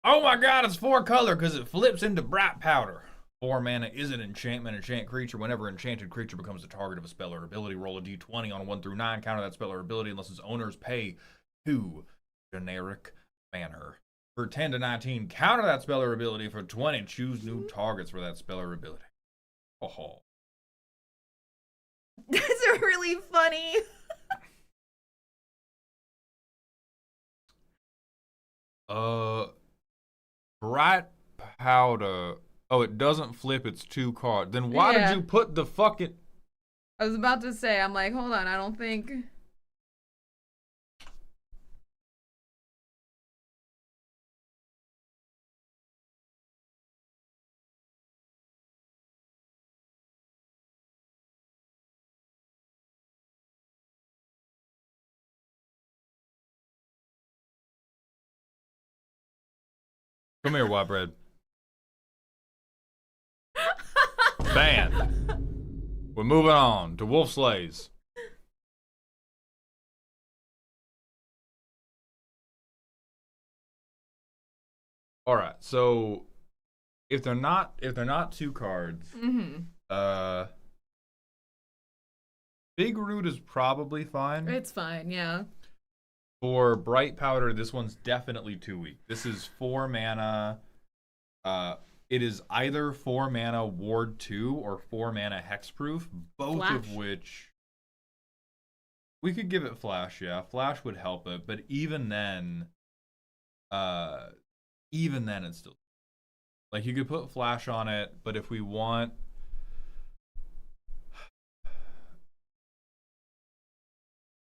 Oh my god, it's 4 color because it flips into bright powder. 4 mana is an enchantment. Enchant creature. Whenever enchanted creature becomes the target of a spell or ability, roll a d20 on a 1 through 9. Counter that spell or ability unless its owners pay 2 generic mana. For 10 to 19, counter that spell or ability. For 20, choose new targets for that spell or ability. Oh. That's really funny. Bright powder. Oh, it doesn't flip. It's 2 cards. Then why did you put the fucking... I was about to say, I'm like, hold on, I don't think... Come here, white bread. Banned. We're moving on to Wolf Slays. All right, so if they're not 2 cards, Big Root is probably fine. It's fine, yeah. For Bright Powder, this one's definitely too weak. This is 4 mana. It is either 4 mana Ward 2 or 4 mana Hexproof, both Flash. of which we could give it Flash. Yeah, Flash would help it, but even then, it's still like you could put Flash on it. But if we want,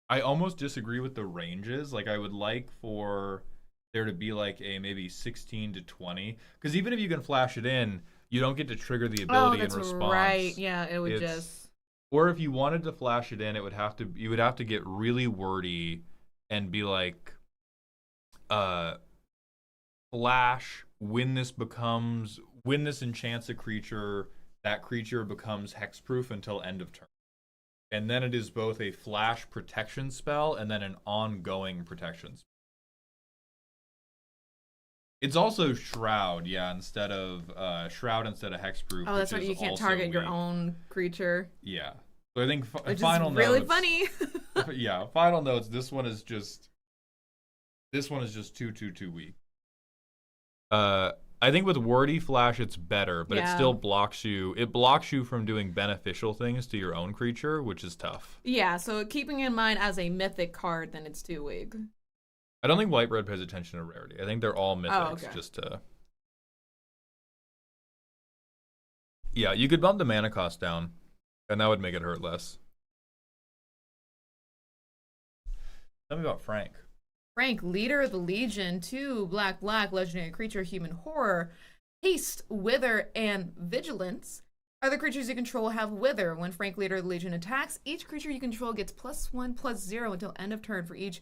I almost disagree with the ranges. Like I would like for there to be like a maybe 16 to 20, because even if you can flash it in, you don't get to trigger the ability in response. Right. Yeah, it would just. Or if you wanted to flash it in, you would have to get really wordy and be like, flash when this enchants a creature, that creature becomes hexproof until end of turn. And then it is both a flash protection spell and then an ongoing protection spell. It's also Shroud, instead of Hexproof. Oh, that's right. You can't target your own creature. Yeah. So I think Which final is really notes, funny. yeah, final notes. This one is just too weak. I think with Wordy Flash it's better, but it still blocks you. It blocks you from doing beneficial things to your own creature, which is tough. Yeah, so keeping in mind as a mythic card, then it's too weak. I don't think White Red pays attention to rarity. I think they're all mythics. Okay. Just to... Yeah, you could bump the mana cost down, and that would make it hurt less. Tell me about Frank. Frank, leader of the Legion, 2 black, legendary creature, human horror, haste, wither, and vigilance. Other creatures you control have wither. When Frank, leader of the Legion, attacks, each creature you control gets +1/+0 until end of turn for each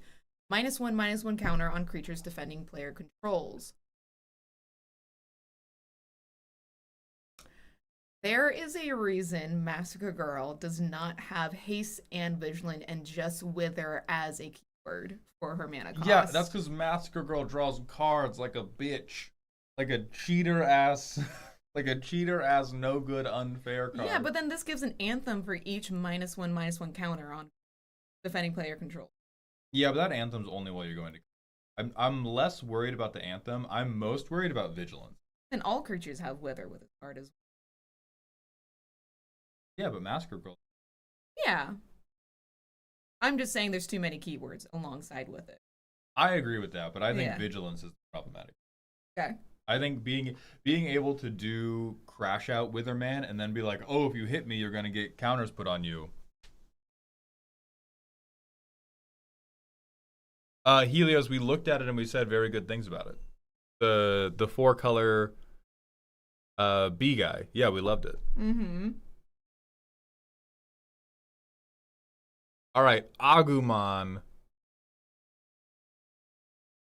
-1/-1 counter on creatures defending player controls. There is a reason Massacre Girl does not have haste and vigilant and just wither as a keyword for her mana cost. Yeah, that's because Massacre Girl draws cards like a bitch. Like a cheater ass no good unfair card. Yeah, but then this gives an anthem for each -1/-1 counter on defending player control. Yeah, but that anthem's only while you're going to... I'm less worried about the anthem. I'm most worried about vigilance. And all creatures have wither with a card as well. Yeah, but Massacre Girl... Yeah. I'm just saying there's too many keywords alongside with it. I agree with that, but I think vigilance is problematic. Okay. I think being able to do Crash Out Witherman and then be like, oh, if you hit me, you're going to get counters put on you. Helios, we looked at it and we said very good things about it. The 4-color bee guy. Yeah, we loved it. Mm-hmm. All right, Agumon.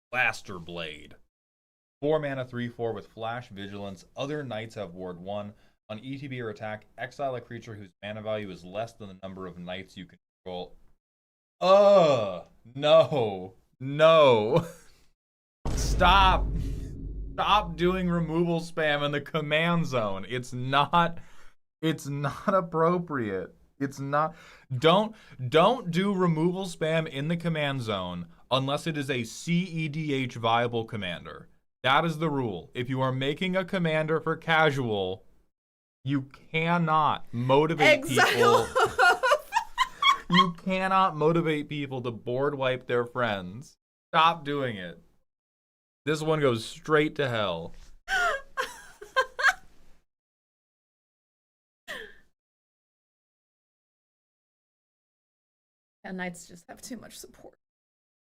Blaster Blade. 4 mana, 3/4 with Flash, Vigilance. Other knights have Ward 1. On ETB or attack, exile a creature whose mana value is less than the number of knights you control. No. Stop. Stop doing removal spam in the command zone. It's not appropriate. It's not. Don't do removal spam in the command zone unless it is a CEDH viable commander. That is the rule. If you are making a commander for casual, you cannot motivate people. You cannot motivate people to board wipe their friends. Stop doing it. This one goes straight to hell. And knights just have too much support.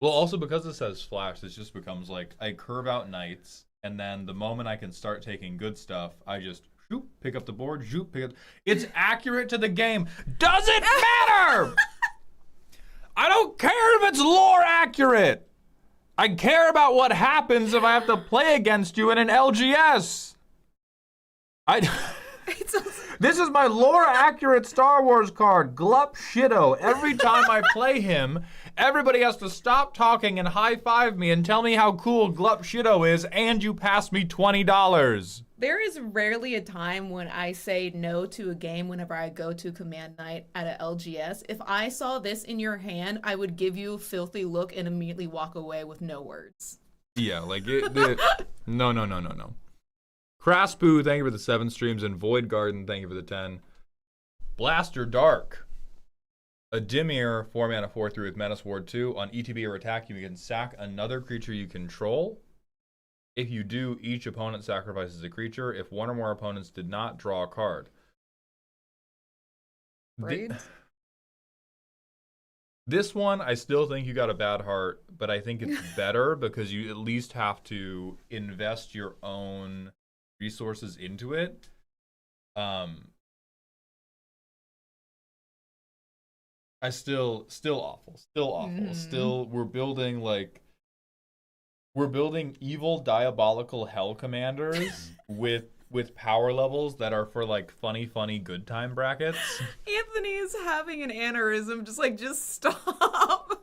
Well, also because it says flash, this just becomes like I curve out knights, and then the moment I can start taking good stuff, I just shoop, pick up the board, shoop, pick up. It's accurate to the game. Doesn't matter! I don't care if it's lore accurate. I care about what happens if I have to play against you in an LGS. This is my lore accurate Star Wars card, Glup Shido. Every time I play him, everybody has to stop talking and high five me and tell me how cool Glup Shido is, and you pass me $20. There is rarely a time when I say no to a game whenever I go to Command Night at a LGS. If I saw this in your hand, I would give you a filthy look and immediately walk away with no words. Yeah, like no. Craspu, thank you for the 7 streams, and Void Garden, thank you for the 10. Blaster Dark. A Dimir, 4 mana 4/3 with Menace Ward 2. On ETB or attack, you can sack another creature you control. If you do, each opponent sacrifices a creature. If one or more opponents did not, draw a card. Right? This one, I still think you got a bad heart, but I think it's better because you at least have to invest your own resources into it. I still awful. Still, we're building evil diabolical hell commanders with power levels that are for like funny good time brackets. Anthony is having an aneurysm. Just stop.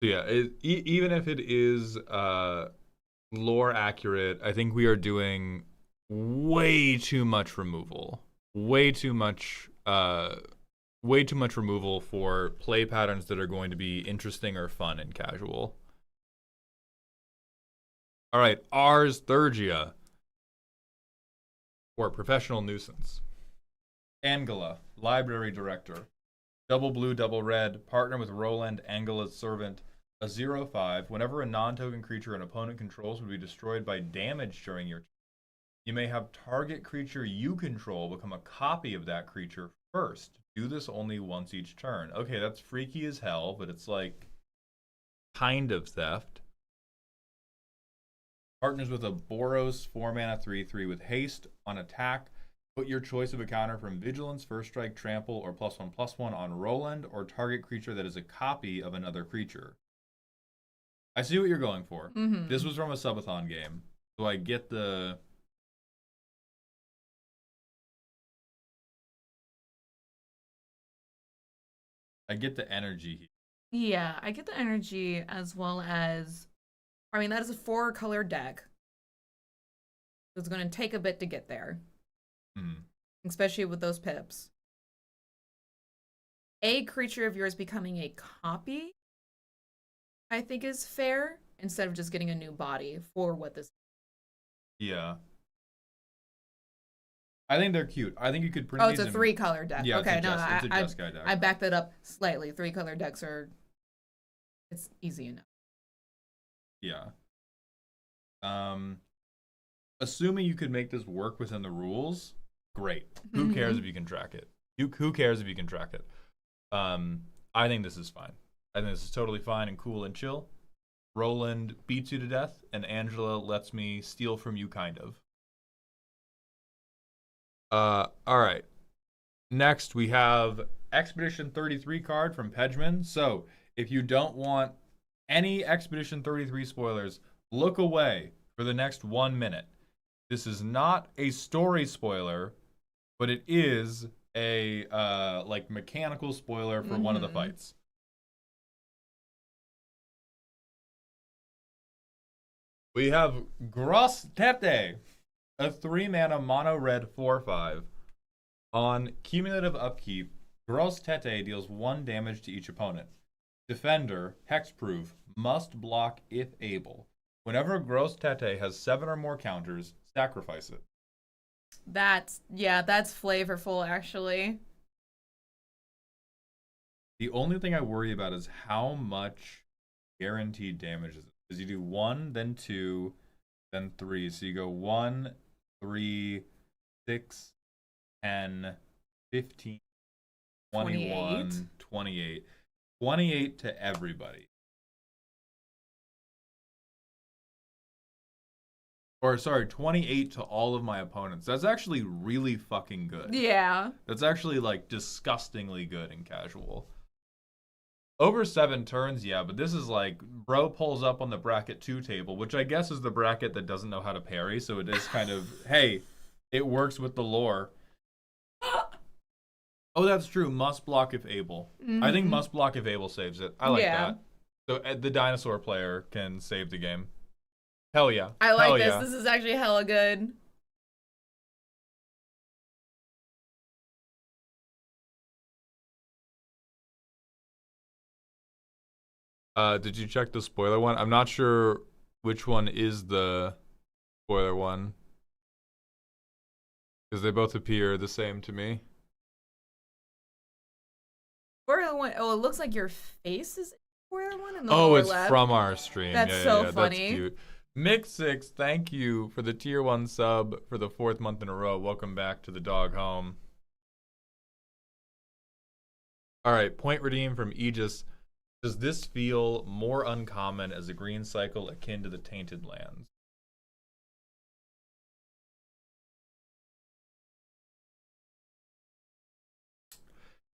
Yeah, even if it is lore accurate, I think we are doing way too much removal. Way too much removal for play patterns that are going to be interesting or fun and casual. All right, Ars Thurgia, or Professional Nuisance. Angela, Library Director. Double blue, double red. Partner with Roland, Angela's Servant. A 0/5. Whenever a non-token creature an opponent controls would be destroyed by damage during your turn, you may have target creature you control become a copy of that creature first. Do this only once each turn. Okay, that's freaky as hell, but it's like kind of theft. Partners with a Boros 4 mana 3/3 with haste. On attack, put your choice of a counter from Vigilance, First Strike, Trample, or +1/+1 on Roland or target creature that is a copy of another creature. I see what you're going for. Mm-hmm. This was from a subathon game, so I get the... energy. Yeah, I get the energy as well as... I mean, that is a 4-color deck. It's going to take a bit to get there. Especially with those pips. A creature of yours becoming a copy, I think, is fair, instead of just getting a new body for what this is. Yeah. I think they're cute. I think you could print these. Oh, it's a 3-color deck. Yeah, okay, it's a Jeskai deck. I backed that up slightly. 3-color decks are... It's easy enough. Yeah. Assuming you could make this work within the rules, great. Who cares if you can track it? Who cares if you can track it? I think this is fine. I think this is totally fine and cool and chill. Roland beats you to death, and Angela lets me steal from you, kind of. All right. Next, we have Expedition 33 card from Pejman. So, if you don't want any Expedition 33 spoilers, look away for the next 1 minute. This is not a story spoiler, but it is a like mechanical spoiler for one of the fights. We have Gross Tete, a 3-mana mono red 4/5. On cumulative upkeep, Gross Tete deals 1 damage to each opponent. Defender, hexproof, must block if able. Whenever Gross Tete has 7 or more counters, sacrifice it. That's flavorful, actually. The only thing I worry about is how much guaranteed damage is it. Because you do 1, then 2, then 3. So you go 1, 3, 6, 10, 15, 21, 28. 28 to everybody. Or, sorry, 28 to all of my opponents. That's actually really fucking good. Yeah. That's actually, like, disgustingly good in casual. Over 7 turns, yeah, but this is like, bro pulls up on the bracket 2 table, which I guess is the bracket that doesn't know how to parry, so it is kind of, hey, it works with the lore. Oh, that's true. Must block if able. I think must block if able saves it. I like that. So the dinosaur player can save the game. Hell yeah. I like Hell this. yeah. This is actually hella good. Did you check the spoiler one? I'm not sure which one is the spoiler one. Because they both appear the same to me. Spoiler one. Oh, it looks like your face is spoiler one in the Oh, lower it's left. from our stream. That's yeah, so yeah, funny. That's cute. Mix6, thank you for the tier 1 sub for the 4th month in a row. Welcome back to the dog home. All right, point redeem from Aegis. Does this feel more uncommon as a green cycle akin to the Tainted Lands?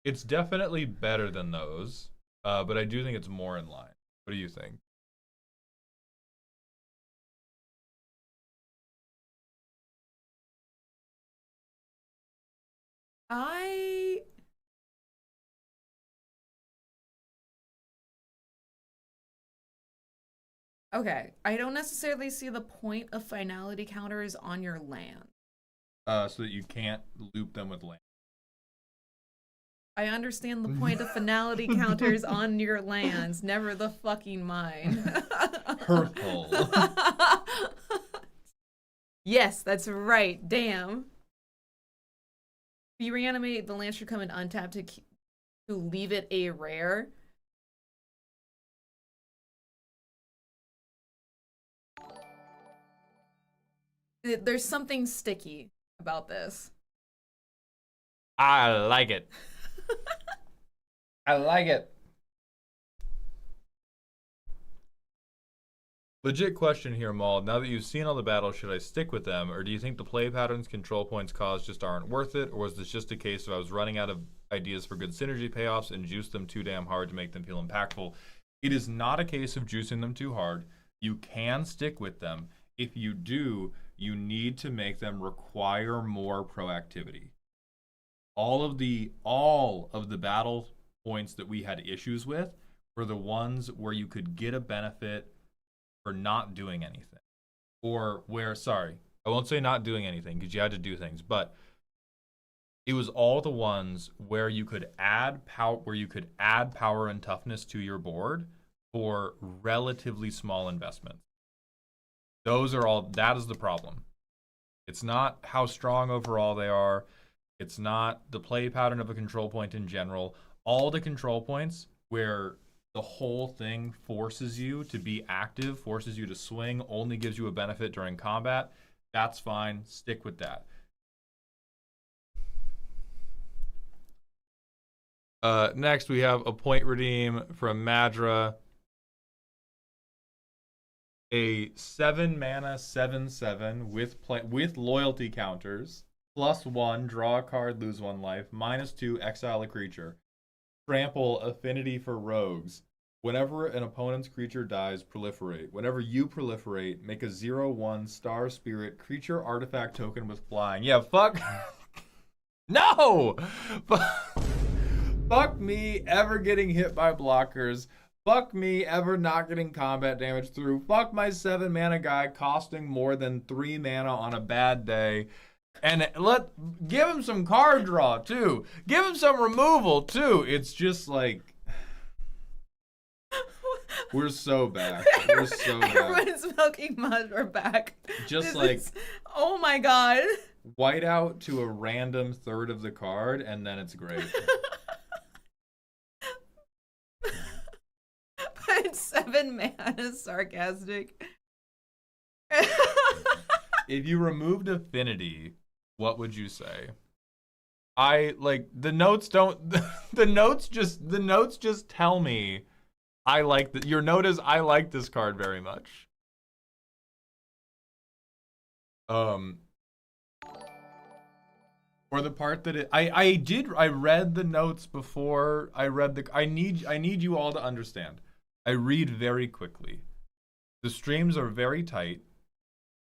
It's definitely better than those, but I do think it's more in line. What do you think? Okay, I don't necessarily see the point of finality counters on your land. So that you can't loop them with land. I understand the point of finality counters on your lands, never the fucking mine. Hurtful. Yes, that's right. Damn. If you reanimate, the land should come in untapped to leave it a rare. There's something sticky about this. I like it. I like it. Legit question here, Maul. Now that you've seen all the battles, should I stick with them, or do you think the play patterns control points caused just aren't worth it, or was this just a case of I was running out of ideas for good synergy payoffs and juiced them too damn hard to make them feel impactful? It is not a case of juicing them too hard. You can stick with them. If you do, you need to make them require more proactivity. All of the battle points that we had issues with were the ones where you could get a benefit for not doing anything. Or where, sorry, I won't say not doing anything because you had to do things, but it was all the ones where you could add power and toughness to your board for relatively small investments. That is the problem. It's not how strong overall they are. It's not the play pattern of a control point in general. All the control points where the whole thing forces you to be active, forces you to swing, only gives you a benefit during combat, that's fine. Stick with that. Next, we have a point redeem from Madra. A 7-mana 7/7 with loyalty counters. +1, draw a card, lose 1 life. -2, exile a creature. Trample, affinity for rogues. Whenever an opponent's creature dies, proliferate. Whenever you proliferate, make a 0/1 star spirit creature artifact token with flying. Yeah, fuck. No! Fuck me ever getting hit by blockers. Fuck me ever not getting combat damage through. Fuck my 7 mana guy costing more than 3 mana on a bad day. And give him some card draw too. Give him some removal too. It's just like we're so back. We're so back. Everyone's smoking mud. We're back. Just like oh my god. White out to a random third of the card, and then it's great. But 7 mana is sarcastic. If you removed affinity, what would you say? I like the notes don't the notes just tell me I like that. Your note is I like this card very much. Or the part that I read the notes before I read the I need you all to understand. I read very quickly. The streams are very tight,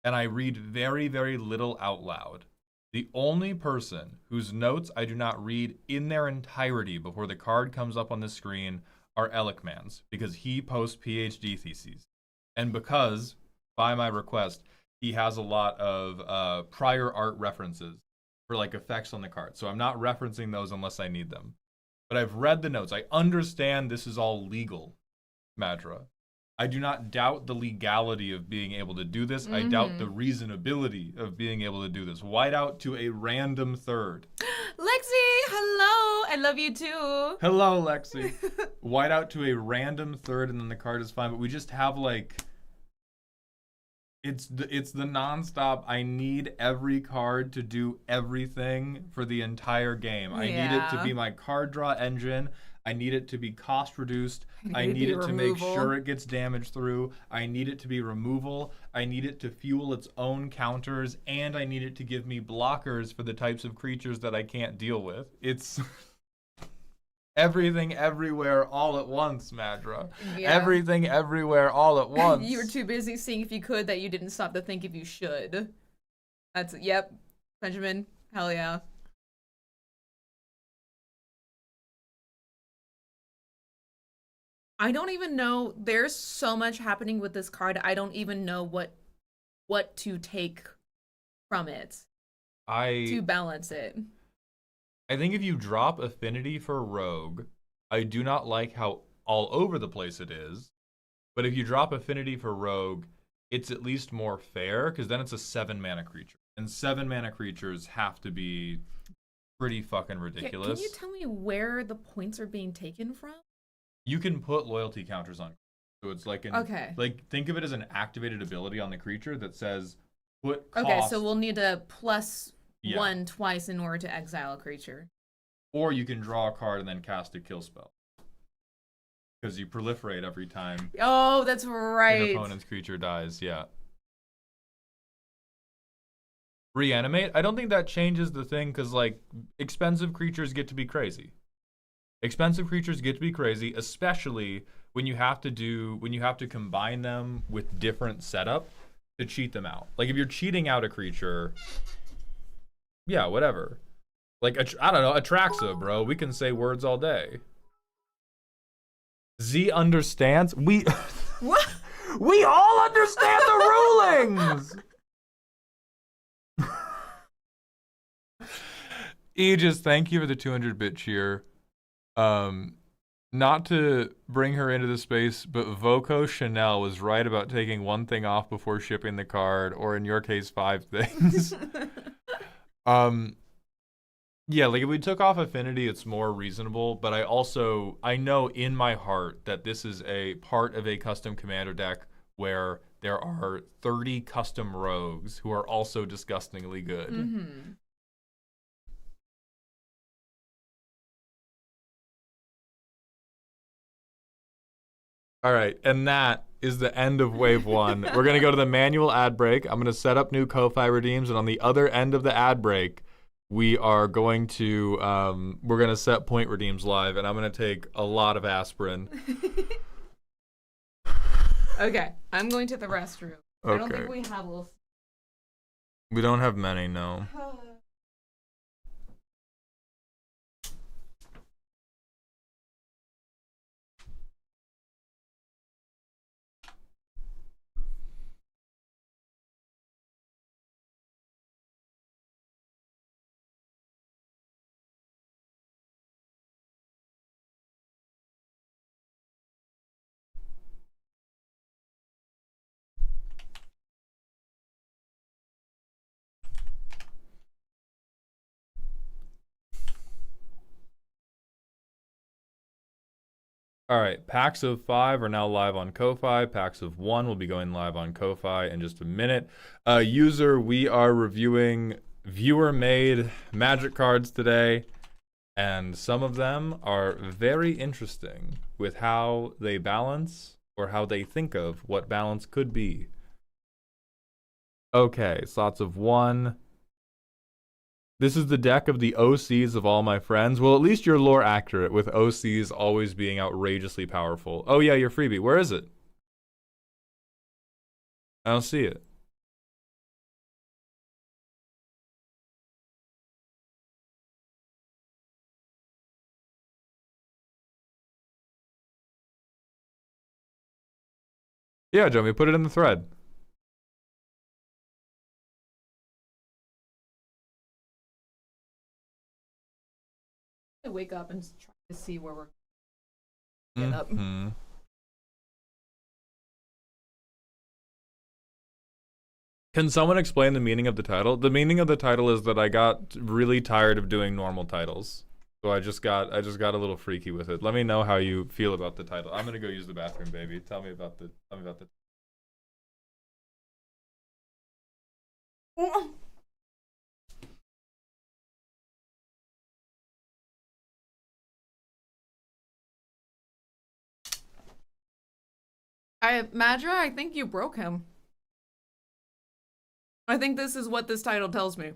and I read very, very little out loud. The only person whose notes I do not read in their entirety before the card comes up on the screen are Elikman's, because he posts PhD theses. And because, by my request, he has a lot of prior art references for like effects on the card. So I'm not referencing those unless I need them. But I've read the notes. I understand this is all legal, Madra. I do not doubt the legality of being able to do this. I doubt the reasonability of being able to do this. White out to a random third. Lexi, hello. I love you too. Hello, Lexi. White out to a random third, and then the card is fine. But we just have like, it's the nonstop. I need every card to do everything for the entire game. I need it to be my card draw engine. I need it to be cost reduced. I need it to make sure it gets damage through. I need it to be removal. I need it to fuel its own counters. And I need it to give me blockers for the types of creatures that I can't deal with. It's everything everywhere all at once, Madra. Yeah. Everything everywhere all at once. You were too busy seeing if you could that you didn't stop to think if you should. That's, yep. Benjamin, hell yeah. I don't even know. There's so much happening with this card. I don't even know what to take from it to balance it. I think if you drop affinity for Rogue, I do not like how all over the place it is. But if you drop affinity for Rogue, it's at least more fair, because then it's a 7 mana creature. And 7 mana creatures have to be pretty fucking ridiculous. Yeah, can you tell me where the points are being taken from? You can put loyalty counters on. So it's like like think of it as an activated ability on the creature that says put cost. Okay, so we'll need a +1 twice in order to exile a creature. Or you can draw a card and then cast a kill spell. Because you proliferate every time. Oh, that's right. An opponent's creature dies, yeah. Reanimate? I don't think that changes the thing, because like expensive creatures get to be crazy. Expensive creatures get to be crazy, especially when you have to combine them with different setup to cheat them out. Like if you're cheating out a creature, yeah, whatever. Like I don't know, Atraxa, bro. We can say words all day. Z understands. What? We all understand the rulings. Aegis, thank you for the 200-bit cheer. Not to bring her into the space, but Voco Chanel was right about taking one thing off before shipping the card, or in your case, 5 things. Yeah, like if we took off affinity, it's more reasonable, but I know in my heart that this is a part of a custom commander deck where there are 30 custom rogues who are also disgustingly good. Mm-hmm. All right, and that is the end of wave 1. We're going to go to the manual ad break. I'm going to set up new Ko-Fi redeems, and on the other end of the ad break, we are going to we're going to set point redeems live, and I'm going to take a lot of aspirin. Okay, I'm going to the restroom. Okay. I don't think we have We don't have many, no. All right, packs of 5 are now live on Ko-Fi. Packs of 1 will be going live on Ko-Fi in just a minute. User, we are reviewing viewer-made Magic cards today, and some of them are very interesting with how they balance or how they think of what balance could be. Okay, slots of 1. This is the deck of the OCs of all my friends. Well, at least you're lore accurate with OCs always being outrageously powerful. Oh yeah, your freebie. Where is it? I don't see it. Yeah, Joey, put it in the thread. I wake up and try to see where we're getting up. Can someone explain the meaning of the title? The meaning of the title is that I got really tired of doing normal titles. So I just got a little freaky with it. Let me know how you feel about the title. I'm gonna go use the bathroom, baby. Tell me about the Madra, I think you broke him. I think this is what this title tells me.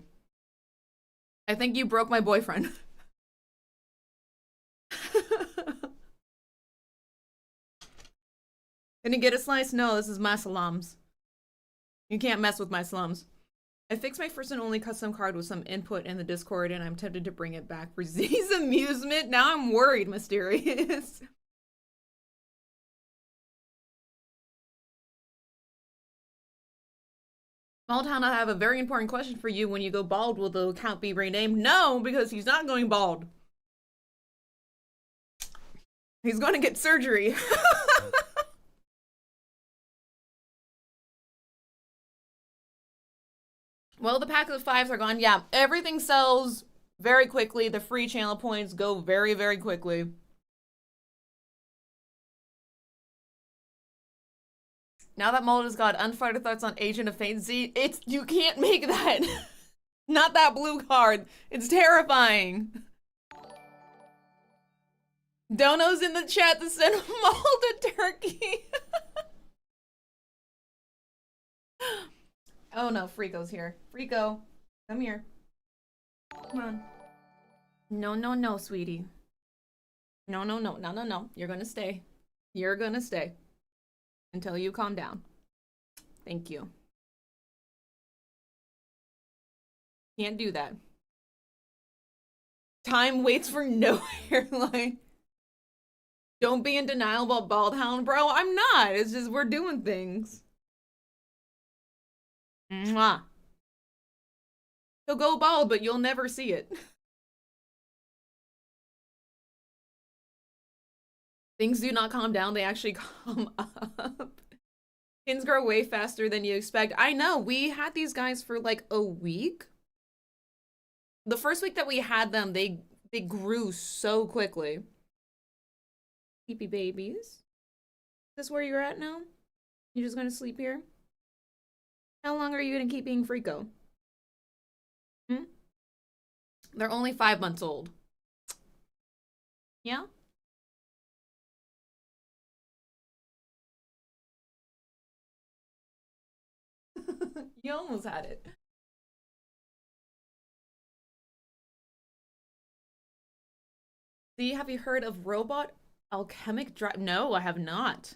I think you broke my boyfriend. Can you get a slice? No, this is my salams. You can't mess with my slums. I fixed my first and only custom card with some input in the Discord, and I'm tempted to bring it back for Z's amusement. Now I'm worried, Mysterious. Baldhound, I have a very important question for you. When you go bald, will the account be renamed? No, because he's not going bald. He's going to get surgery. Well, the pack of 5s are gone. Yeah, everything sells very quickly. The free channel points go very, very quickly. Now that Mold has got unfighted thoughts on Agent of Fate, Z, you can't make that. Not that blue card. It's terrifying. Dono's in the chat to send Mold to Turkey. Oh no, Frico's here. Frico, come here. Come on. No, no, no, sweetie. No, no, no, no, no, no. You're gonna stay. You're gonna stay. Until you calm down. Thank you. Can't do that. Time waits for no hairline. Don't be in denial about Baldhound, bro. I'm not. It's just we're doing things. Mwah. He'll go bald, but you'll never see it. Things do not calm down, they actually calm up. Skins grow way faster than you expect. I know, we had these guys for like a week. The first week that we had them, they grew so quickly. Sleepy babies. Is this where you're at now? You just gonna sleep here? How long are you gonna keep being Frico? Hmm? They're only 5 months old. Yeah? You almost had it. See, have you heard of Robot Alchemic Drive? No, I have not.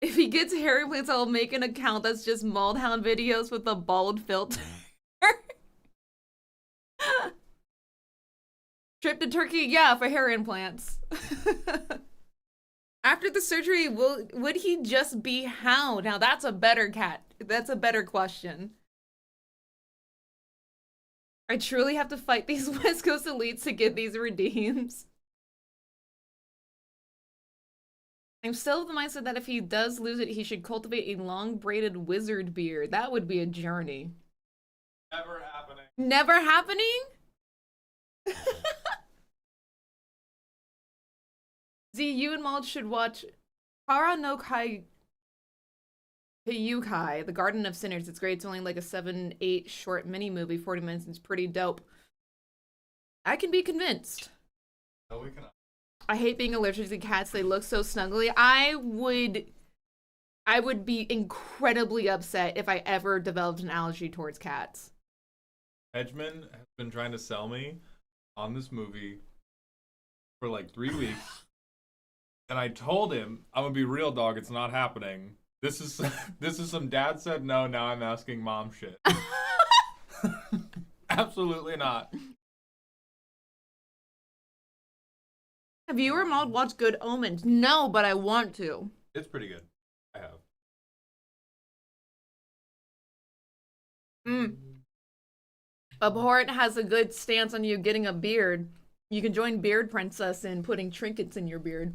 If he gets hairy plants, I'll make an account that's just Maldhound videos with a bald filter. Trip to Turkey, yeah, for hair implants. After the surgery, would he just be Hound? Now that's a better That's a better question. I truly have to fight these West Coast elites to get these redeems. I'm still of the mindset that if he does lose it, he should cultivate a long braided wizard beard. That would be a journey. Never happening. Never happening? Z, you and Maud should watch Kara no Kai Hyukai, The Garden of Sinners. It's great. It's only like a 7-8 short mini movie, 40 minutes. It's pretty dope. I can be convinced. No, we cannot. I hate being allergic to cats. They look so snuggly. I would be incredibly upset if I ever developed an allergy towards cats. Edgman has been trying to sell me on this movie for like 3 weeks. And I told him, I'm gonna be real, dog, it's not happening. This is some dad said no, now I'm asking mom shit. Absolutely not. Have you or Maud watched Good Omens? No, but I want to. It's pretty good. I have. Abhorrent has a good stance on you getting a beard. You can join Beard Princess in putting trinkets in your beard.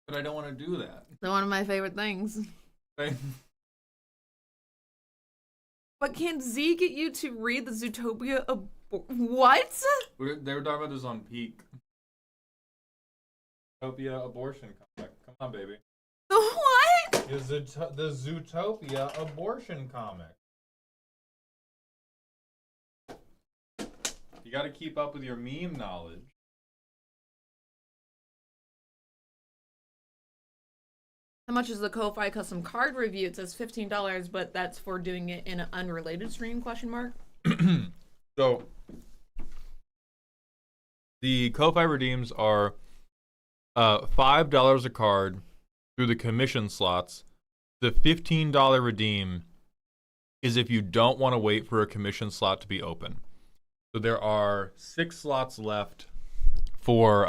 But I don't want to do that. They're one of my favorite things. But can Z get you to read the Zootopia what? They were talking about this on Peak. Zootopia abortion comic. Come on, baby. The what? The Zootopia abortion comic. You gotta keep up with your meme knowledge. How much is the Ko-Fi custom card review? It says $15, but that's for doing it in an unrelated stream, question mark. So, the Ko-Fi redeems are $5 a card through the commission slots. The $15 redeem is if you don't want to wait for a commission slot to be open. So there are 6 slots left for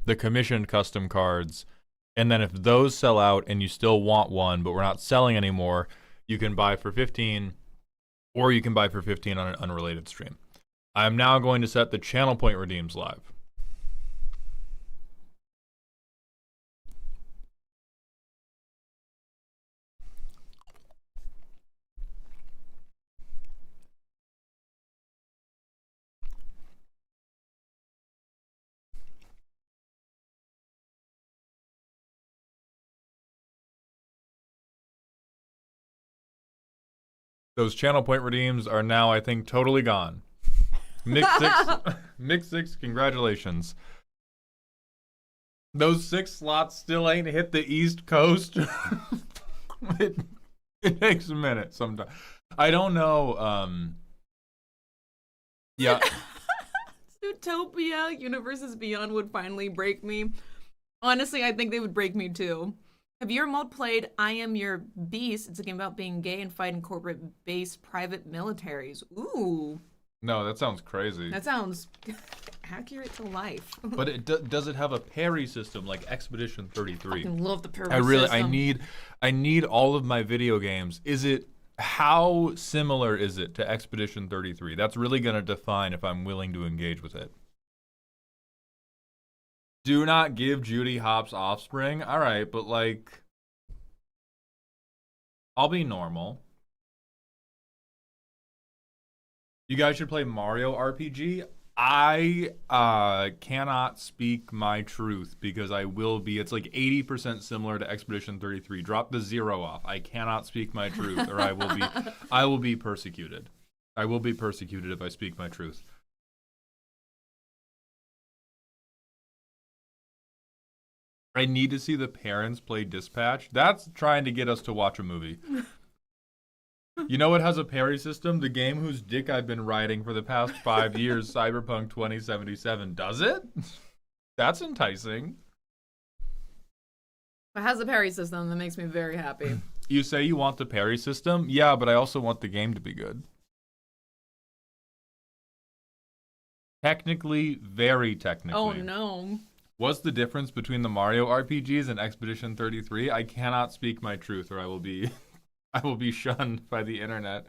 the commissioned custom cards. And then if those sell out and you still want one, but we're not selling anymore, you can buy for $15, or you can buy for $15 on an unrelated stream. I'm now going to set the channel point redeems live. Those channel point redeems are now, I think, totally gone. Mix 6, congratulations. Those 6 slots still ain't hit the East Coast. it takes a minute sometimes. I don't know. Yeah. Zootopia Universes Beyond would finally break me. Honestly, I think they would break me too. Have you or Maud played I Am Your Beast? It's a game about being gay and fighting corporate-based private militaries. Ooh. No, that sounds crazy. That sounds accurate to life. But it does it have a parry system like Expedition 33? I love the parry system. I need all of my video games. How similar is it to Expedition 33? That's really going to define if I'm willing to engage with it. Do not give Judy Hopps offspring. All right, but like, I'll be normal. You guys should play Mario RPG. I cannot speak my truth because I will be. It's like 80% similar to Expedition 33. Drop the 0 off. I cannot speak my truth, or I will be persecuted. I will be persecuted if I speak my truth. I need to see the parents play Dispatch. That's trying to get us to watch a movie. You know what has a parry system? The game whose dick I've been riding for the past 5 years, Cyberpunk 2077. Does it? That's enticing. It has a parry system that makes me very happy. You say you want the parry system? Yeah, but I also want the game to be good. Technically, very technically. Oh no. What's the difference between the Mario RPGs and Expedition 33? I cannot speak my truth or I will be shunned by the internet.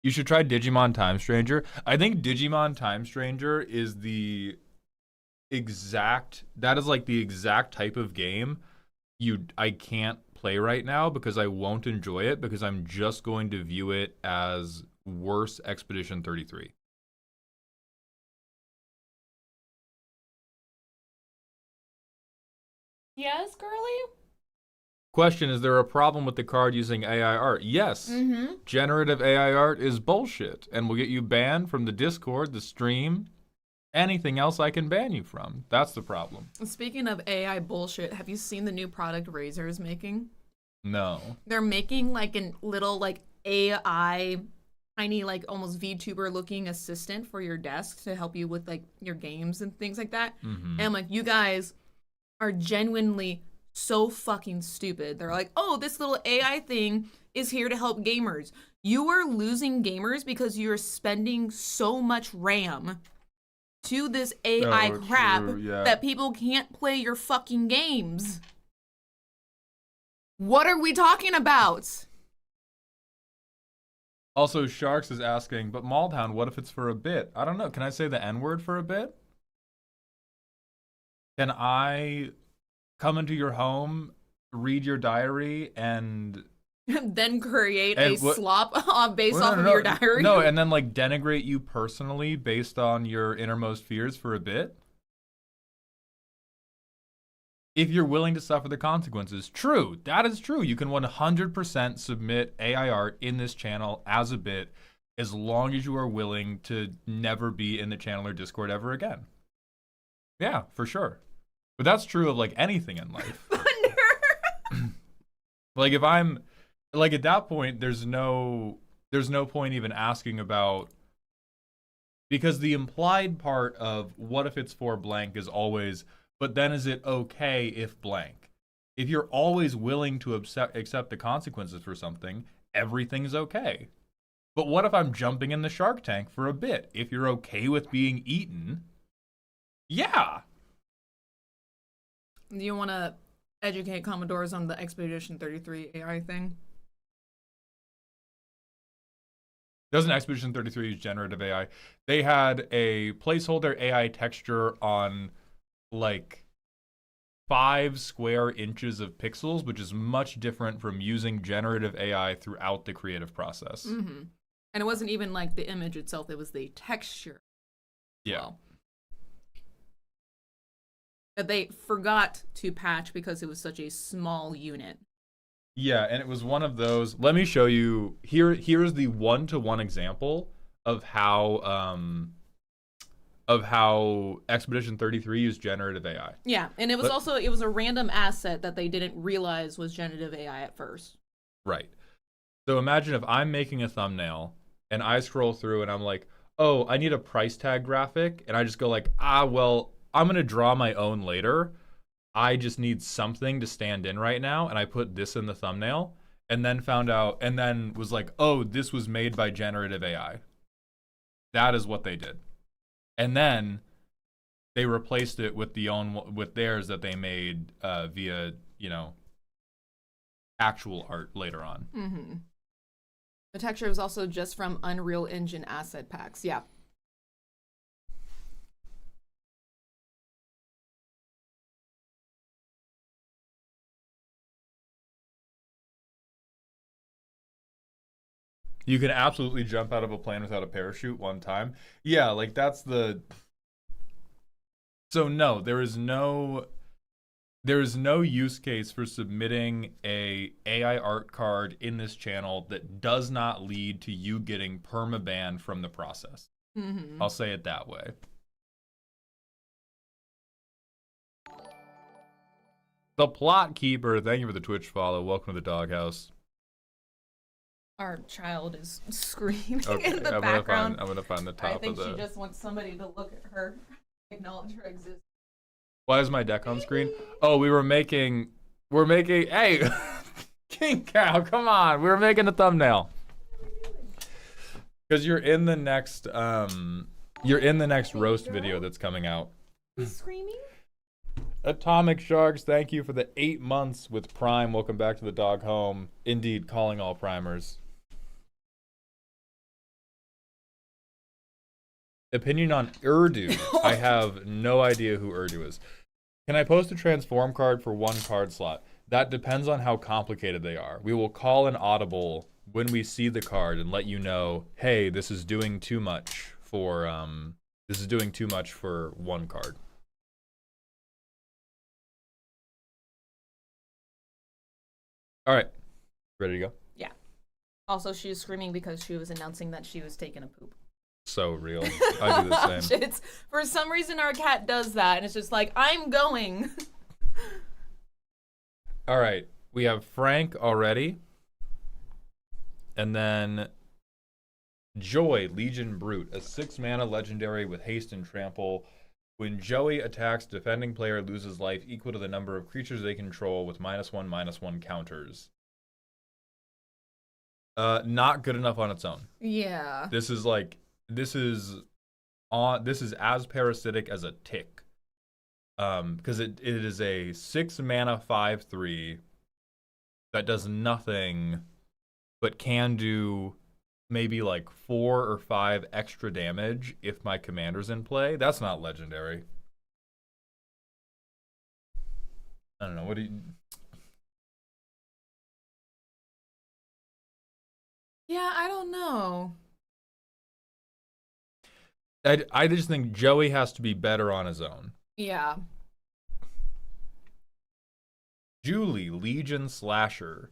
You should try Digimon Time Stranger. I think Digimon Time Stranger is that is like the exact type of game I can't play right now because I won't enjoy it because I'm just going to view it as worse Expedition 33. Yes, girly? Question, is there a problem with the card using AI art? Yes. Mm-hmm. Generative AI art is bullshit and will get you banned from the Discord, the stream, anything else I can ban you from. That's the problem. Speaking of AI bullshit, have you seen the new product Razer is making? No. They're making like a little like AI tiny like almost VTuber looking assistant for your desk to help you with like your games and things like that. And I'm like, you guys are genuinely so fucking stupid. They're like, oh, this little AI thing is here to help gamers. You are losing gamers because you're spending so much RAM to this AI crap that people can't play your fucking games. What are we talking about? Also, Sharks is asking, but Maldhound, what if it's for a bit? I don't know. Can I say the N-word for a bit? Can I come into your home, read your diary, and then create a slop based off of your diary? No, and then like denigrate you personally based on your innermost fears for a bit? If you're willing to suffer the consequences. True, that is true. You can 100% submit AI art in this channel as a bit as long as you are willing to never be in the channel or Discord ever again. Yeah, for sure. But that's true of like anything in life. Like if I'm like at that point there's no point even asking about, because the implied part of what if it's for blank is always, but then is it okay if blank? If you're always willing to accept the consequences for something, everything's okay. But what if I'm jumping in the shark tank for a bit? If you're okay with being eaten, yeah. Do you want to educate Commodores on the Expedition 33 AI thing? Doesn't Expedition 33 use generative AI? They had a placeholder AI texture on like 5 square inches of pixels, which is much different from using generative AI throughout the creative process. Mm-hmm. And it wasn't even like the image itself, it was the texture. Yeah. Well, that they forgot to patch because it was such a small unit. Yeah, and it was one of those. Let me show you. Here's the one-to-one example of how Expedition 33 used generative AI. Yeah, and it was also it was a random asset that they didn't realize was generative AI at first. Right. So imagine if I'm making a thumbnail and I scroll through and I'm like, oh, I need a price tag graphic, and I just go like, well, I'm gonna draw my own later. I just need something to stand in right now, and I put this in the thumbnail, and then found out, and then was like, oh, this was made by generative AI. That is what they did. And then they replaced it with theirs that they made via, actual art later on. Mm-hmm. The texture was also just from Unreal Engine asset packs. Yeah. You can absolutely jump out of a plane without a parachute one time. Yeah, like that's the... So no, there is no use case for submitting a AI art card in this channel that does not lead to you getting permabanned from the process. Mm-hmm. I'll say it that way. The Plot Keeper, thank you for the Twitch follow. Welcome to the doghouse. Our child is screaming Okay, in the background. I'm gonna find the top of the... I think she just wants somebody to look at her, acknowledge her existence. Why is my deck on screen? Oh, we're making, hey, King Cow, come on. We were making a thumbnail. Because you're in the next roast video that's coming out. Screaming? Atomic Sharks, thank you for the 8 months with Prime. Welcome back to the dog home. Indeed, calling all primers. Opinion on Urdu. I have no idea who Urdu is. Can I post a transform card for 1 card slot? That depends on how complicated they are. We will call an audible when we see the card and let you know, hey, this is doing too much for 1 card. All right. Ready to go? Yeah. Also, she was screaming because she was announcing that she was taking a poop. So real. I do the same. It's, for some reason, our cat does that, and it's just like, I'm going. All right. We have Frank already. And then Joy, Legion Brute, a 6-mana legendary with haste and trample. When Joey attacks, defending player loses life equal to the number of creatures they control with -1/-1 counters. Not good enough on its own. Yeah. This is as parasitic as a tick. Because it is a 6-mana 5/3 that does nothing but can do maybe like 4 or 5 extra damage if my commander's in play. That's not legendary. I don't know. What do you... Yeah, I don't know. I just think Joey has to be better on his own. Yeah. Julie, Legion Slasher,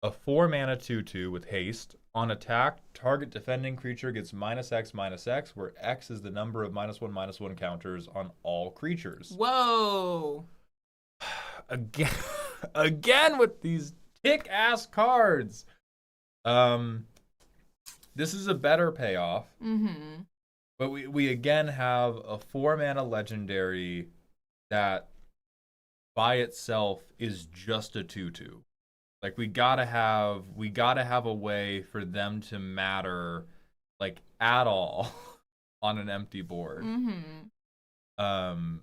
a 4-mana 2/2 with haste. On attack, target defending creature gets -X/-X, where X is the number of -1/-1 counters on all creatures. Whoa. Again with these tick-ass cards. This is a better payoff. Mm-hmm. But we again have a 4-mana legendary that by itself is just a 2/2. Like we gotta have a way for them to matter like at all on an empty board. Mm-hmm.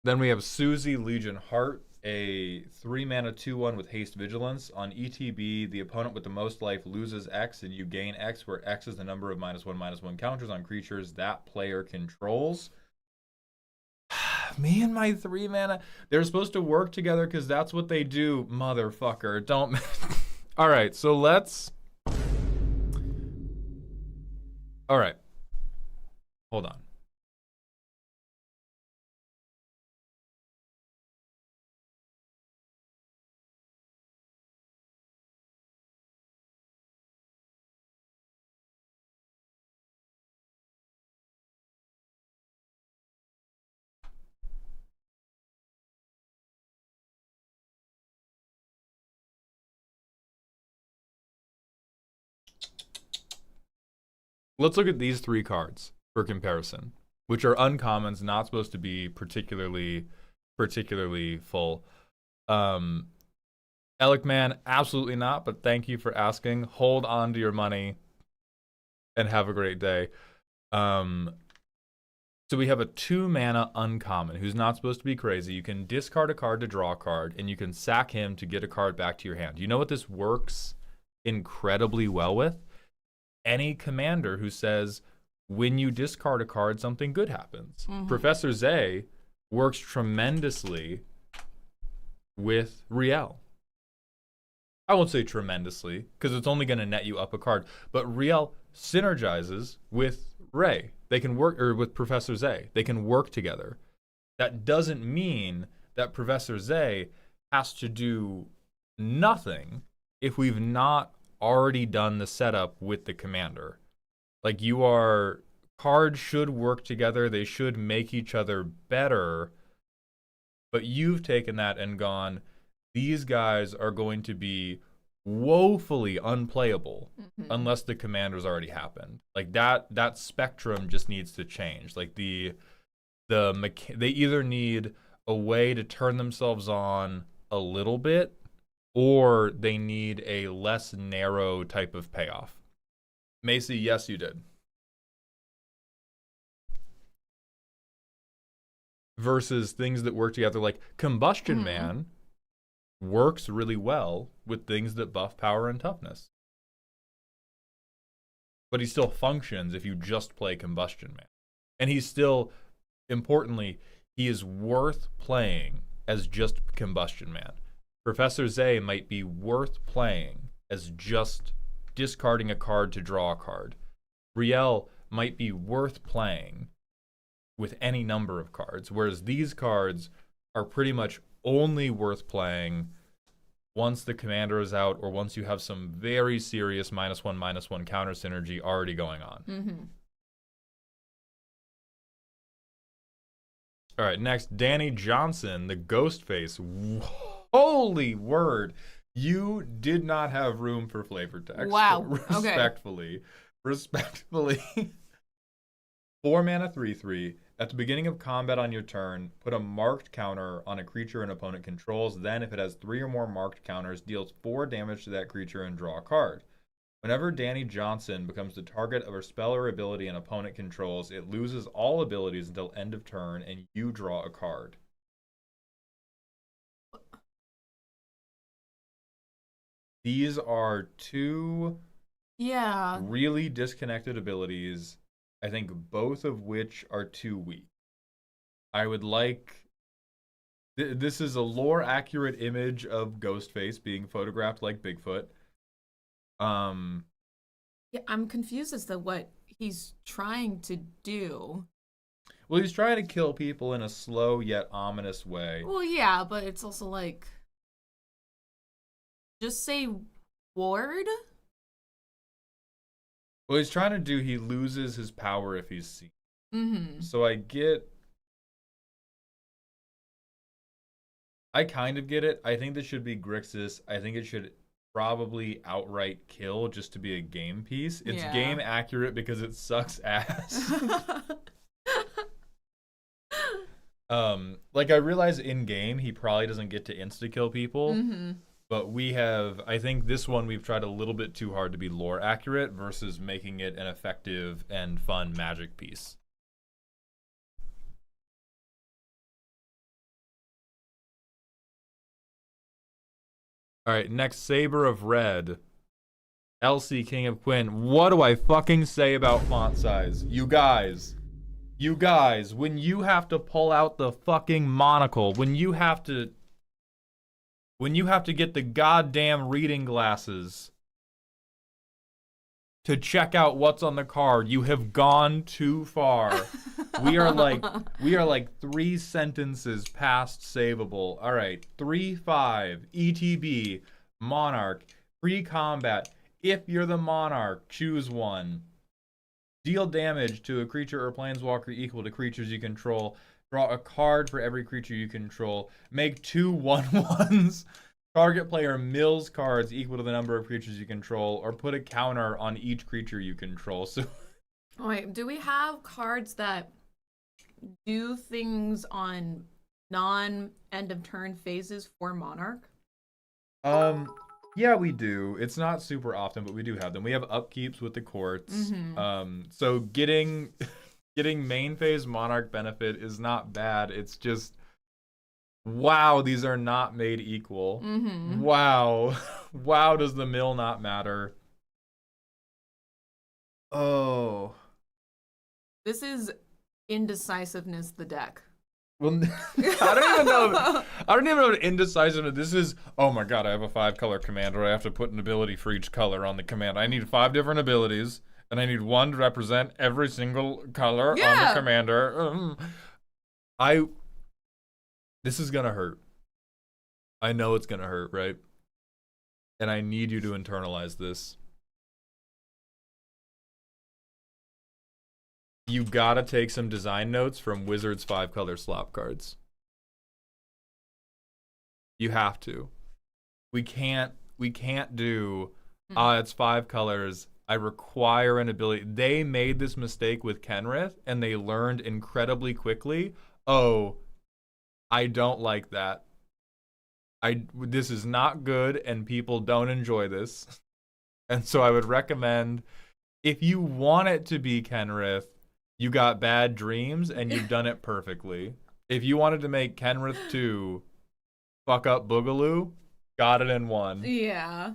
Then we have Susie, Legion Heart, a 3-mana 2/1 with haste vigilance. On ETB, the opponent with the most life loses X and you gain X, where X is the number of -1/-1 counters on creatures that player controls. Me and my 3-mana, they're supposed to work together because that's what they do, motherfucker. Don't. All right, so let's. All right. Hold on. Let's look at these 3 cards for comparison, which are uncommons, not supposed to be particularly full. Alec Man, absolutely not, but thank you for asking. Hold on to your money and have a great day. So we have a 2-mana uncommon who's not supposed to be crazy. You can discard a card to draw a card, and you can sack him to get a card back to your hand. You know what this works incredibly well with? Any commander who says, when you discard a card, something good happens. Mm-hmm. Professor Zay works tremendously with Riel. I won't say tremendously, because it's only going to net you up a card. But Riel synergizes with Ray. They can work, or with Professor Zay. They can work together. That doesn't mean that Professor Zay has to do nothing if we've not already done the setup with the commander. Like cards should work together. They should make each other better. But you've taken that and gone, these guys are going to be woefully unplayable unless the commander's already happened. Like that spectrum just needs to change. Like they either need a way to turn themselves on a little bit, or they need a less narrow type of payoff. Macy, yes, you did. Versus things that work together, like Combustion Man works really well with things that buff power and toughness. But he still functions if you just play Combustion Man. And he's still, importantly, he is worth playing as just Combustion Man. Professor Zay might be worth playing as just discarding a card to draw a card. Riel might be worth playing with any number of cards, whereas these cards are pretty much only worth playing once the commander is out or once you have some very serious -1/-1 counter synergy already going on. Mm-hmm. All right, next, Danny Johnson, the Ghostface. Holy word. You did not have room for flavor text. Wow. Respectfully. Respectfully. 4 mana 3/3. At the beginning of combat on your turn, put a marked counter on a creature an opponent controls. Then, if it has 3 or more marked counters, deals 4 damage to that creature and draw a card. Whenever Danny Johnson becomes the target of a spell or ability an opponent controls, it loses all abilities until end of turn, and you draw a card. These are 2 really disconnected abilities, I think both of which are too weak. I would like... This is a lore-accurate image of Ghostface being photographed like Bigfoot. Yeah, I'm confused as to what he's trying to do. Well, he's trying to kill people in a slow yet ominous way. Well, yeah, but it's also like... Just say ward? Well, he's trying to do, he loses his power if he's seen. Mm-hmm. So I kind of get it. I think this should be Grixis. I think it should probably outright kill just to be a game piece. It's game accurate because it sucks ass. Like I realize in game he probably doesn't get to insta kill people. Mm-hmm. But we have, I think this one we've tried a little bit too hard to be lore accurate versus making it an effective and fun Magic piece. All right, next, Saber of Red. Elsie, King of Quinn. What do I fucking say about font size? You guys, when you have to pull out the fucking monocle, when you have to get the goddamn reading glasses to check out what's on the card, you have gone too far. We are like 3 sentences past savable. All right, 3/5 ETB Monarch pre-combat. If you're the Monarch, choose one. Deal damage to a creature or planeswalker equal to creatures you control. Draw a card for every creature you control. Make 2 1/1s. Target player mills cards equal to the number of creatures you control, or put a counter on each creature you control. So, wait, do we have cards that do things on non-end of turn phases for Monarch? yeah, we do. It's not super often, but we do have them. We have upkeeps with the courts. Mm-hmm. So getting main phase Monarch benefit is not bad. It's just, wow, these are not made equal. Mm-hmm. Wow. Wow, does the mill not matter? Oh. This is indecisiveness, the deck. Well, I don't even know what indecisiveness. This is, oh my god, I have a 5-color commander. I have to put an ability for each color on the command. I need 5 different abilities, and I need 1 to represent every single color on the commander. This is gonna hurt. I know it's gonna hurt, right? And I need you to internalize this. You gotta take some design notes from Wizards 5-color slop cards. You have to. We can't do, it's 5 colors. I require an ability. They made this mistake with Kenrith, and they learned incredibly quickly, oh, I don't like that. This is not good, and people don't enjoy this. And so I would recommend, if you want it to be Kenrith, you got bad dreams, and you've done it perfectly. If you wanted to make Kenrith 2 fuck up Boogaloo, got it in 1. Yeah.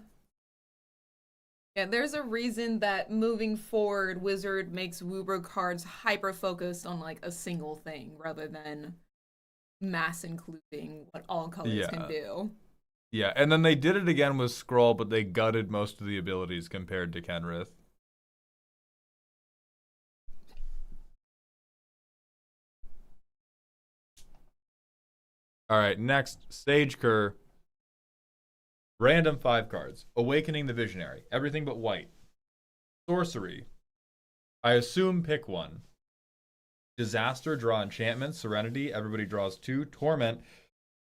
Yeah, there's a reason that moving forward, Wizard makes Woober cards hyper-focused on, like, a single thing, rather than mass including what all colors can do. Yeah, and then they did it again with Skrull, but they gutted most of the abilities compared to Kenrith. All right, next, Sage Cur. Random 5 cards. Awakening the Visionary. Everything but white. Sorcery. I assume pick one. Disaster, draw enchantments. Serenity, everybody draws 2. Torment,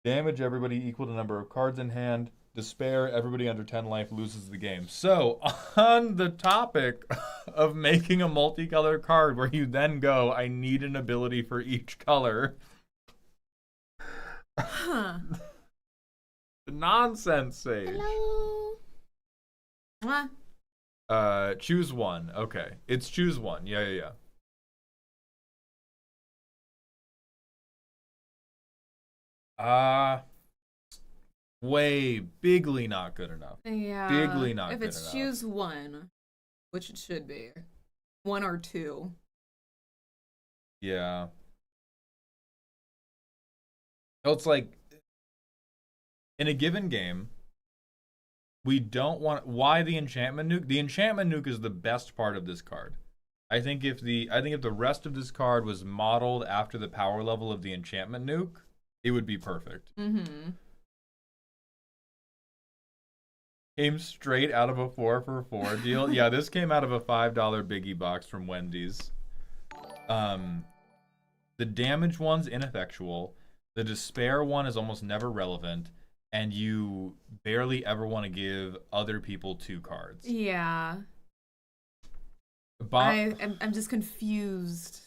damage everybody equal to number of cards in hand. Despair, everybody under 10 life loses the game. So, on the topic of making a multicolor card where you then go, I need an ability for each color. Huh. Nonsense, Sage. Hello. Choose one. Okay. It's choose one. Yeah. Way bigly not good enough. Yeah. Bigly not if good it's enough. choose one, which it should be, 1 or 2. Yeah. So it's like in a given game, we don't want why the enchantment nuke? The enchantment nuke is the best part of this card. I think if the rest of this card was modeled after the power level of the enchantment nuke, it would be perfect. Mm-hmm. Came straight out of a 4 for 4 deal. Yeah, this came out of a $5 biggie box from Wendy's. The damage one's ineffectual. The despair one is almost never relevant, and you barely ever want to give other people 2 cards. Yeah. I'm just confused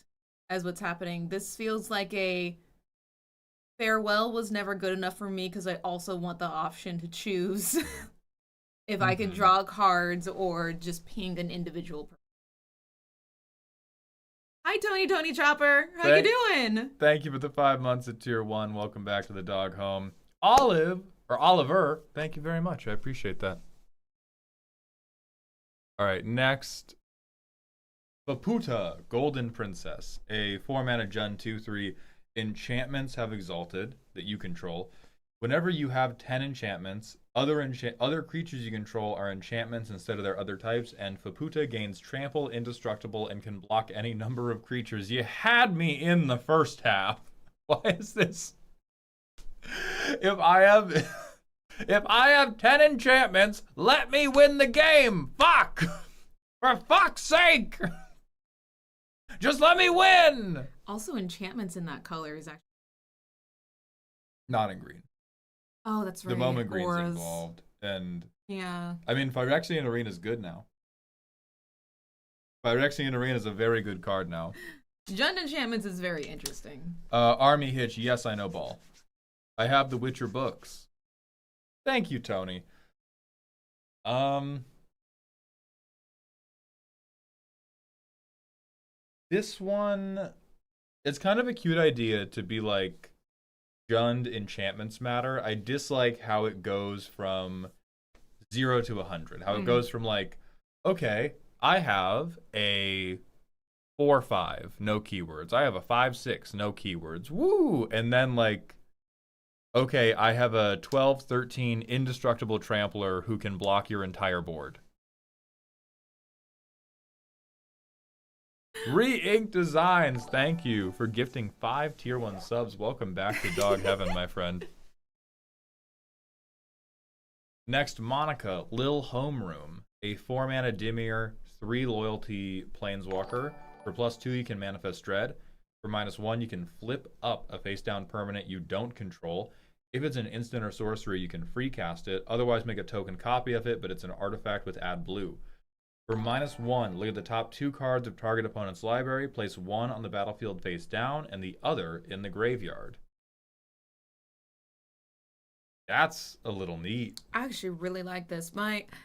as what's happening. This feels like a farewell was never good enough for me because I also want the option to choose if I can draw cards or just ping an individual person. Hi, Tony Chopper. How you doing? Thank you for the 5 months at tier 1. Welcome back to the dog home. Oliver, thank you very much. I appreciate that. All right, next. Baputa, Golden Princess. A 4-mana Jund 2/3. Enchantments have exalted that you control. Whenever you have 10 enchantments, other creatures you control are enchantments instead of their other types, and Faputa gains trample, indestructible, and can block any number of creatures. You had me in the first half. Why is this? If I have 10 enchantments, let me win the game. Fuck! For fuck's sake! Just let me win! Also, enchantments in that color is actually... Not in green. Oh, that's right. The moment green's Auras. involved. And Yeah. I mean, Phyrexian Arena is good now. Phyrexian Arena is a very good card now. Jund enchantments is very interesting. Army Hitch, yes, I know ball. I have the Witcher books. Thank you, Tony. This one, it's kind of a cute idea to be like, Jund enchantments matter. I dislike how it goes from 0 to 100. How it goes from like, okay, I have a 4/5, no keywords. I have a 5/6, no keywords. Woo! And then like, okay, I have a 12/13 indestructible trampler who can block your entire board. Re-Ink Designs, thank you for gifting 5 tier 1 subs. Welcome back to Dog Heaven, my friend. Next, Monica, Lil Homeroom. A 4-mana Dimir, 3 loyalty planeswalker. For +2, you can manifest Dread. For -1, you can flip up a face-down permanent you don't control. If it's an instant or sorcery, you can free cast it. Otherwise, make a token copy of it, but it's an artifact with add blue. For -1, look at the top 2 cards of target opponent's library. Place 1 on the battlefield face down and the other in the graveyard. That's a little neat. I actually really like this. Correct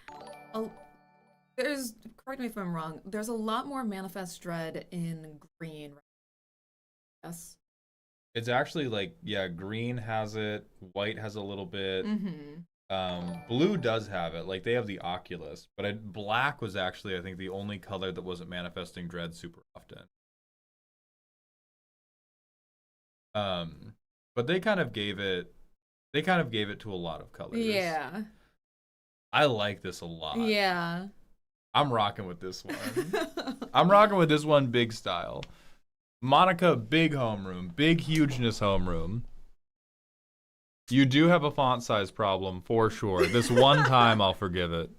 me if I'm wrong, there's a lot more Manifest Dread in green. Yes. It's actually like, yeah, green has it, white has a little bit. Blue does have it. Like, they have the Oculus. But black was actually, I think, the only color that wasn't manifesting Dread super often. But they kind of gave it to a lot of colors. Yeah. I like this a lot. Yeah. I'm rocking with this one. I'm rocking with this one big style. Monica, big homeroom. Big hugeness homeroom. You do have a font size problem, for sure. This one time, I'll forgive it.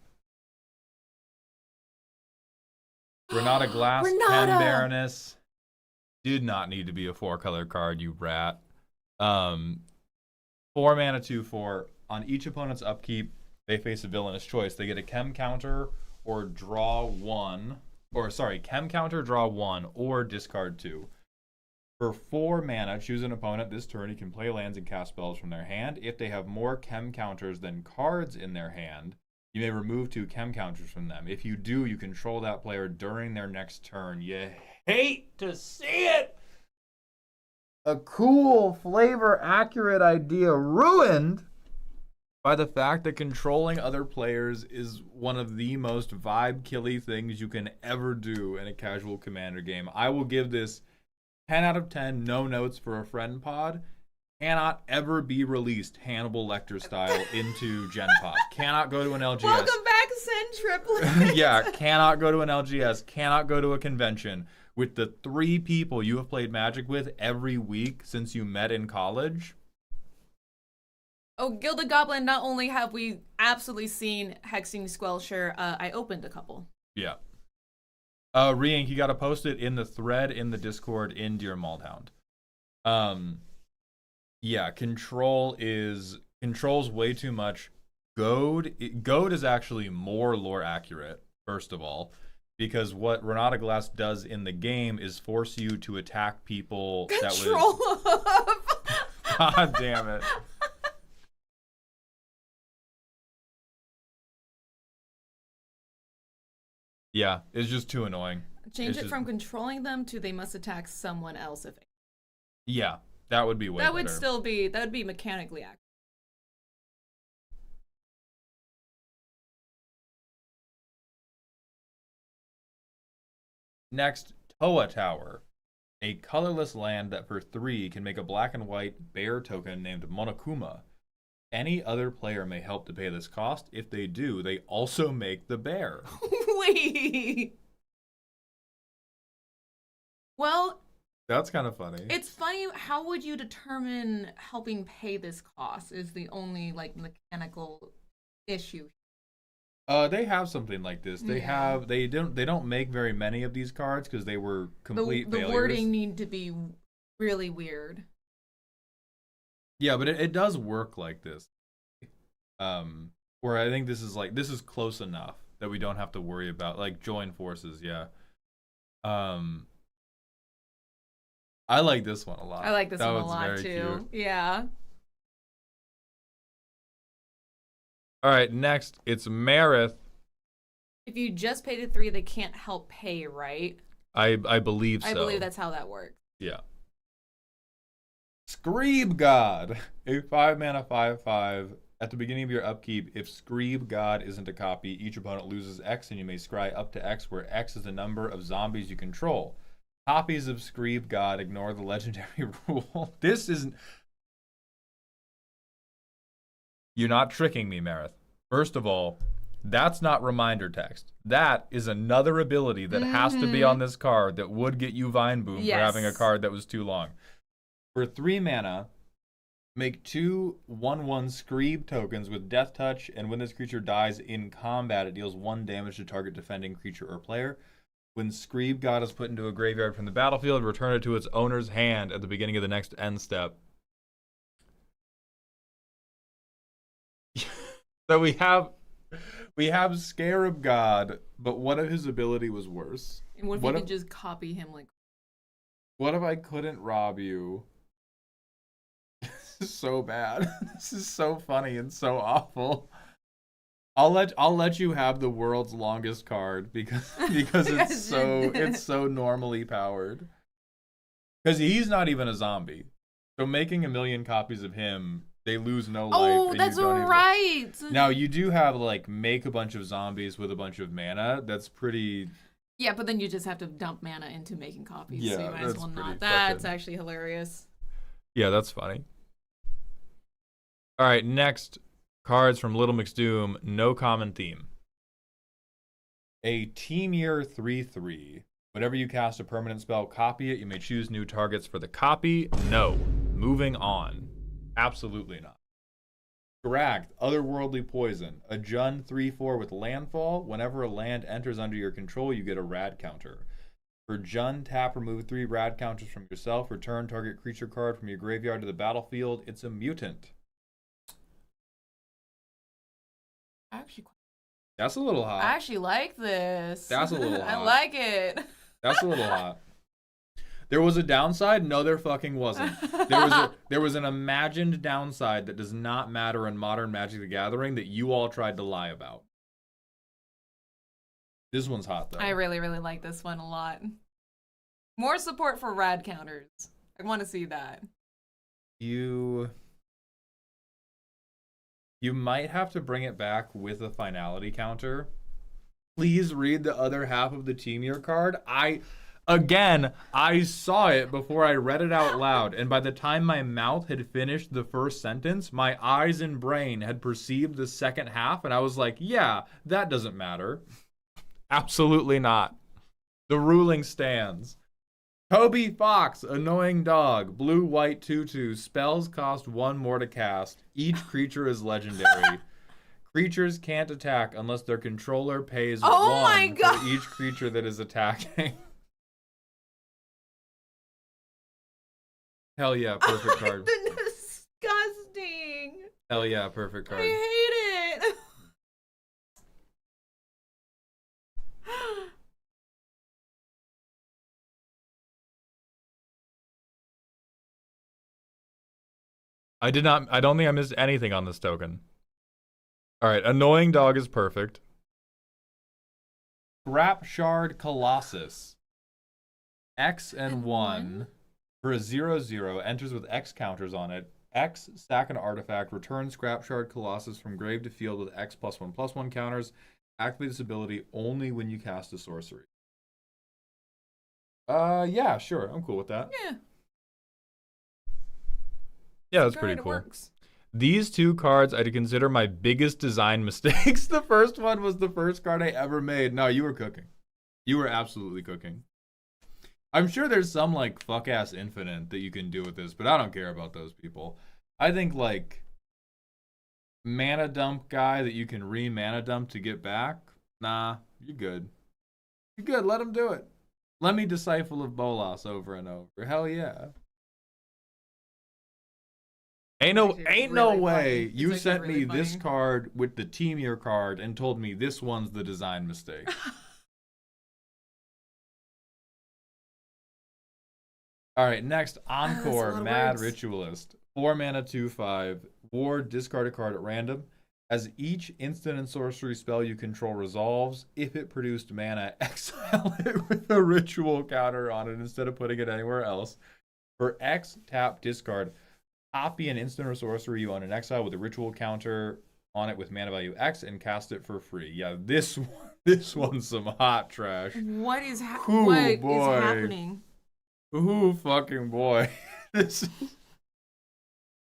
Renata Glass, Pen Baroness. Did not need to be a 4-color card, you rat. 4 mana, 2/4. On each opponent's upkeep, they face a villainous choice. They get a chem counter or draw 1. Or, sorry, chem counter, draw 1, or discard 2. For 4 mana, choose an opponent. This turn, you can play lands and cast spells from their hand. If they have more chem counters than cards in their hand, you may remove 2 chem counters from them. If you do, you control that player during their next turn. You hate to see it! A cool, flavor-accurate idea ruined by the fact that controlling other players is one of the most vibe-killy things you can ever do in a casual Commander game. I will give this 10 out of 10, no notes for a friend pod. Cannot ever be released Hannibal Lecter style into Gen Pop. Cannot go to an LGS. Welcome back, Send Triplet. Yeah, cannot go to an LGS. Cannot go to a convention with the 3 people you have played Magic with every week since you met in college. Oh, Gilded Goblin, not only have we absolutely seen Hexing Squelcher, I opened a couple. Yeah. Reink, you got to post it in the thread in the Discord in Dear Maldhound. Yeah, control's way too much. Goad is actually more lore accurate, first of all, because what Renata Glass does in the game is force you to attack people Control. God damn it. Yeah, it's just too annoying. Change it from controlling them to they must attack someone else if. Yeah, that would be way better. That would be mechanically accurate. Next, Toa Tower. A colorless land that for 3 can make a black and white bear token named Monokuma. Any other player may help to pay this cost. If they do, they also make the bear. Wait. Well, that's kind of funny. It's funny. How would you determine helping pay this cost is the only like mechanical issue. They have something like this. They don't make very many of these cards because they were complete failures. The wording need to be really weird. Yeah, but it does work like this. Where I think this is close enough that we don't have to worry about like join forces, yeah. I like this one a lot. I like this one a lot too. Cute. Yeah. All right, next it's Marith. If you just pay the 3, they can't help pay, right? I believe so. I believe that's how that works. Yeah. Screeb God, a 5 mana 5/5. At the beginning of your upkeep, if Screeb God isn't a copy, each opponent loses X, and you may scry up to X, where X is the number of zombies you control. Copies of Screeb God ignore the legendary rule. This isn't. You're not tricking me, Marith. First of all, that's not reminder text. That is another ability that has to be on this card that would get you Vine Boom for having a card that was too long. For 3 mana, make 2 1/1 Screeb tokens with Death Touch, and when this creature dies in combat, it deals 1 damage to target defending creature or player. When Screeb God is put into a graveyard from the battlefield, return it to its owner's hand at the beginning of the next end step. So we have Scarab God, but what if his ability was worse? And what if you could just copy him like? What if I couldn't rob you? This is so bad. This is so funny and so awful. I'll let you have the world's longest card because it's so normally powered. Because he's not even a zombie. So making 1 million copies of him, they lose no life. Oh, that's right. Now you do have like make a bunch of zombies with a bunch of mana. That's pretty. Yeah, but then you just have to dump mana into making copies. Yeah, so you might as well not. That's actually hilarious. Yeah, that's funny. All right, next cards from Little McSdoom. No common theme. A Team Year 3/3. Whenever you cast a permanent spell, copy it. You may choose new targets for the copy. No. Moving on. Absolutely not. Correct. Otherworldly Poison. A Jund 3/4 with landfall. Whenever a land enters under your control, you get a rad counter. For Jund, tap, remove 3 rad counters from yourself. Return target creature card from your graveyard to the battlefield. It's a mutant. That's a little hot. I actually like this. That's a little hot. I like it. That's a little hot. There was a downside? No, there fucking wasn't. There was an imagined downside that does not matter in modern Magic the Gathering that you all tried to lie about. This one's hot, though. I really, really like this one a lot. More support for rad counters. I want to see that. You might have to bring it back with a finality counter. Please read the other half of the Team Year card. I saw it before I read it out loud, and by the time my mouth had finished the first sentence, my eyes and brain had perceived the second half, and I was like, yeah, that doesn't matter. Absolutely not. The ruling stands. Toby Fox, Annoying Dog, blue-white 2/2. Spells cost 1 more to cast. Each creature is legendary. Creatures can't attack unless their controller pays 1 for each creature that is attacking. Hell yeah, perfect card. Disgusting. Hell yeah, perfect card. I hate it. I don't think I missed anything on this token. Alright, Annoying Dog is perfect. Grapshard Colossus. X and 1 for a 0/0 enters with X counters on it. X, sack an artifact, returns Grapshard Colossus from grave to field with X +1/+1 counters. Activate this ability only when you cast a sorcery. Yeah, sure. I'm cool with that. Yeah. Yeah, that's pretty cool. These 2 cards I'd consider my biggest design mistakes. The first one was the first card I ever made. No, you were cooking. You were absolutely cooking. I'm sure there's some, like, fuck-ass infinite that you can do with this, but I don't care about those people. I think, like, mana dump guy that you can re-mana dump to get back, nah, you're good. You're good, let him do it. Let me Disciple of Bolas over and over. Hell yeah. Ain't no way you sent me this card with the Team Year card and told me this one's the design mistake. Alright, next, Encore, Mad Ritualist. 4 mana, 2/5. Ward, discard a card at random. As each instant and sorcery spell you control resolves, if it produced mana, exile it with a ritual counter on it instead of putting it anywhere else. For X, tap, discard. Copy an instant or sorcery you own in exile with a ritual counter on it with mana value X and cast it for free. Yeah, this one's some hot trash. What is happening? Ooh, fucking boy.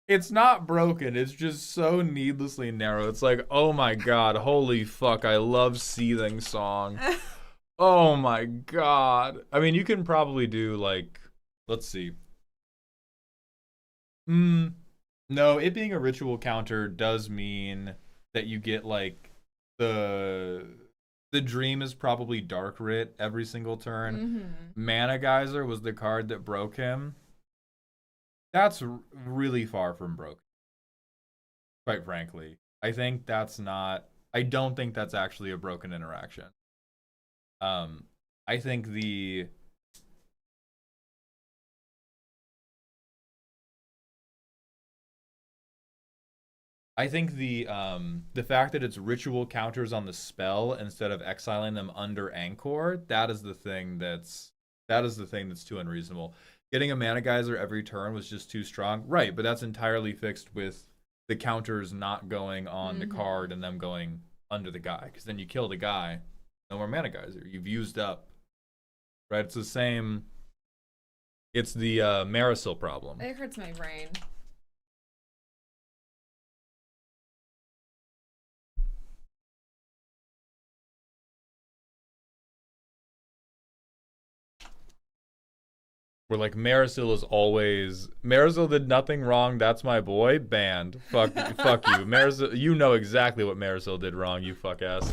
It's not broken. It's just so needlessly narrow. It's like, oh my god, holy fuck, I love Seething Song. Oh my god. I mean, you can probably do, like, let's see. No, it being a ritual counter does mean that you get, like, the dream is probably Dark Writ every single turn. Mana Geyser was the card that broke him. That's really far from broken, quite frankly. I don't think that's actually a broken interaction. I think the fact that it's ritual counters on the spell instead of exiling them under Anchor, that is the thing that's too unreasonable. Getting a Mana Geyser every turn was just too strong. Right, but that's entirely fixed with the counters not going on the card and them going under the guy. Because then you kill the guy, no more Mana Geyser. You've used up. Right, it's the same. It's the Marisol problem. It hurts my brain. Where like Marisol did nothing wrong. That's my boy. Banned. Fuck you. Marisol, you know exactly what Marisol did wrong. You fuck ass.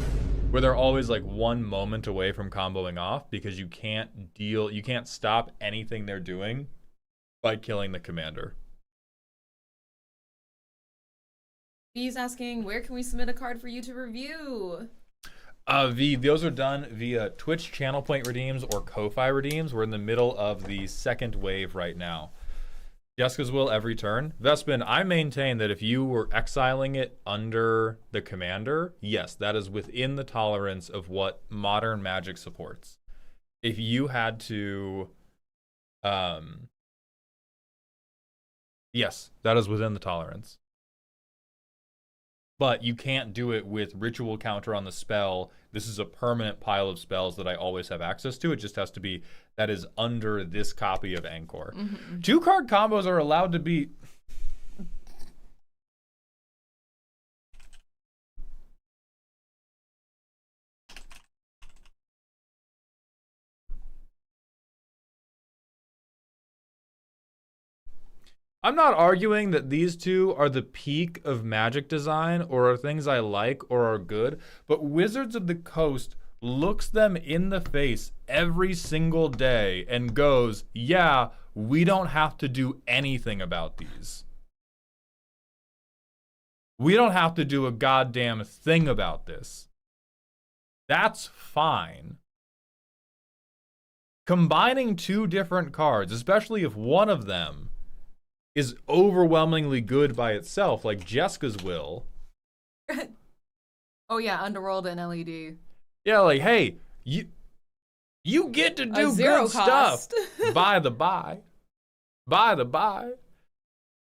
Where they're always like one moment away from comboing off because you can't stop anything they're doing by killing the commander. He's asking, where can we submit a card for you to review? Those are done via Twitch channel point redeems or Ko-Fi redeems. We're in the middle of the second wave right now. Jessica's Will every turn. Vespin, I maintain that if you were exiling it under the commander, yes, that is within the tolerance of what modern Magic supports. If you had to, yes, that is within the tolerance. But you can't do it with ritual counter on the spell. This is a permanent pile of spells that I always have access to. It just has to be that is under this copy of Anchor. 2-card combos are allowed to be... I'm not arguing that these two are the peak of Magic design or are things I like or are good, but Wizards of the Coast looks them in the face every single day and goes, yeah, we don't have to do anything about these. We don't have to do a goddamn thing about this. That's fine. Combining two different cards, especially if one of them is overwhelmingly good by itself, like Jessica's Will. Oh yeah, Underworld and LED. Yeah, like, hey, you get to do good stuff. By the by.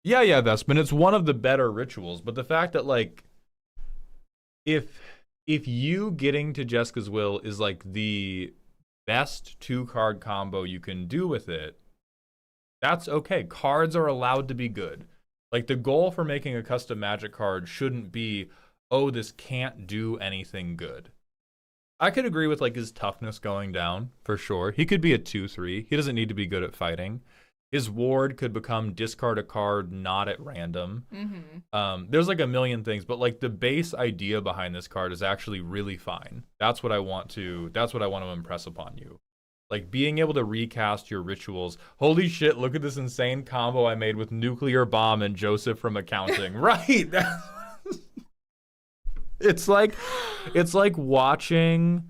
Yeah, Vespin, it's one of the better rituals, but the fact that like if you getting to Jessica's Will is like the best 2-card combo you can do with it, that's okay. Cards are allowed to be good. Like, the goal for making a custom Magic card shouldn't be, oh, this can't do anything good. I could agree with, like, his toughness going down, for sure. He could be a 2-3. He doesn't need to be good at fighting. His ward could become discard a card not at random. There's, like, a million things, but, like, the base idea behind this card is actually really fine. That's what I want to impress upon you. Like, being able to recast your rituals. Holy shit, look at this insane combo I made with Nuclear Bomb and Joseph from Accounting. Right. It's like watching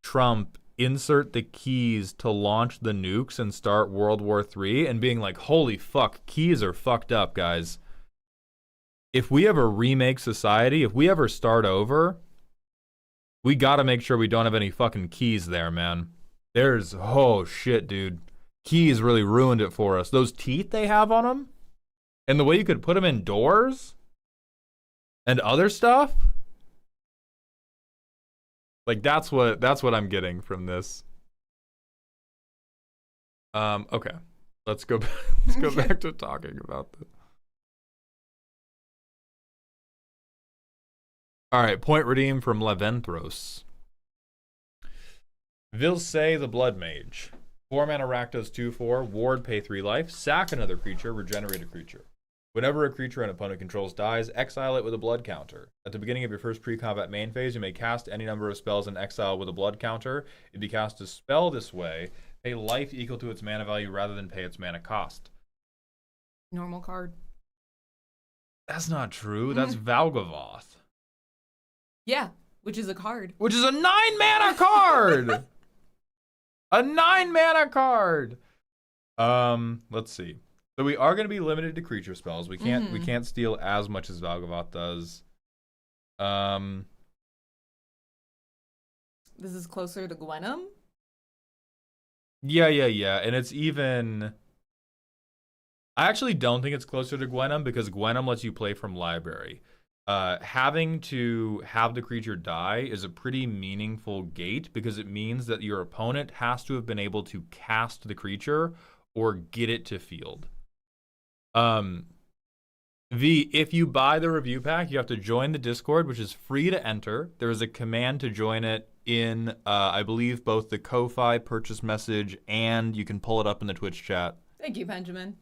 Trump insert the keys to launch the nukes and start World War III and being like, holy fuck, keys are fucked up, guys. If we ever remake society, if we ever start over, we gotta make sure we don't have any fucking keys there, man. Oh shit, dude. Keys really ruined it for us. Those teeth they have on them, and the way you could put them in doors, and other stuff. Like that's what I'm getting from this. Okay, let's go back to talking about this. All right, point redeem from Leventhros. Vilsei the Blood Mage. 4-mana Rakdos 2/4, ward, pay 3 life, sack another creature, regenerate a creature. Whenever a creature an opponent controls dies, exile it with a blood counter. At the beginning of your first pre-combat main phase, you may cast any number of spells in exile with a blood counter. If you cast a spell this way, pay life equal to its mana value rather than pay its mana cost. Normal card. That's not true. That's Valgavoth. Yeah, which is a card. Which is a 9-mana card! A 9-mana card! Let's see. So we are going to be limited to creature spells. We can't steal as much as Valgavoth does. This is closer to Gwenum? Yeah. And it's even... I actually don't think it's closer to Gwenum because Gwenum lets you play from library. Having to have the creature die is a pretty meaningful gate because it means that your opponent has to have been able to cast the creature or get it to field. If you buy the review pack, you have to join the Discord, which is free to enter. There is a command to join it in, I believe, both the Ko-Fi purchase message and you can pull it up in the Twitch chat. Thank you, Benjamin.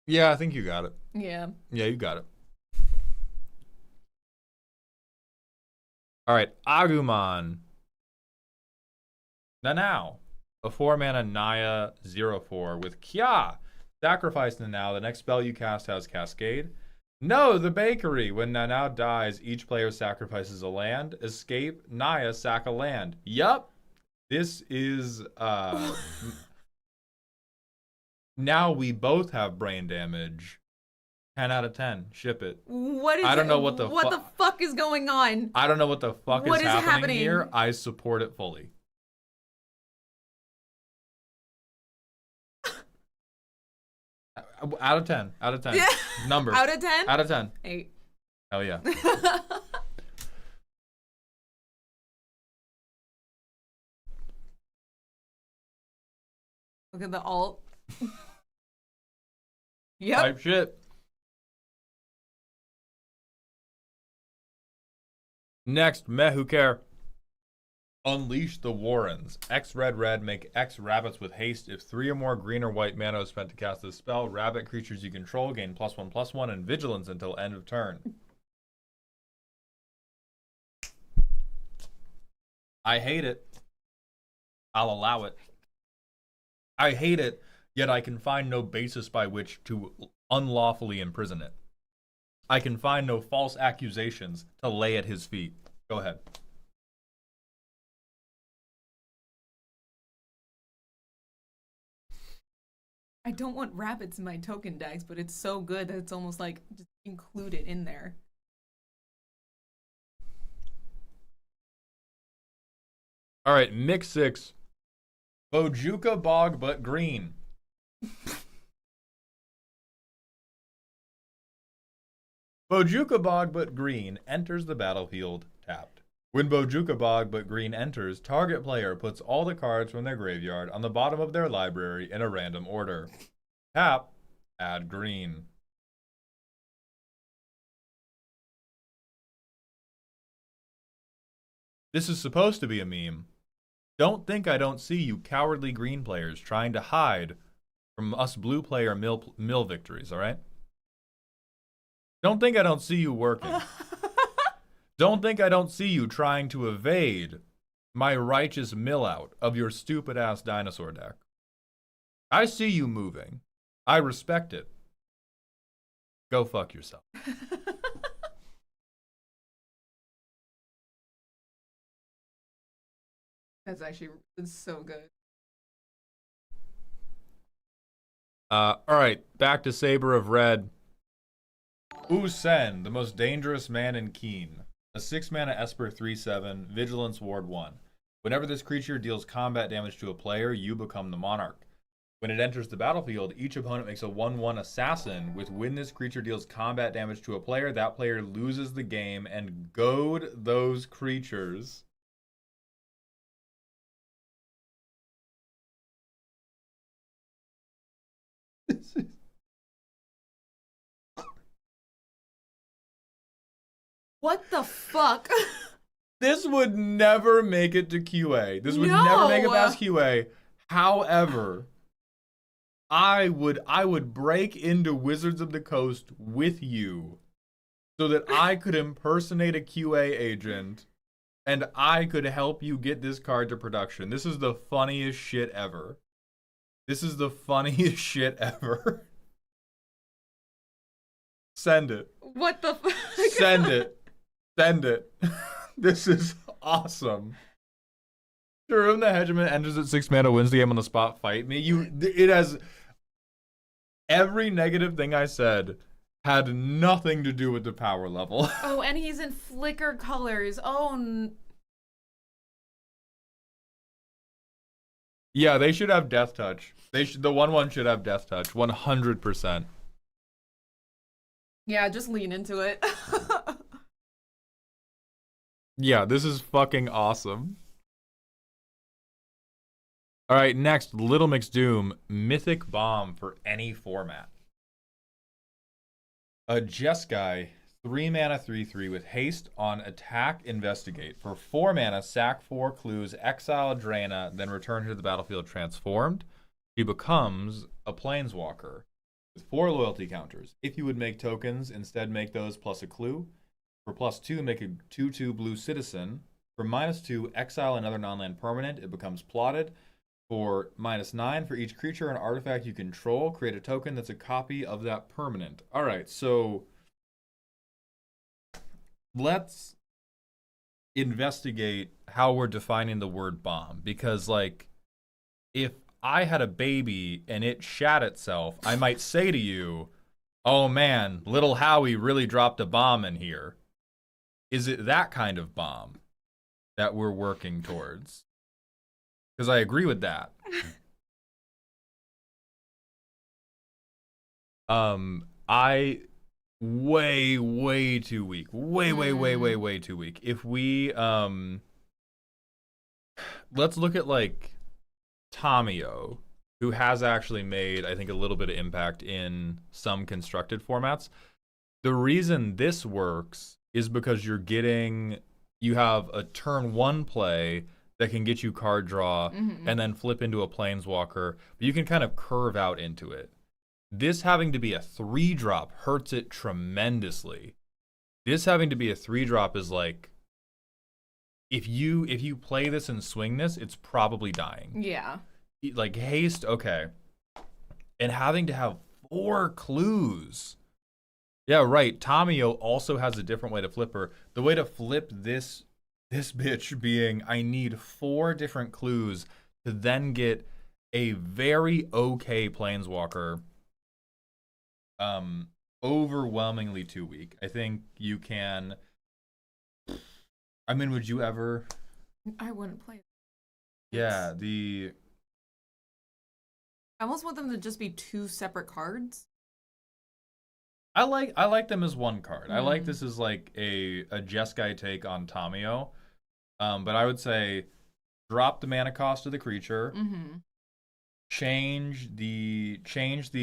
Yeah, I think you got it. Yeah. Yeah, you got it. All right, Agumon. Nanao. A 4-mana Naya 0/4 with Kya. Sacrifice Nanao. The next spell you cast has Cascade. No, the bakery. When Nanao dies, each player sacrifices a land. Escape. Naya, sack a land. Yup. This is, now we both have brain damage. 10 out of 10. Ship it. What is I don't know what the fuck is going on? I don't know what the fuck What is is happening happening? here. I support it fully. Out of 10. Out of 10. Yeah. Numbers. Out of 10? Out of 10. 8. Hell yeah. Look at the alt. Yep. Type shit. Next, meh, who care? Unleash the Warrens. X red red, make X rabbits with haste. If 3 or more green or white mana is spent to cast this spell, rabbit creatures you control gain +1/+1 and vigilance until end of turn. I hate it. I'll allow it. I hate it, yet I can find no basis by which to unlawfully imprison it. I can find no false accusations to lay at his feet. Go ahead. I don't want rabbits in my token decks, but it's so good that it's almost like just included in there. All right, mix 6. Bojuka Bog but green. Bojuka Bog but green enters the battlefield tapped. When Bojuka Bog but green enters, target player puts all the cards from their graveyard on the bottom of their library in a random order. Tap, add green. This is supposed to be a meme. Don't think I don't see you cowardly green players trying to hide from us blue player mill victories, all right? Don't think I don't see you working. Don't think I don't see you trying to evade my righteous mill out of your stupid ass dinosaur deck. I see you moving. I respect it. Go fuck yourself. That's actually it's so good. All right, back to Saber of Red. Usen, the most dangerous man in Keen. A 6-mana Esper 3/7, Vigilance Ward 1. Whenever this creature deals combat damage to a player, you become the monarch. When it enters the battlefield, each opponent makes a 1/1 assassin with when this creature deals combat damage to a player, that player loses the game and goad those creatures. What the fuck? This would never make it to QA. This would never make it past QA. However, I would break into Wizards of the Coast with you so that I could impersonate a QA agent and I could help you get this card to production. This is the funniest shit ever. This is the funniest shit ever. Send it. What the fuck? Send it. Send it. This is awesome. Sharum the Hegemon enters at 6 mana, wins the game on the spot, fight me. It has every negative thing I said had nothing to do with the power level. Oh, and he's in flicker colors. Oh. Yeah, they should have Death Touch. The 1/1 should have Death Touch, 100%. Yeah, just lean into it. Yeah, this is fucking awesome. All right, next, Little Mix Doom, Mythic Bomb for any format. A Jeskai, 3 mana 3/3 with haste on attack investigate. For 4 mana, sack 4 clues, exile Draina, then return her to the battlefield transformed. She becomes a planeswalker with 4 loyalty counters. If you would make tokens, instead make those plus a clue. For +2, make a 2/2 blue citizen. For -2, exile another non-land permanent. It becomes plotted. For -9, for each creature and artifact you control, create a token that's a copy of that permanent. All right, so let's investigate how we're defining the word bomb. Because, like, if I had a baby and it shat itself, I might say to you, oh man, little Howie really dropped a bomb in here. Is it that kind of bomb that we're working towards? Because I agree with that. I way too weak. Way too weak. If we let's look at like Tamio, who has actually made, I think, a little bit of impact in some constructed formats. The reason this works is because you have a turn 1 play that can get you card draw and then flip into a planeswalker, but you can kind of curve out into it. This having to be a 3-drop hurts it tremendously. This having to be a 3-drop is like, if you play this and swing this, it's probably dying. Yeah. Like haste, okay. And having to have 4 clues. Yeah, right. Tamio also has a different way to flip her. The way to flip this bitch being, I need 4 different clues to then get a very okay planeswalker. Overwhelmingly too weak. I think you can. I mean, would you ever? I wouldn't play it. Yeah, I almost want them to just be 2 separate cards. I like them as 1 card. I like this as like a Jeskai take on Tamio. But I would say drop the mana cost of the creature. Change the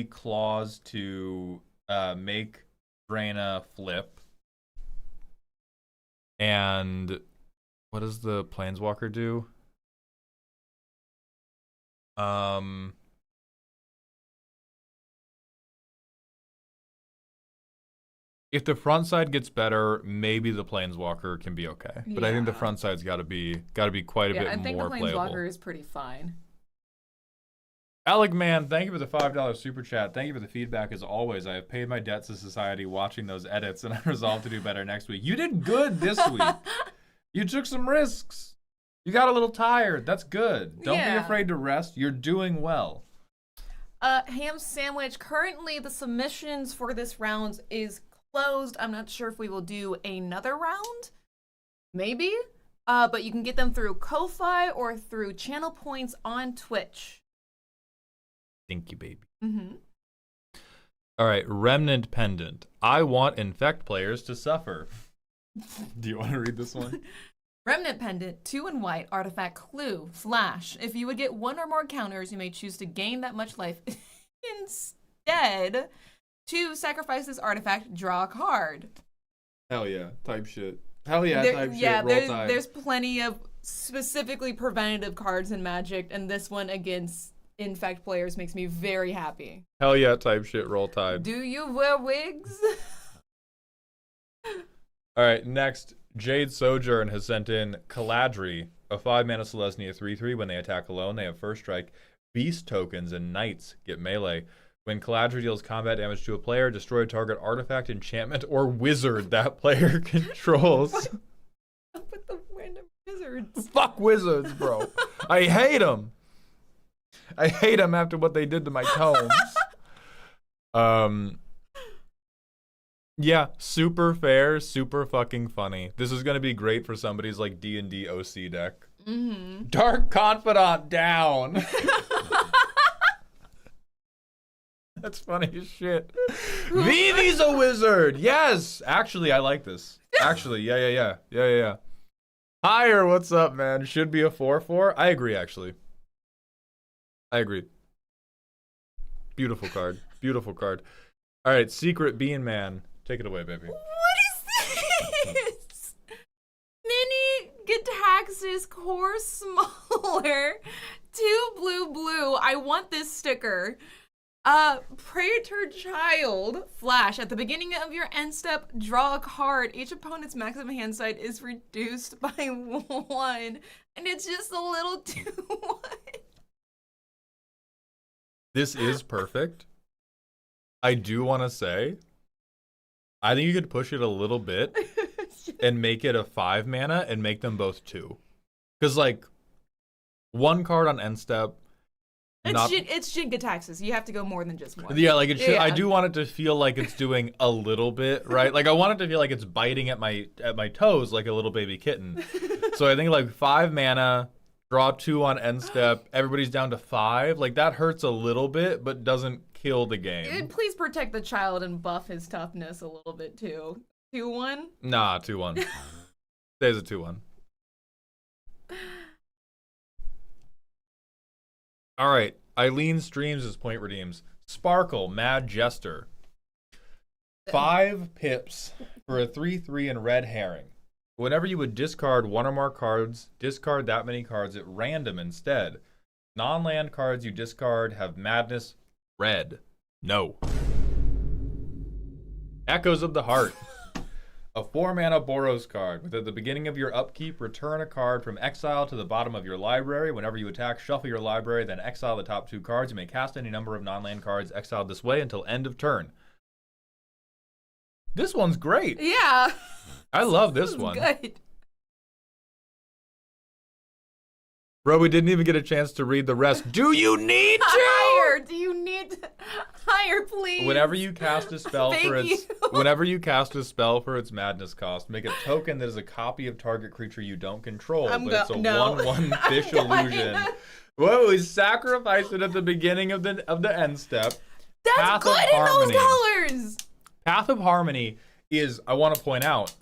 clause to make Draina flip. And what does the planeswalker do? If the front side gets better, maybe the planeswalker can be okay. But I think the front side's got to be quite a bit more playable. I think the planeswalker is pretty fine. Alec Man, thank you for the $5 super chat. Thank you for the feedback as always. I have paid my debts to society watching those edits, and I resolve to do better next week. You did good this week. You took some risks. You got a little tired. That's good. Don't be afraid to rest. You're doing well. Ham Sandwich, currently the submissions for this round is closed. I'm not sure if we will do another round. Maybe. But you can get them through Ko-Fi or through channel points on Twitch. Thank you, baby. All right, Remnant Pendant. I want infect players to suffer. Do you want to read this one? Remnant Pendant, 2 and white, artifact clue, flash. If you would get 1 or more counters, you may choose to gain that much life instead. To sacrifice this artifact, draw a card. Hell yeah, type shit. Hell yeah, type shit. Yeah, roll tide. There's plenty of specifically preventative cards in Magic, and this one against infect players makes me very happy. Hell yeah, type shit, roll tide. Do you wear wigs? All right, next, Jade Sojourn has sent in Caladri, a 5-mana Selesnya 3/3. When they attack alone, they have first strike. Beast tokens and knights get melee. When Caladri deals combat damage to a player, destroy a target artifact, enchantment, or wizard that player controls. With the random wizards. Fuck wizards, bro. I hate them. I hate them after what they did to my tomes. Yeah, super fair, super fucking funny. This is gonna be great for somebody's like D&D OC deck. Dark Confidant down. That's funny as shit. Vivi's a wizard. Yes, actually, I like this. Actually, yeah. Higher, what's up, man? Should be a 4/4. I agree, actually. I agree. Beautiful card. Beautiful card. All right, Secret Bean Man. Take it away, baby. What is Gitaxis core smaller. 2 blue. I want this sticker. Praetor Child flash. At the beginning of your end step, draw a card. Each opponent's maximum hand size is reduced by 1. And it's just a little 2/1. This is perfect. I do want to say, I think you could push it a little bit and make it a 5 mana and make them both 2. Because, like, 1 card on end step. It's Jin Gitaxis. You have to go more than just 1. Yeah, like it should. Yeah. I do want it to feel like it's doing a little bit, right? Like I want it to feel like it's biting at my toes like a little baby kitten. So I think like 5 mana, draw 2 on end step, everybody's down to 5. Like that hurts a little bit, but doesn't kill the game. Please protect the child and buff his toughness a little bit too. 2/1? Nah, 2/1. There's a 2/1. All right, Eileen streams as point redeems. Sparkle, Mad Jester. 5 pips for a 3/3 and red herring. Whenever you would discard 1 or more cards, discard that many cards at random instead. Non-land cards you discard have madness red. No. Echoes of the Heart. A 4-mana Boros card. At the beginning of your upkeep, return a card from exile to the bottom of your library. Whenever you attack, shuffle your library, then exile the top 2 cards. You may cast any number of non-land cards exiled this way until end of turn. This one's great. Yeah. I love this one. Good. Bro, we didn't even get a chance to read the rest. Do you need to? Higher. Do you need to? Higher, please. Whenever you cast a spell for its whenever you cast a spell for its madness cost, make a token that is a copy of target creature you don't control, but it's a 1/1 fish illusion. Whoa, we sacrifice it at the beginning of the end step. That's Path good of in those Harmony. colors. Path of Harmony is, I want to point out,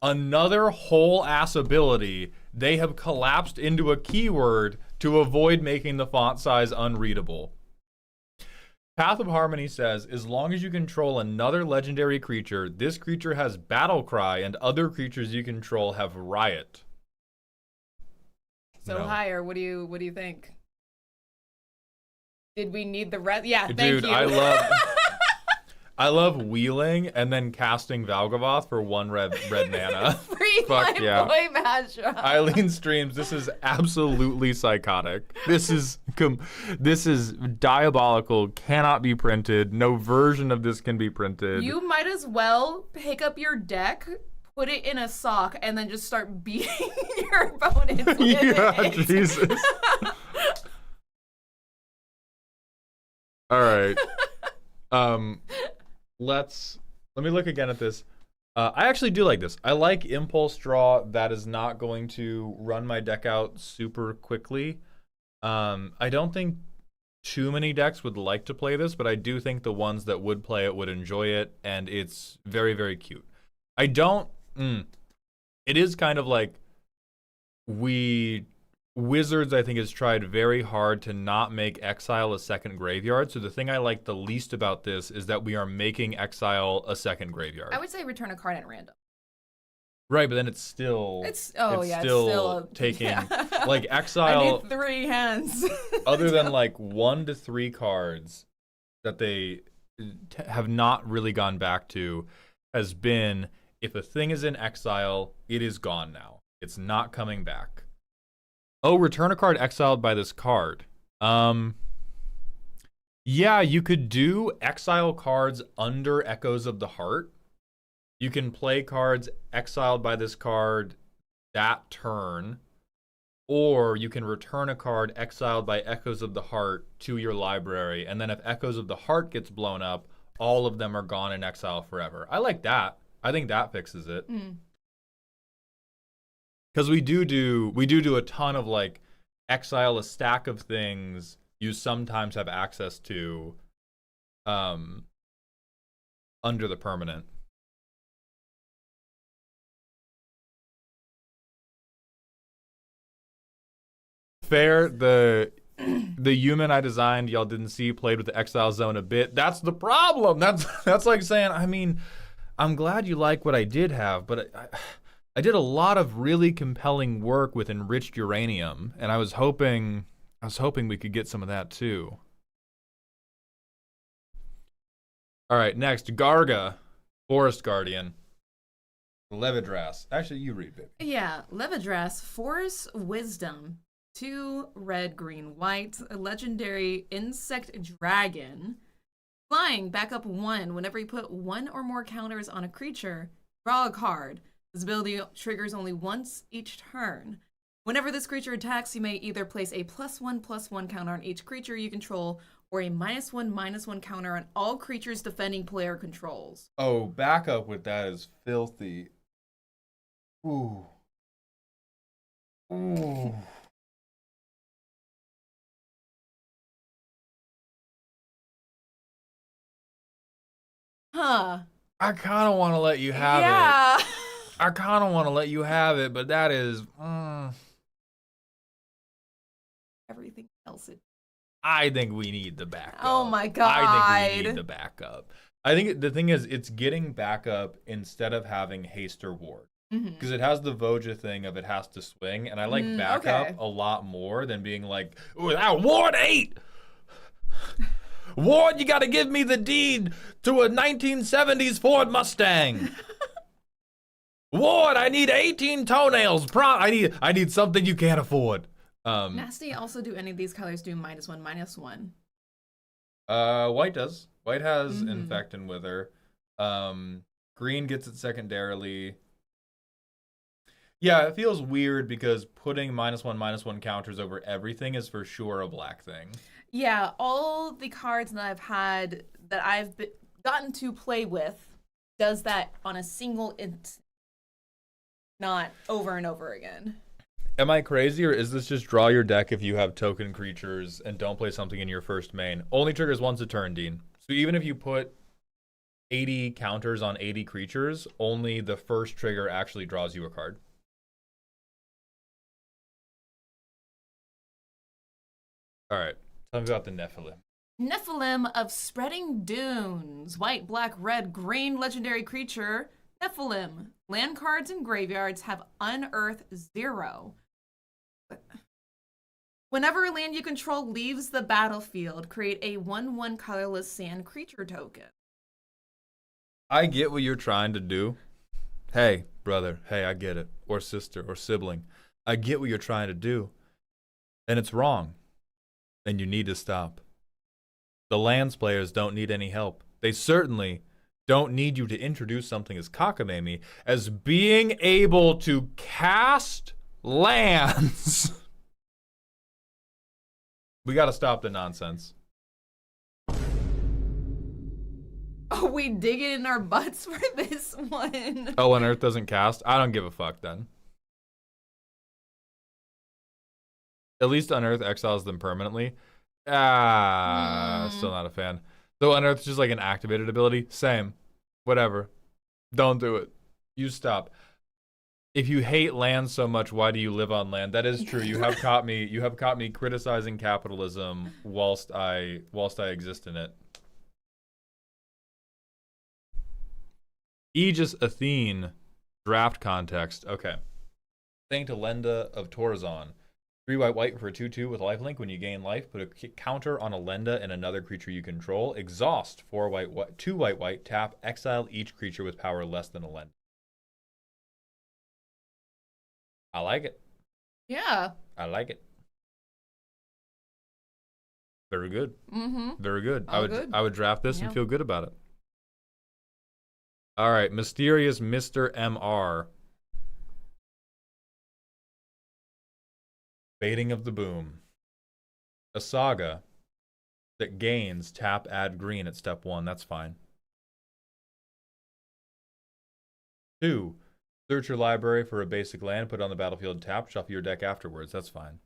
another whole ass ability they have collapsed into a keyword to avoid making the font size unreadable. Path of Harmony says, as long as you control another legendary creature, this creature has Battle Cry, and other creatures you control have Riot. So No. higher, what do you think? Did we need the rest? Yeah, thank Dude, you. I love wheeling and then casting Valgavoth for 1 red mana. Free Fuck my yeah. boy Masha. Eileen streams, this is absolutely psychotic. This is diabolical, cannot be printed. No version of this can be printed. You might as well pick up your deck, put it in a sock, and then just start beating your opponent with Yeah, it. Jesus. All right. Let me look again at this. I actually do like this. I like Impulse Draw that is not going to run my deck out super quickly. I don't think too many decks would like to play this, but I do think the ones that would play it would enjoy it, and it's very, very cute. It is kind of like Wizards, I think, has tried very hard to not make Exile a second graveyard. So the thing I like the least about this is that we are making Exile a second graveyard. I would say return a card at random. Right, but then it's still taking like Exile. I need 3 hands. Other than like 1 to 3 cards that they have not really gone back to, has been if a thing is in exile, it is gone now. It's not coming back. Oh, return a card exiled by this card. Yeah, you could do exile cards under Echoes of the Heart. You can play cards exiled by this card that turn, or you can return a card exiled by Echoes of the Heart to your library, and then if Echoes of the Heart gets blown up, all of them are gone in exile forever. I like that. I think that fixes it. Because we do a ton of like exile a stack of things you sometimes have access to under the permanent. Fair, the human I designed, y'all didn't see, played with the exile zone a bit. That's the problem. That's like saying, I mean, I'm glad you like what I did have, but I did a lot of really compelling work with enriched uranium, and I was hoping we could get some of that too. All right, next, Garga, Forest Guardian. Levidras. Actually, you read, baby. Yeah, Levidras, Forest Wisdom, 2 red, green, white, a legendary insect dragon. Flying, back up 1. Whenever you put 1 or more counters on a creature, draw a card. This ability triggers only once each turn. Whenever this creature attacks, you may either place a +1/+1 counter on each creature you control, or a -1/-1 counter on all creatures defending player controls. Oh, backup with that is filthy. Ooh. Ooh. Huh. I kind of want to let you have Yeah. it. I kind of want to let you have it, but that is... Everything else. I think we need the backup. Oh my god. I think we need the backup. I think the thing is, it's getting backup instead of having haste or ward. Because it has the Voja thing of it has to swing, and I like backup a lot more than being like, ooh, that ward 8! Ward, you gotta give me the deed to a 1970s Ford Mustang. Ward, I need 18 toenails. I need something you can't afford. Nasty also do any of these colors do -1/-1? White does. White has Infect and Wither. Green gets it secondarily. Yeah, it feels weird because putting -1/-1 counters over everything is for sure a black thing. Yeah, all the cards that I've gotten to play with does that on a single instant, not over and over again. Am I crazy, or is this just draw your deck if you have token creatures and don't play something in your first main? Only triggers once a turn, Dean. So even if you put 80 counters on 80 creatures, only the first trigger actually draws you a card. All right, tell me about the Nephilim. Nephilim of Spreading Dunes. White, black, red, green legendary creature. Nephilim. Land cards and graveyards have Unearth 0. Whenever a land you control leaves the battlefield, create a 1/1 colorless sand creature token. I get what you're trying to do. Hey, brother. Hey, I get it. Or sister, or sibling. I get what you're trying to do. And it's wrong. And you need to stop. The lands players don't need any help. They certainly don't need you to introduce something as cockamamie as being able to cast lands. We gotta stop the nonsense. Oh, we dig it in our butts for this one. Oh, and Earth doesn't cast? I don't give a fuck then. At least Unearth exiles them permanently. Still not a fan. Though Unearth's just like an activated ability. Same. Whatever. Don't do it. You stop. If you hate land so much, why do you live on land? That is true. You have caught me criticizing capitalism whilst I exist in it. Aegis Athene draft context. Okay. Saying to Lenda of Torazon. 3 white for a 2/2 with lifelink. When you gain life, put a counter on a Lenda and another creature you control. Exhaust 4 white, 2 white, tap, exile each creature with power less than a Lenda. I like it. Yeah. I like it. Very good. Very good. I would draft this and feel good about it. All right, Mysterious Mr. MR. Baiting of the Boom. A saga that gains tap, add green at step 1. That's fine. 2. Search your library for a basic land, put it on the battlefield, tap, shuffle your deck afterwards. That's fine.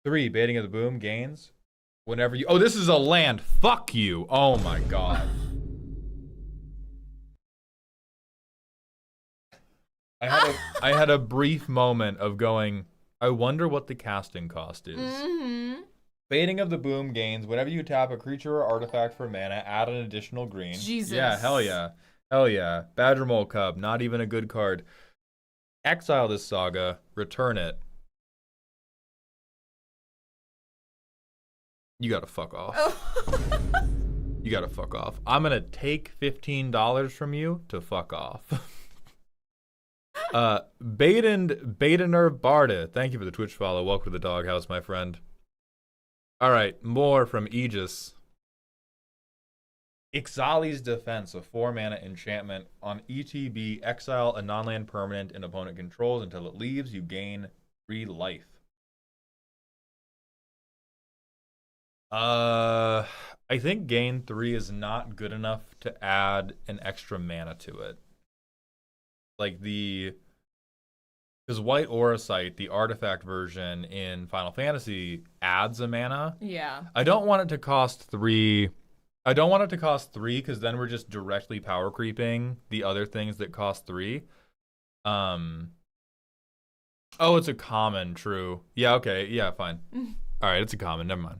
3. Baiting of the Boom gains whenever you... Oh, this is a land. Fuck you. Oh my god. I had a brief moment of going, I wonder what the casting cost is. Baiting of the Boom gains whenever you tap a creature or artifact for mana, add an additional green. Jesus. Yeah, hell yeah. Hell yeah. Badger Mole Cub, not even a good card. Exile this saga, return it. You gotta fuck off. Oh. You gotta fuck off. I'm gonna take $15 from you to fuck off. Badener Barda, thank you for the Twitch follow. Welcome to the doghouse, my friend. All right, more from Aegis. Ixali's Defense, a 4-mana enchantment. On ETB, exile a non-land permanent and opponent controls until it leaves. You gain 3 life. I think gain 3 is not good enough to add an extra mana to it. Like because White Auracite, the artifact version in Final Fantasy, adds a mana. Yeah. I don't want it to cost 3. I don't want it to cost 3 because then we're just directly power creeping the other things that cost 3. Oh, it's a common, true. Yeah, okay, yeah, fine. All right, it's a common, never mind.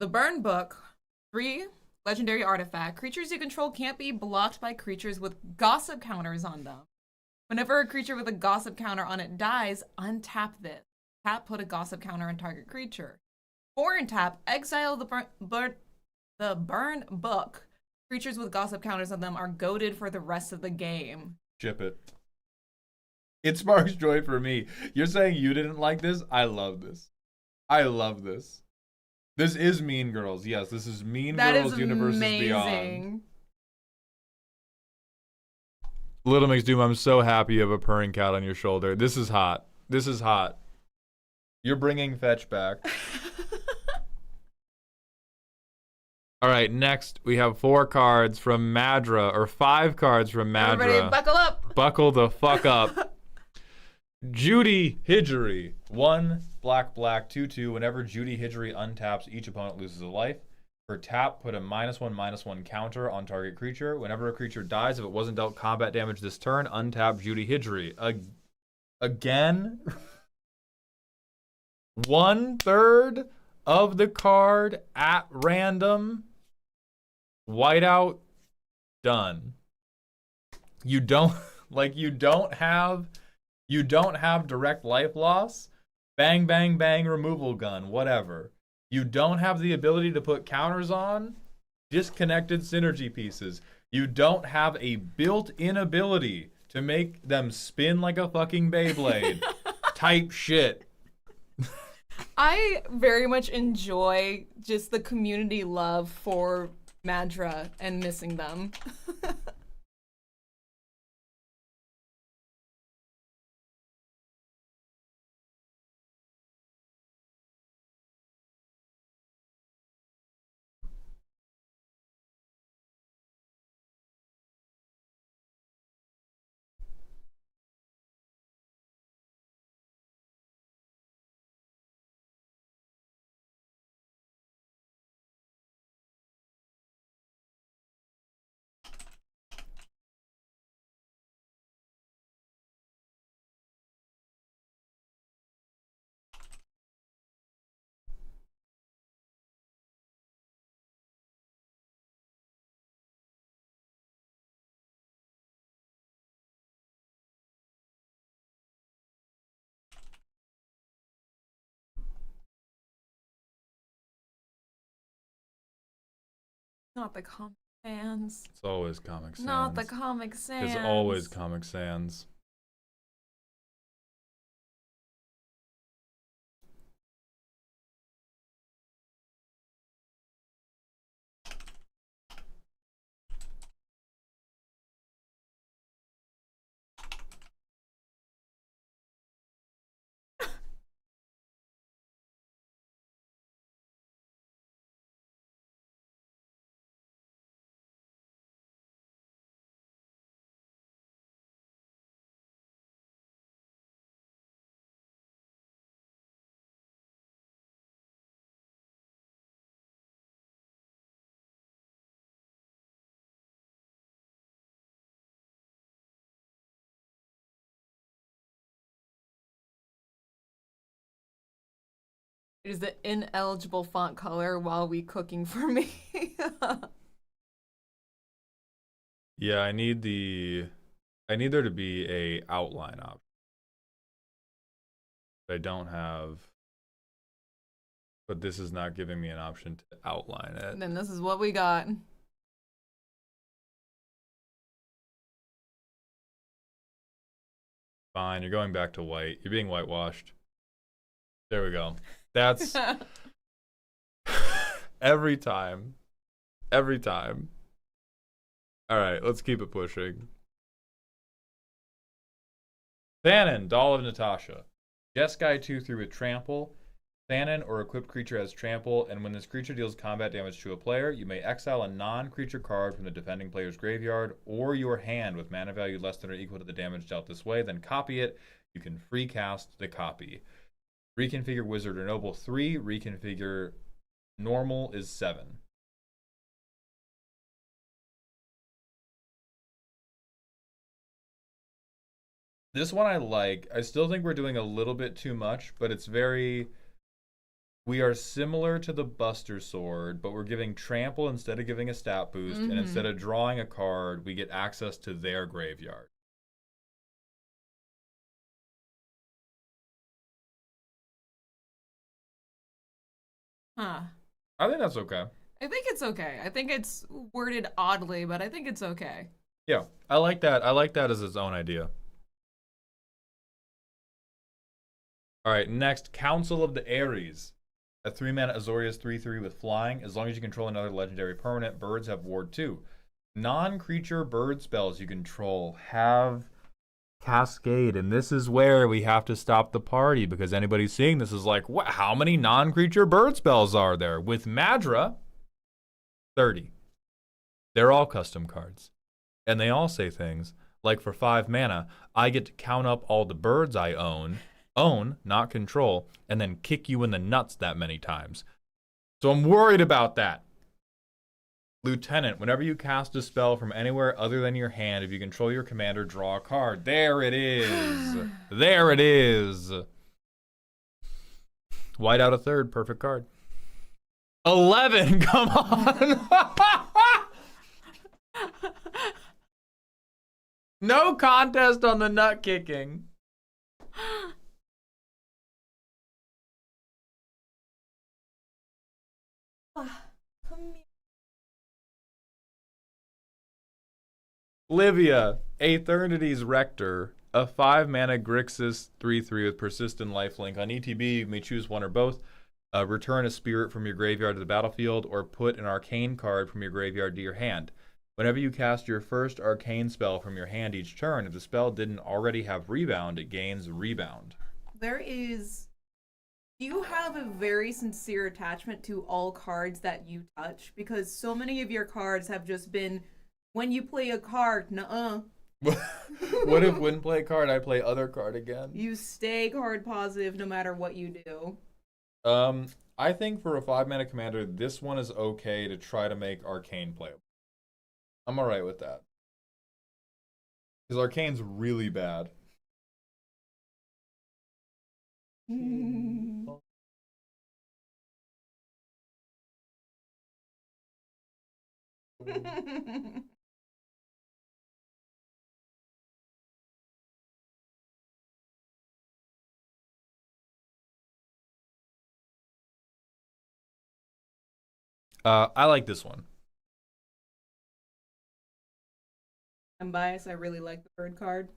The Burn Book, 3 legendary artifact. Creatures you control can't be blocked by creatures with gossip counters on them. Whenever a creature with a gossip counter on it dies, untap this. Tap, put a gossip counter on target creature. 4 and tap, exile the Burn Book. Creatures with gossip counters on them are goaded for the rest of the game. Ship it. It sparks joy for me. You're saying you didn't like this? I love this. I love this. This is Mean Girls. Yes, this is Mean Girls Universes Beyond. Little Mix Doom, I'm so happy you have a purring cat on your shoulder. This is hot. This is hot. You're bringing fetch back. All right, next we have 4 cards from Madra, or 5 cards from Madra. Everybody buckle up. Buckle the fuck up. Judy Hidgery. 1 black 2/2. Whenever Judy Hidgery untaps, each opponent loses a life. For tap, put a -1/-1 counter on target creature. Whenever a creature dies, if it wasn't dealt combat damage this turn, untap Judy Hidgery. Again? 1/3 of the card at random. Whiteout. Done. You don't have direct life loss. Bang, bang, bang, removal gun, whatever. You don't have the ability to put counters on. Disconnected synergy pieces. You don't have a built-in ability to make them spin like a fucking Beyblade. Type shit. I very much enjoy just the community love for Madra and missing them. Not the Comic Sans. It's always Comic Sans. Not the Comic Sans. It's always Comic Sans. It is the ineligible font color while we cooking for me. Yeah, I need there to be a outline option. I don't have, but this is not giving me an option to outline it. And then this is what we got. Fine, you're going back to white. You're being whitewashed. There we go. That's every time. Every time. All right, let's keep it pushing. Thanon, Doll of Natasha. Jeskai 2/3 with Trample. Thanon or equipped creature has Trample, and when this creature deals combat damage to a player, you may exile a non-creature card from the defending player's graveyard or your hand with mana value less than or equal to the damage dealt this way, then copy it. You can free cast the copy. Reconfigure Wizard or Noble 3, reconfigure Normal is 7. This one I like. I still think we're doing a little bit too much, but it's very... We are similar to the Buster Sword, but we're giving Trample instead of giving a stat boost, and instead of drawing a card, we get access to their graveyard. Huh. I think that's okay. I think it's okay. I think it's worded oddly, but I think it's okay. Yeah, I like that. I like that as its own idea. All right, next, Council of the Ares. A 3-mana Azorius 3/3 with flying. As long as you control another legendary permanent, birds have Ward 2. Non-creature bird spells you control have Cascade, and this is where we have to stop the party because anybody seeing this is like, what? How many non-creature bird spells are there? With Madra, 30. They're all custom cards, and they all say things like, for 5 mana, I get to count up all the birds I own, not control, and then kick you in the nuts that many times. So I'm worried about that. Lieutenant, whenever you cast a spell from anywhere other than your hand, if you control your commander, draw a card. There it is. There it is. White out a third, perfect card. 11, come on. No contest on the nut kicking. Livia, Aeternity's Rector, a 5-mana Grixis 3/3 with persistent lifelink. On ETB, you may choose one or both. Return a spirit from your graveyard to the battlefield, or put an arcane card from your graveyard to your hand. Whenever you cast your first arcane spell from your hand each turn, if the spell didn't already have Rebound, it gains Rebound. You have a very sincere attachment to all cards that you touch, because so many of your cards have just been, when you play a card, nuh-uh. What if when play card, I play other card again? You stay card positive no matter what you do. I think for a 5-mana commander, this one is okay to try to make Arcane playable. I'm alright with that. Because Arcane's really bad. I like this one. I'm biased. I really like the bird card.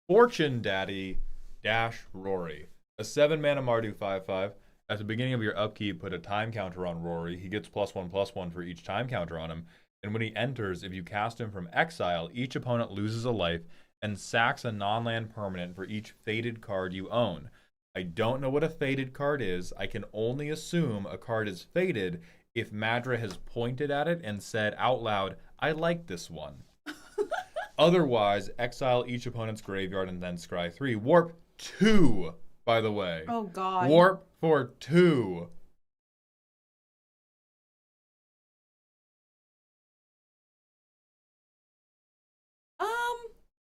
Fortune Daddy Dash Rory. A 7-mana Mardu 5/5. At the beginning of your upkeep, put a time counter on Rory. He gets +1/+1 for each time counter on him. And when he enters, if you cast him from exile, each opponent loses a life and sacks a non-land permanent for each faded card you own. I don't know what a faded card is. I can only assume a card is faded if Madra has pointed at it and said out loud, I like this one. Otherwise, exile each opponent's graveyard and then scry 3. Warp 2, by the way. Oh, God. Warp for 2.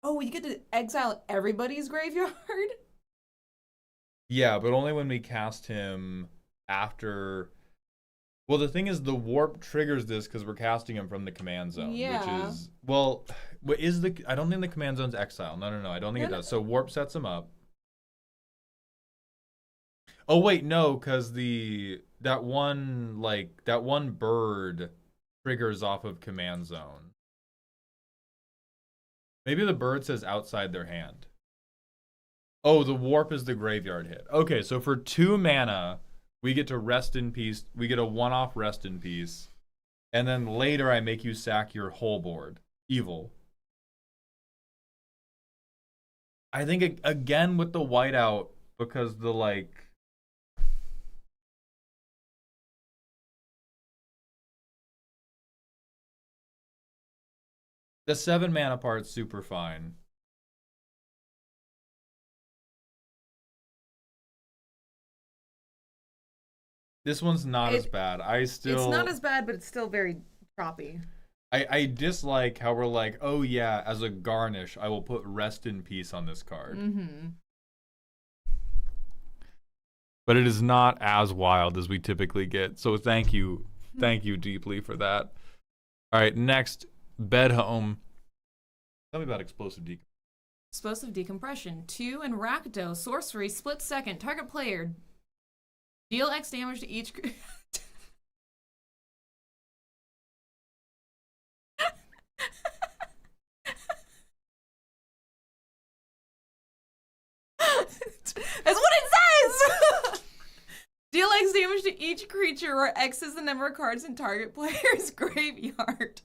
Oh, you get to exile everybody's graveyard? Yeah, but only when we cast him after. Well, the thing is, the warp triggers this because we're casting him from the command zone, which Yeah. is well, what is the? I don't think the command zone's exile. No, no, no. I don't think it does. So warp sets him up. Oh wait, no, because that one bird triggers off of command zone. Maybe the bird says outside their hand. Oh, the warp is the graveyard hit. Okay, so for 2 mana, we get to rest in peace. We get a one-off rest in peace. And then later I make you sack your whole board. Evil. I think again with the whiteout, because the 7 mana part's super fine. This one's not as bad. It's not as bad, but it's still very choppy. I dislike how we're like, oh yeah, as a garnish, I will put rest in peace on this card. Mm-hmm. But it is not as wild as we typically get. So thank you deeply for that. All right, next, Bed Home. Tell me about explosive decompression. Explosive decompression. 2 and Rakdos. Sorcery. Split second. Target player. Deal X damage to each. That's what it says! Deal X damage to each creature where X is the number of cards in target player's graveyard.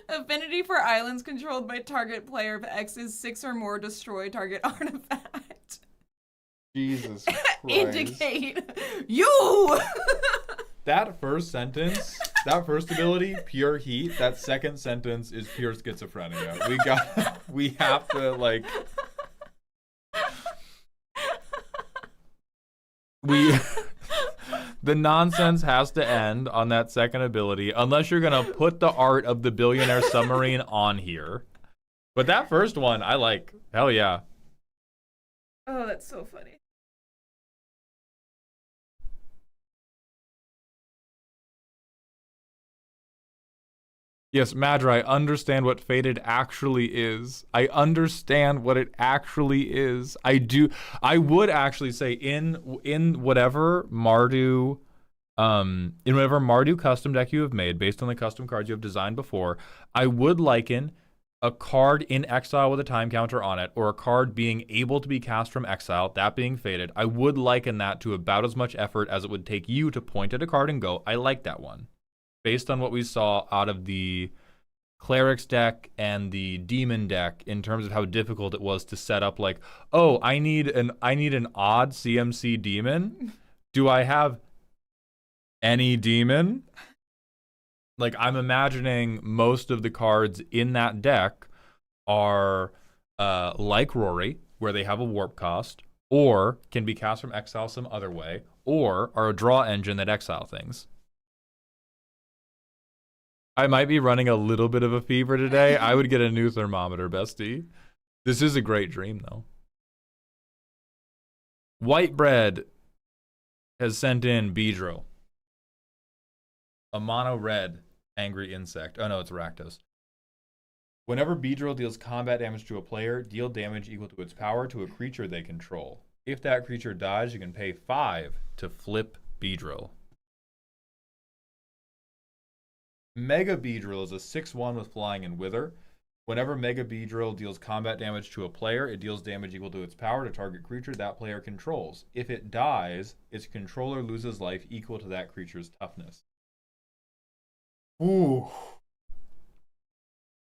Affinity for islands controlled by target player. If X is 6 or more, destroy target artifact. Jesus Christ. Indicate you! That first sentence, that first ability, pure heat. That second sentence is pure schizophrenia. We have to like. The nonsense has to end on that second ability, unless you're gonna put the art of the billionaire submarine on here. But that first one, I like. Hell yeah. Oh, that's so funny. Yes, Madra, I understand what Fated actually is. I understand what it actually is. I do. I would actually say in whatever Mardu, in whatever Mardu custom deck you have made based on the custom cards you have designed before, I would liken a card in exile with a time counter on it, or a card being able to be cast from exile, that being Fated. I would liken that to about as much effort as it would take you to point at a card and go, I like that one. Based on what we saw out of the Cleric's deck and the Demon deck in terms of how difficult it was to set up, like, oh, I need an odd CMC Demon. Do I have any Demon? Like, I'm imagining most of the cards in that deck are like Rory, where they have a warp cost, or can be cast from exile some other way, or are a draw engine that exile things. I might be running a little bit of a fever today. I would get a new thermometer, bestie. This is a great dream, though. White Bread has sent in Beedrill. A mono red angry insect. Oh no, it's Rakdos. Whenever Beedrill deals combat damage to a player, deal damage equal to its power to a creature they control. If that creature dies, you can pay 5 to flip Beedrill. Mega Beedrill is a 6/1 with flying and wither. Whenever Mega Beedrill deals combat damage to a player, it deals damage equal to its power to target creature that player controls. If it dies, its controller loses life equal to that creature's toughness. Ooh.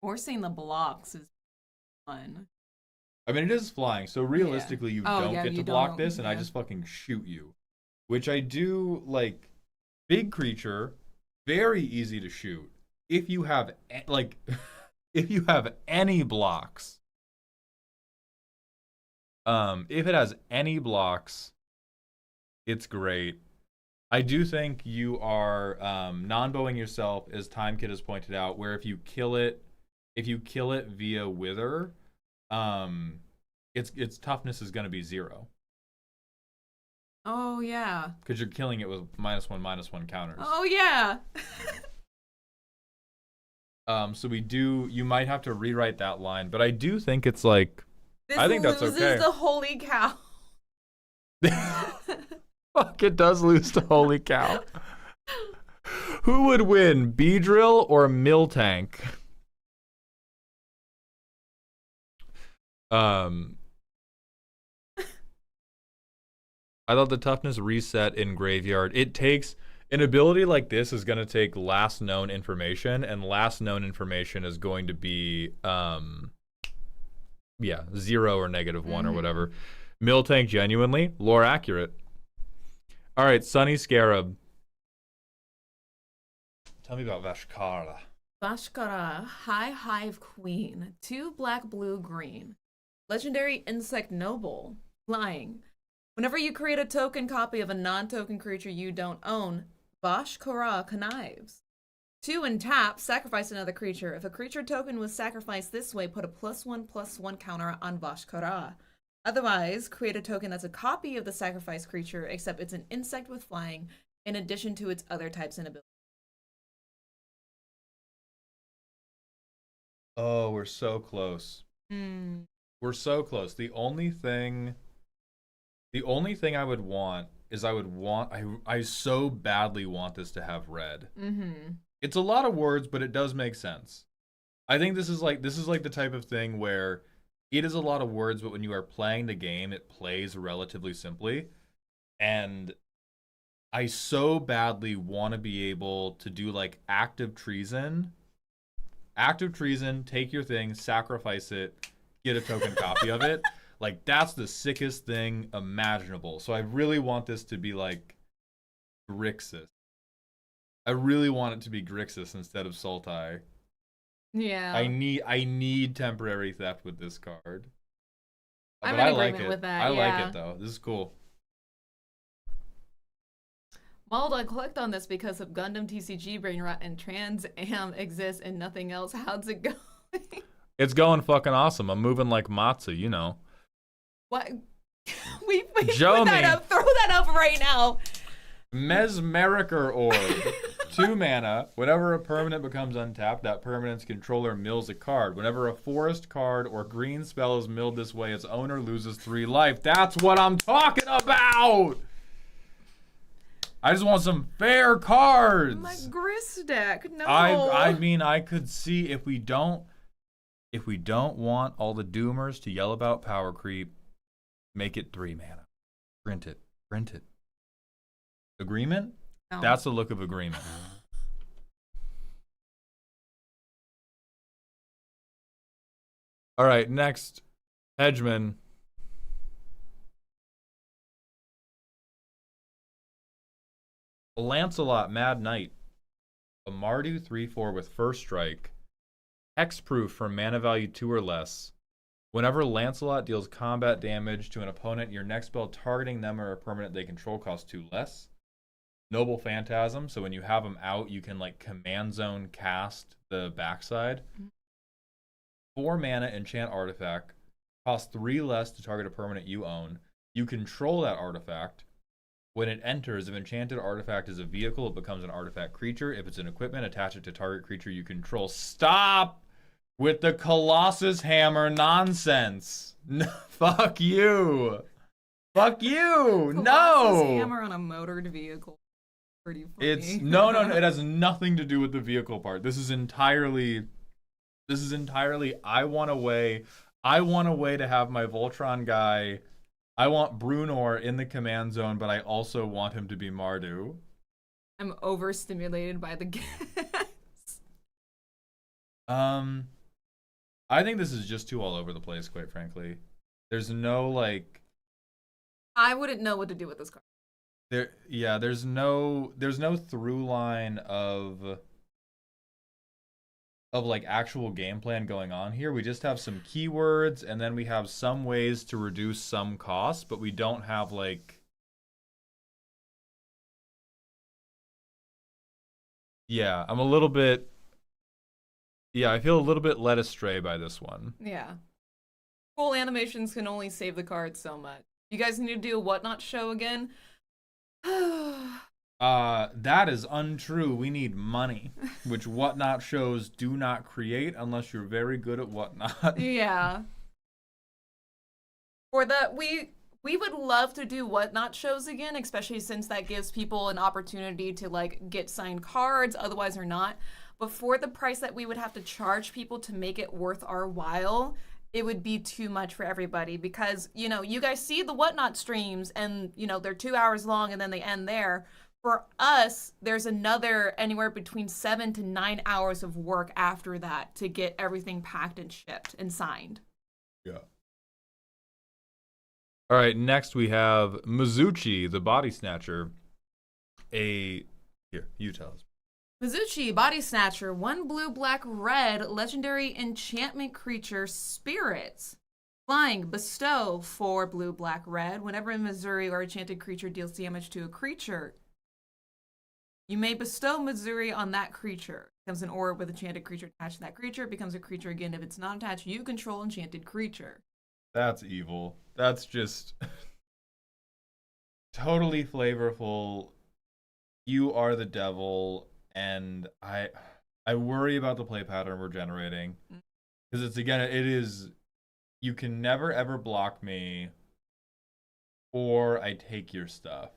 Forcing the blocks is fun. I mean, it is flying, so realistically, you don't get to block this, and I just fucking shoot you. Which I do, like, big creature, very easy to shoot. If you have, like, if you have any blocks, if it has any blocks, it's great. I do think you are non-bowing yourself, as Time Kid has pointed out, where if you kill it via Wither, its toughness is going to be 0. Oh, yeah. Because you're killing it with -1/-1 counters. Oh, yeah. So you might have to rewrite that line, but I do think it's like, I think that's okay. This loses the holy cow. Fuck, it does lose to holy cow. Who would win, Beedrill or Miltank? I thought the toughness reset in Graveyard. It takes an ability like this is going to take last known information, and last known information is going to be 0 or -1 or whatever. Miltank genuinely lore accurate. All right, Sunny Scarab. Tell me about Vashkara. Vashkara, High Hive Queen. 2 black, blue, green. Legendary Insect Noble. Flying. Whenever you create a token copy of a non-token creature you don't own, Vashkara connives. 2 and tap, sacrifice another creature. If a creature token was sacrificed this way, put a +1/+1 counter on Vashkara. Otherwise, create a token that's a copy of the sacrificed creature, except it's an insect with flying, in addition to its other types and abilities. Oh, we're so close. We're so close. The only thing I would want is I so badly want this to have red. It's a lot of words, but it does make sense. I think this is like the type of thing where it is a lot of words, but when you are playing the game, it plays relatively simply. And I so badly want to be able to do like active treason. Active treason, take your thing, sacrifice it, get a token copy of it. Like, that's the sickest thing imaginable. So I really want this to be like Grixis. I really want it to be Grixis instead of Sultai. Yeah. I need temporary theft with this card. I'm but in I like agreement it. with that, I yeah. like it though. This is cool. Mold, I clicked on this because of Gundam TCG Brain Rot and Trans Am exists and nothing else. How's it going? It's going fucking awesome. I'm moving like Matsu, you know. What? we Joe put that me. up. Throw that up right now. Mesmericer Orb. 2 mana. Whenever a permanent becomes untapped, that permanent's controller mills a card. Whenever a forest card or green spell is milled this way, its owner loses 3 life. That's what I'm talking about! I just want some fair cards! My Gris deck. No. I mean, I could see if we don't want all the doomers to yell about power creep, make it 3 mana. Print it. Agreement? No. That's the look of agreement. All right, next. Hedgeman. Lancelot, Mad Knight. A Mardu 3/4 with first strike. Hexproof for mana value 2 or less. Whenever Lancelot deals combat damage to an opponent, your next spell targeting them or a permanent they control costs 2 less. Noble Phantasm, so when you have them out, you can like command zone cast the backside. 4 mana enchant artifact. Costs 3 less to target a permanent you own. You control that artifact. When it enters, if enchanted artifact is a vehicle, it becomes an artifact creature. If it's an equipment, attach it to target creature you control. Stop with the Colossus Hammer nonsense. Fuck you. Fuck you. Colossus No. Hammer on a motored vehicle. Pretty funny. It's no. It has nothing to do with the vehicle part. This is entirely. I want a way to have my Voltron guy. I want Brunor in the command zone, but I also want him to be Mardu. I'm overstimulated by the guess. I think this is just too all over the place, quite frankly. There's no like. I wouldn't know what to do with this card. There's no through line of like actual game plan going on here. We just have some keywords, and then we have some ways to reduce some costs, but we don't have like. Yeah, I'm a little bit. Yeah, I feel a little bit led astray by this one. Yeah. Cool animations can only save the card so much. You guys need to do a Whatnot show again? That is untrue. We need money, which Whatnot shows do not create unless you're very good at Whatnot. Yeah. For the we would love to do Whatnot shows again, especially since that gives people an opportunity to like get signed cards, otherwise or not. But for the price that we would have to charge people to make it worth our while, it would be too much for everybody because, you know, you guys see the Whatnot streams and, you know, they're 2 hours long and then they end there. For us, there's another anywhere between 7 to 9 hours of work after that to get everything packed and shipped and signed. Yeah. All right, next we have Mizuchi, the Body Snatcher. Here, you tell us. Mizuchi, Body Snatcher, 1 blue, black, red, legendary enchantment creature, spirits. Flying, bestow 4 blue, black, red. Whenever a Missouri or enchanted creature deals damage to a creature, you may bestow Missouri on that creature. Becomes an aura with enchanted creature attached to that creature. Becomes a creature again if it's not attached. You control enchanted creature. That's evil. That's just totally flavorful. You are the devil, and I worry about the play pattern we're generating. Because it's, again, it is, you can never ever block me, or I take your stuff.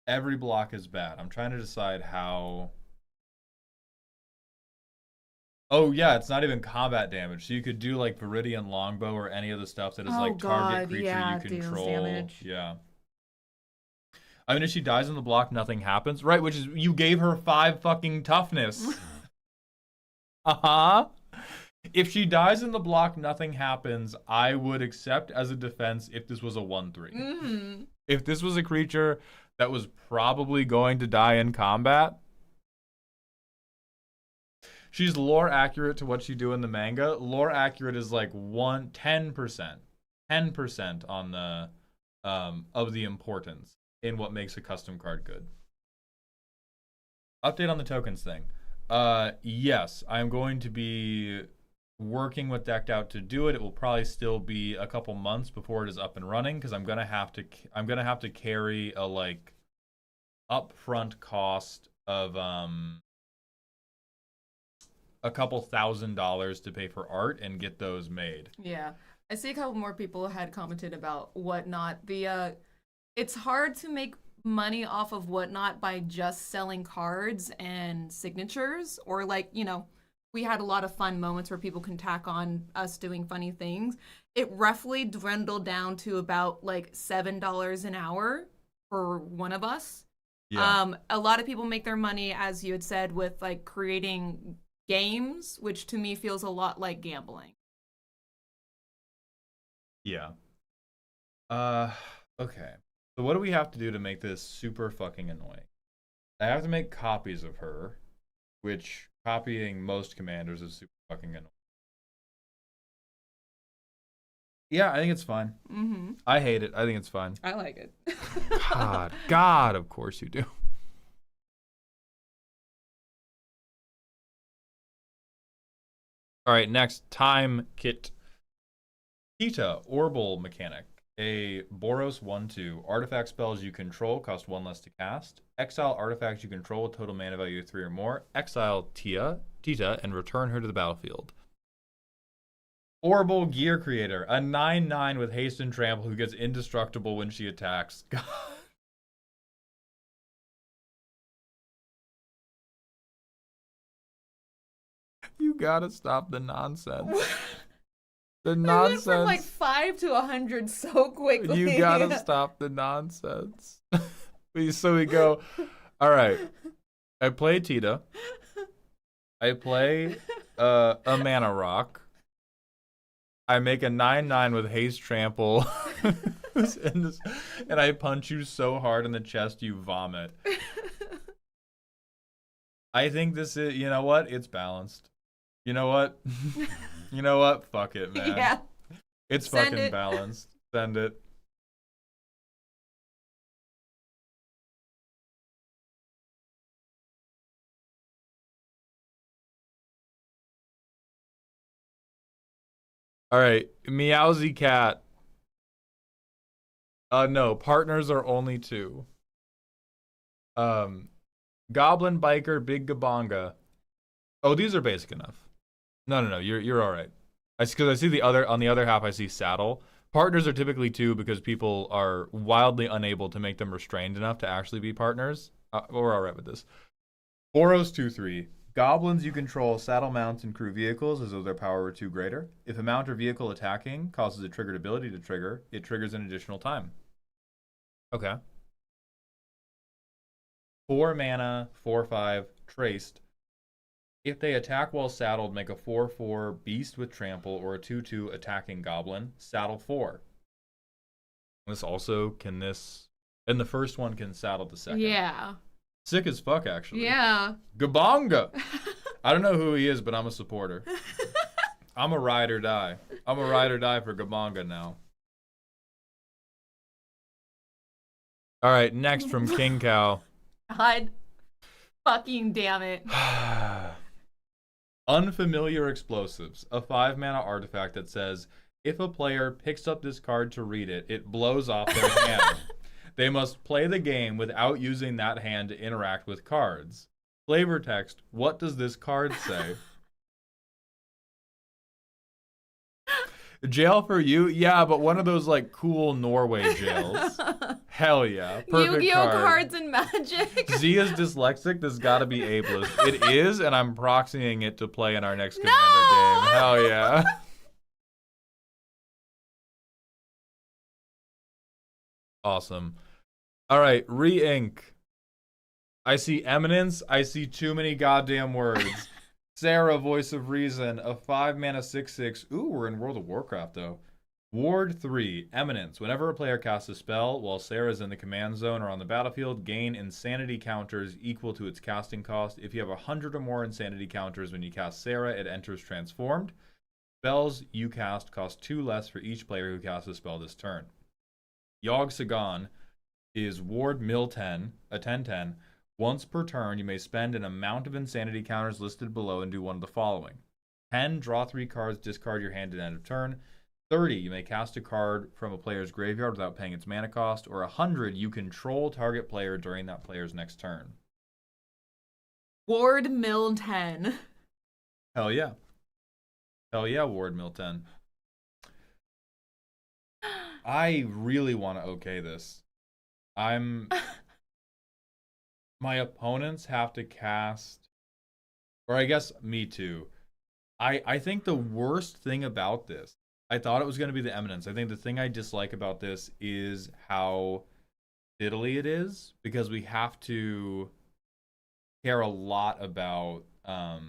Every block is bad. I'm trying to decide how. Oh yeah, it's not even combat damage. So you could do like Viridian Longbow or any of the stuff that is like target creature you control. Damage. Yeah. I mean, if she dies on the block, nothing happens, right? Which is, you gave her 5 fucking toughness. If she dies in the block, nothing happens. I would accept as a defense if this was a 1/3. Mm-hmm. If this was a creature that was probably going to die in combat. She's lore accurate to what she do in the manga. Lore accurate is like 10% on the of the importance in what makes a custom card good. Update on the tokens thing. Yes, I'm going to be working with Decked Out to do it. It will probably still be a couple months before it is up and running because I'm gonna have to carry a like upfront cost of a couple $1,000s to pay for art and get those made. Yeah. I see a couple more people had commented about Whatnot. It's hard to make money off of Whatnot by just selling cards and signatures, or like, you know, we had a lot of fun moments where people can tack on us doing funny things. It roughly dwindled down to about like $7 an hour for one of us. Yeah. A lot of people make their money, as you had said, with like creating games, which to me feels a lot like gambling. Yeah. Okay. So what do we have to do to make this super fucking annoying? I have to make copies of her, which copying most commanders is super fucking annoying. Yeah, I think it's fine. Mm-hmm. I hate it. I think it's fine. I like it. God, of course you do. All right, next, Time Kit. Kita, Orbital Mechanic. A Boros 1/2. Artifact spells you control cost 1 less to cast. Exile artifacts you control with total mana value of 3 or more. Exile Tita, and return her to the battlefield. Orbital Gear Creator. A 9/9 with haste and trample who gets indestructible when she attacks. God. You gotta stop the nonsense. The nonsense. We went from like 5 to 100 so quickly. You gotta stop the nonsense. So we go, all right, I play Tita. I play a Mana Rock. I make a 9/9 with haste trample. And I punch you so hard in the chest you vomit. I think this is, you know what? It's balanced. You know what? You know what? Fuck it, man. Yeah. It's fucking balanced. Send it. All right, Meowsy Cat. No, partners are only 2. Goblin Biker, Big Gabonga. Oh, these are basic enough. No. You're all right. Because I see the other on the other half. I see saddle. Partners are typically 2 because people are wildly unable to make them restrained enough to actually be partners. We're all right with this. Boros 2-3. Goblins you control saddle mounts and crew vehicles as though their power were 2 greater. If a mount or vehicle attacking causes a triggered ability to trigger, it triggers an additional time. Okay. 4 mana, 4/5, traced. If they attack while saddled, make a 4/4 beast with trample or a 2/2 attacking goblin. Saddle 4. This also can this, and the first one can saddle the second. Yeah. Sick as fuck, actually. Yeah. Gabonga. I don't know who he is, but I'm a supporter. I'm a ride or die. I'm a ride or die for Gabonga now. All right, next from King Cow. God fucking damn it. Unfamiliar Explosives, a 5 mana artifact that says, if a player picks up this card to read it, it blows off their hand. They must play the game without using that hand to interact with cards. Flavor text, what does this card say? Jail for you? Yeah, but one of those like cool Norway jails. Hell yeah. Perfect Yu-Gi-Oh card. cards and Magic. Z is dyslexic. This gotta be ableist. It is, and I'm proxying it to play in our next Commander game. Hell yeah. Awesome. All right, re-ink. I see Eminence. I see too many goddamn words. Sarah, Voice of Reason, a 5 mana 6/6. Ooh, we're in World of Warcraft though. Ward 3, Eminence. Whenever a player casts a spell while Sarah is in the command zone or on the battlefield, gain insanity counters equal to its casting cost. If you have 100 or more insanity counters when you cast Sarah, it enters transformed. Spells you cast cost 2 less for each player who casts a spell this turn. Yogg Sagan is Ward Mill 10, a 10/10. Once per turn, you may spend an amount of insanity counters listed below and do one of the following. 10, draw 3 cards, discard your hand at end of turn. 30, you may cast a card from a player's graveyard without paying its mana cost. Or 100, you control target player during that player's next turn. Ward Mill 10. Hell yeah. Hell yeah, Ward Mill 10. I really want to okay this. My opponents have to cast, or I guess me too. I think the worst thing about this, I thought it was going to be the Eminence. I think the thing I dislike about this is how fiddly it is, because we have to care a lot about how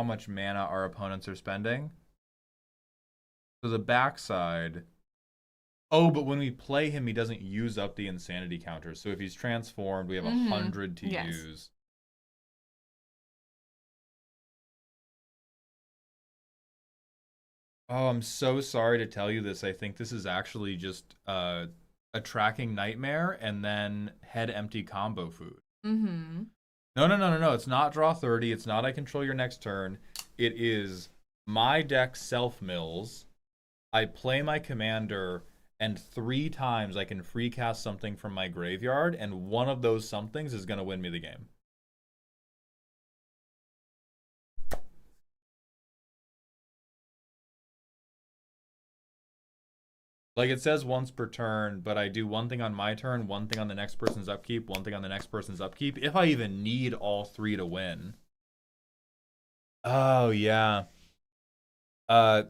much mana our opponents are spending. So the backside. Oh, but when we play him, he doesn't use up the insanity counters. So if he's transformed, we have 100 to use. Oh, I'm so sorry to tell you this. I think this is actually just a tracking nightmare and then head empty combo food. Mm-hmm. No. It's not draw 30. It's not I control your next turn. It is my deck self-mills. I play my commander, and 3 times I can free cast something from my graveyard, and one of those somethings is going to win me the game. Like, it says once per turn, but I do one thing on my turn, one thing on the next person's upkeep, one thing on the next person's upkeep, if I even need all 3 to win. Oh, yeah.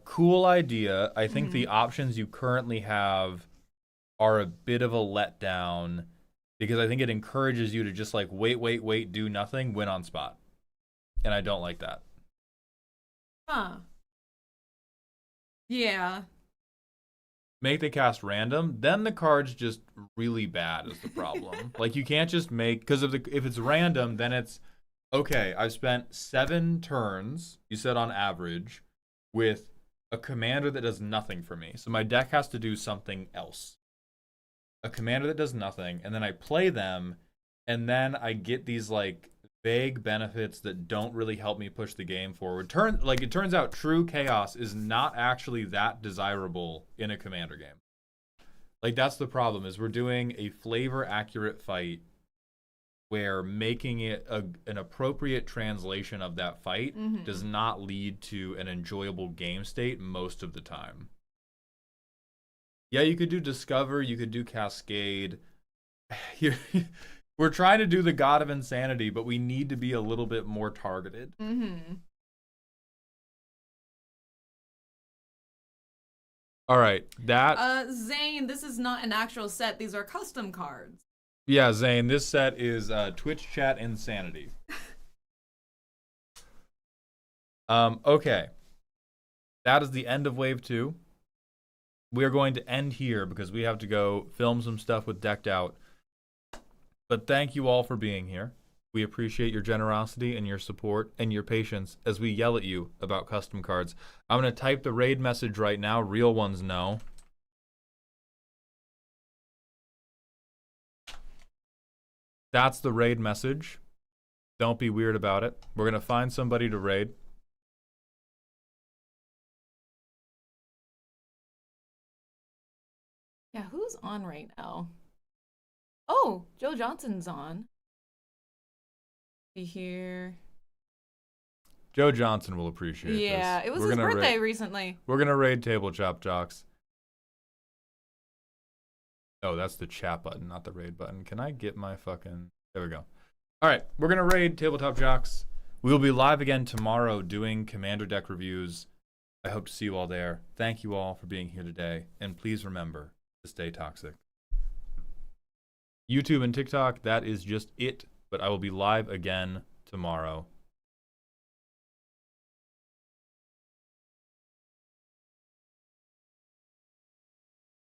Cool idea. I think the options you currently have are a bit of a letdown, because I think it encourages you to just like wait, do nothing, win on spot. And I don't like that. Huh. Yeah. Make the cast random, then the card's just really bad is the problem. Like, you can't just make, because if it's random, then it's, okay, I've spent 7 turns, you said on average, with a commander that does nothing for me. So my deck has to do something else. A commander that does nothing, and then I play them, and then I get these like vague benefits that don't really help me push the game forward. It turns out true chaos is not actually that desirable in a commander game. Like, that's the problem, is we're doing a flavor accurate fight where making it an appropriate translation of that fight does not lead to an enjoyable game state most of the time. Yeah, you could do Discover, you could do Cascade. We're trying to do the God of Insanity, but we need to be a little bit more targeted. All right, Zane, this is not an actual set. These are custom cards. Yeah, Zane, this set is Twitch Chat Insanity. Okay. That is the end of Wave 2. We are going to end here because we have to go film some stuff with Decked Out. But thank you all for being here. We appreciate your generosity and your support and your patience as we yell at you about custom cards. I'm going to type the raid message right now. Real ones know. That's the raid message. Don't be weird about it. We're going to find somebody to raid. Yeah, who's on right now? Oh, Joe Johnson's on. Be here. Joe Johnson will appreciate this. Yeah, it was his birthday recently. We're going to raid Table Chop Jocks. Oh, that's the chat button, not the raid button. Can I get my fucking... There we go. All right, we're going to raid Tabletop Jocks. We will be live again tomorrow doing Commander deck reviews. I hope to see you all there. Thank you all for being here today. And please remember to stay toxic. YouTube and TikTok, that is just it. But I will be live again tomorrow.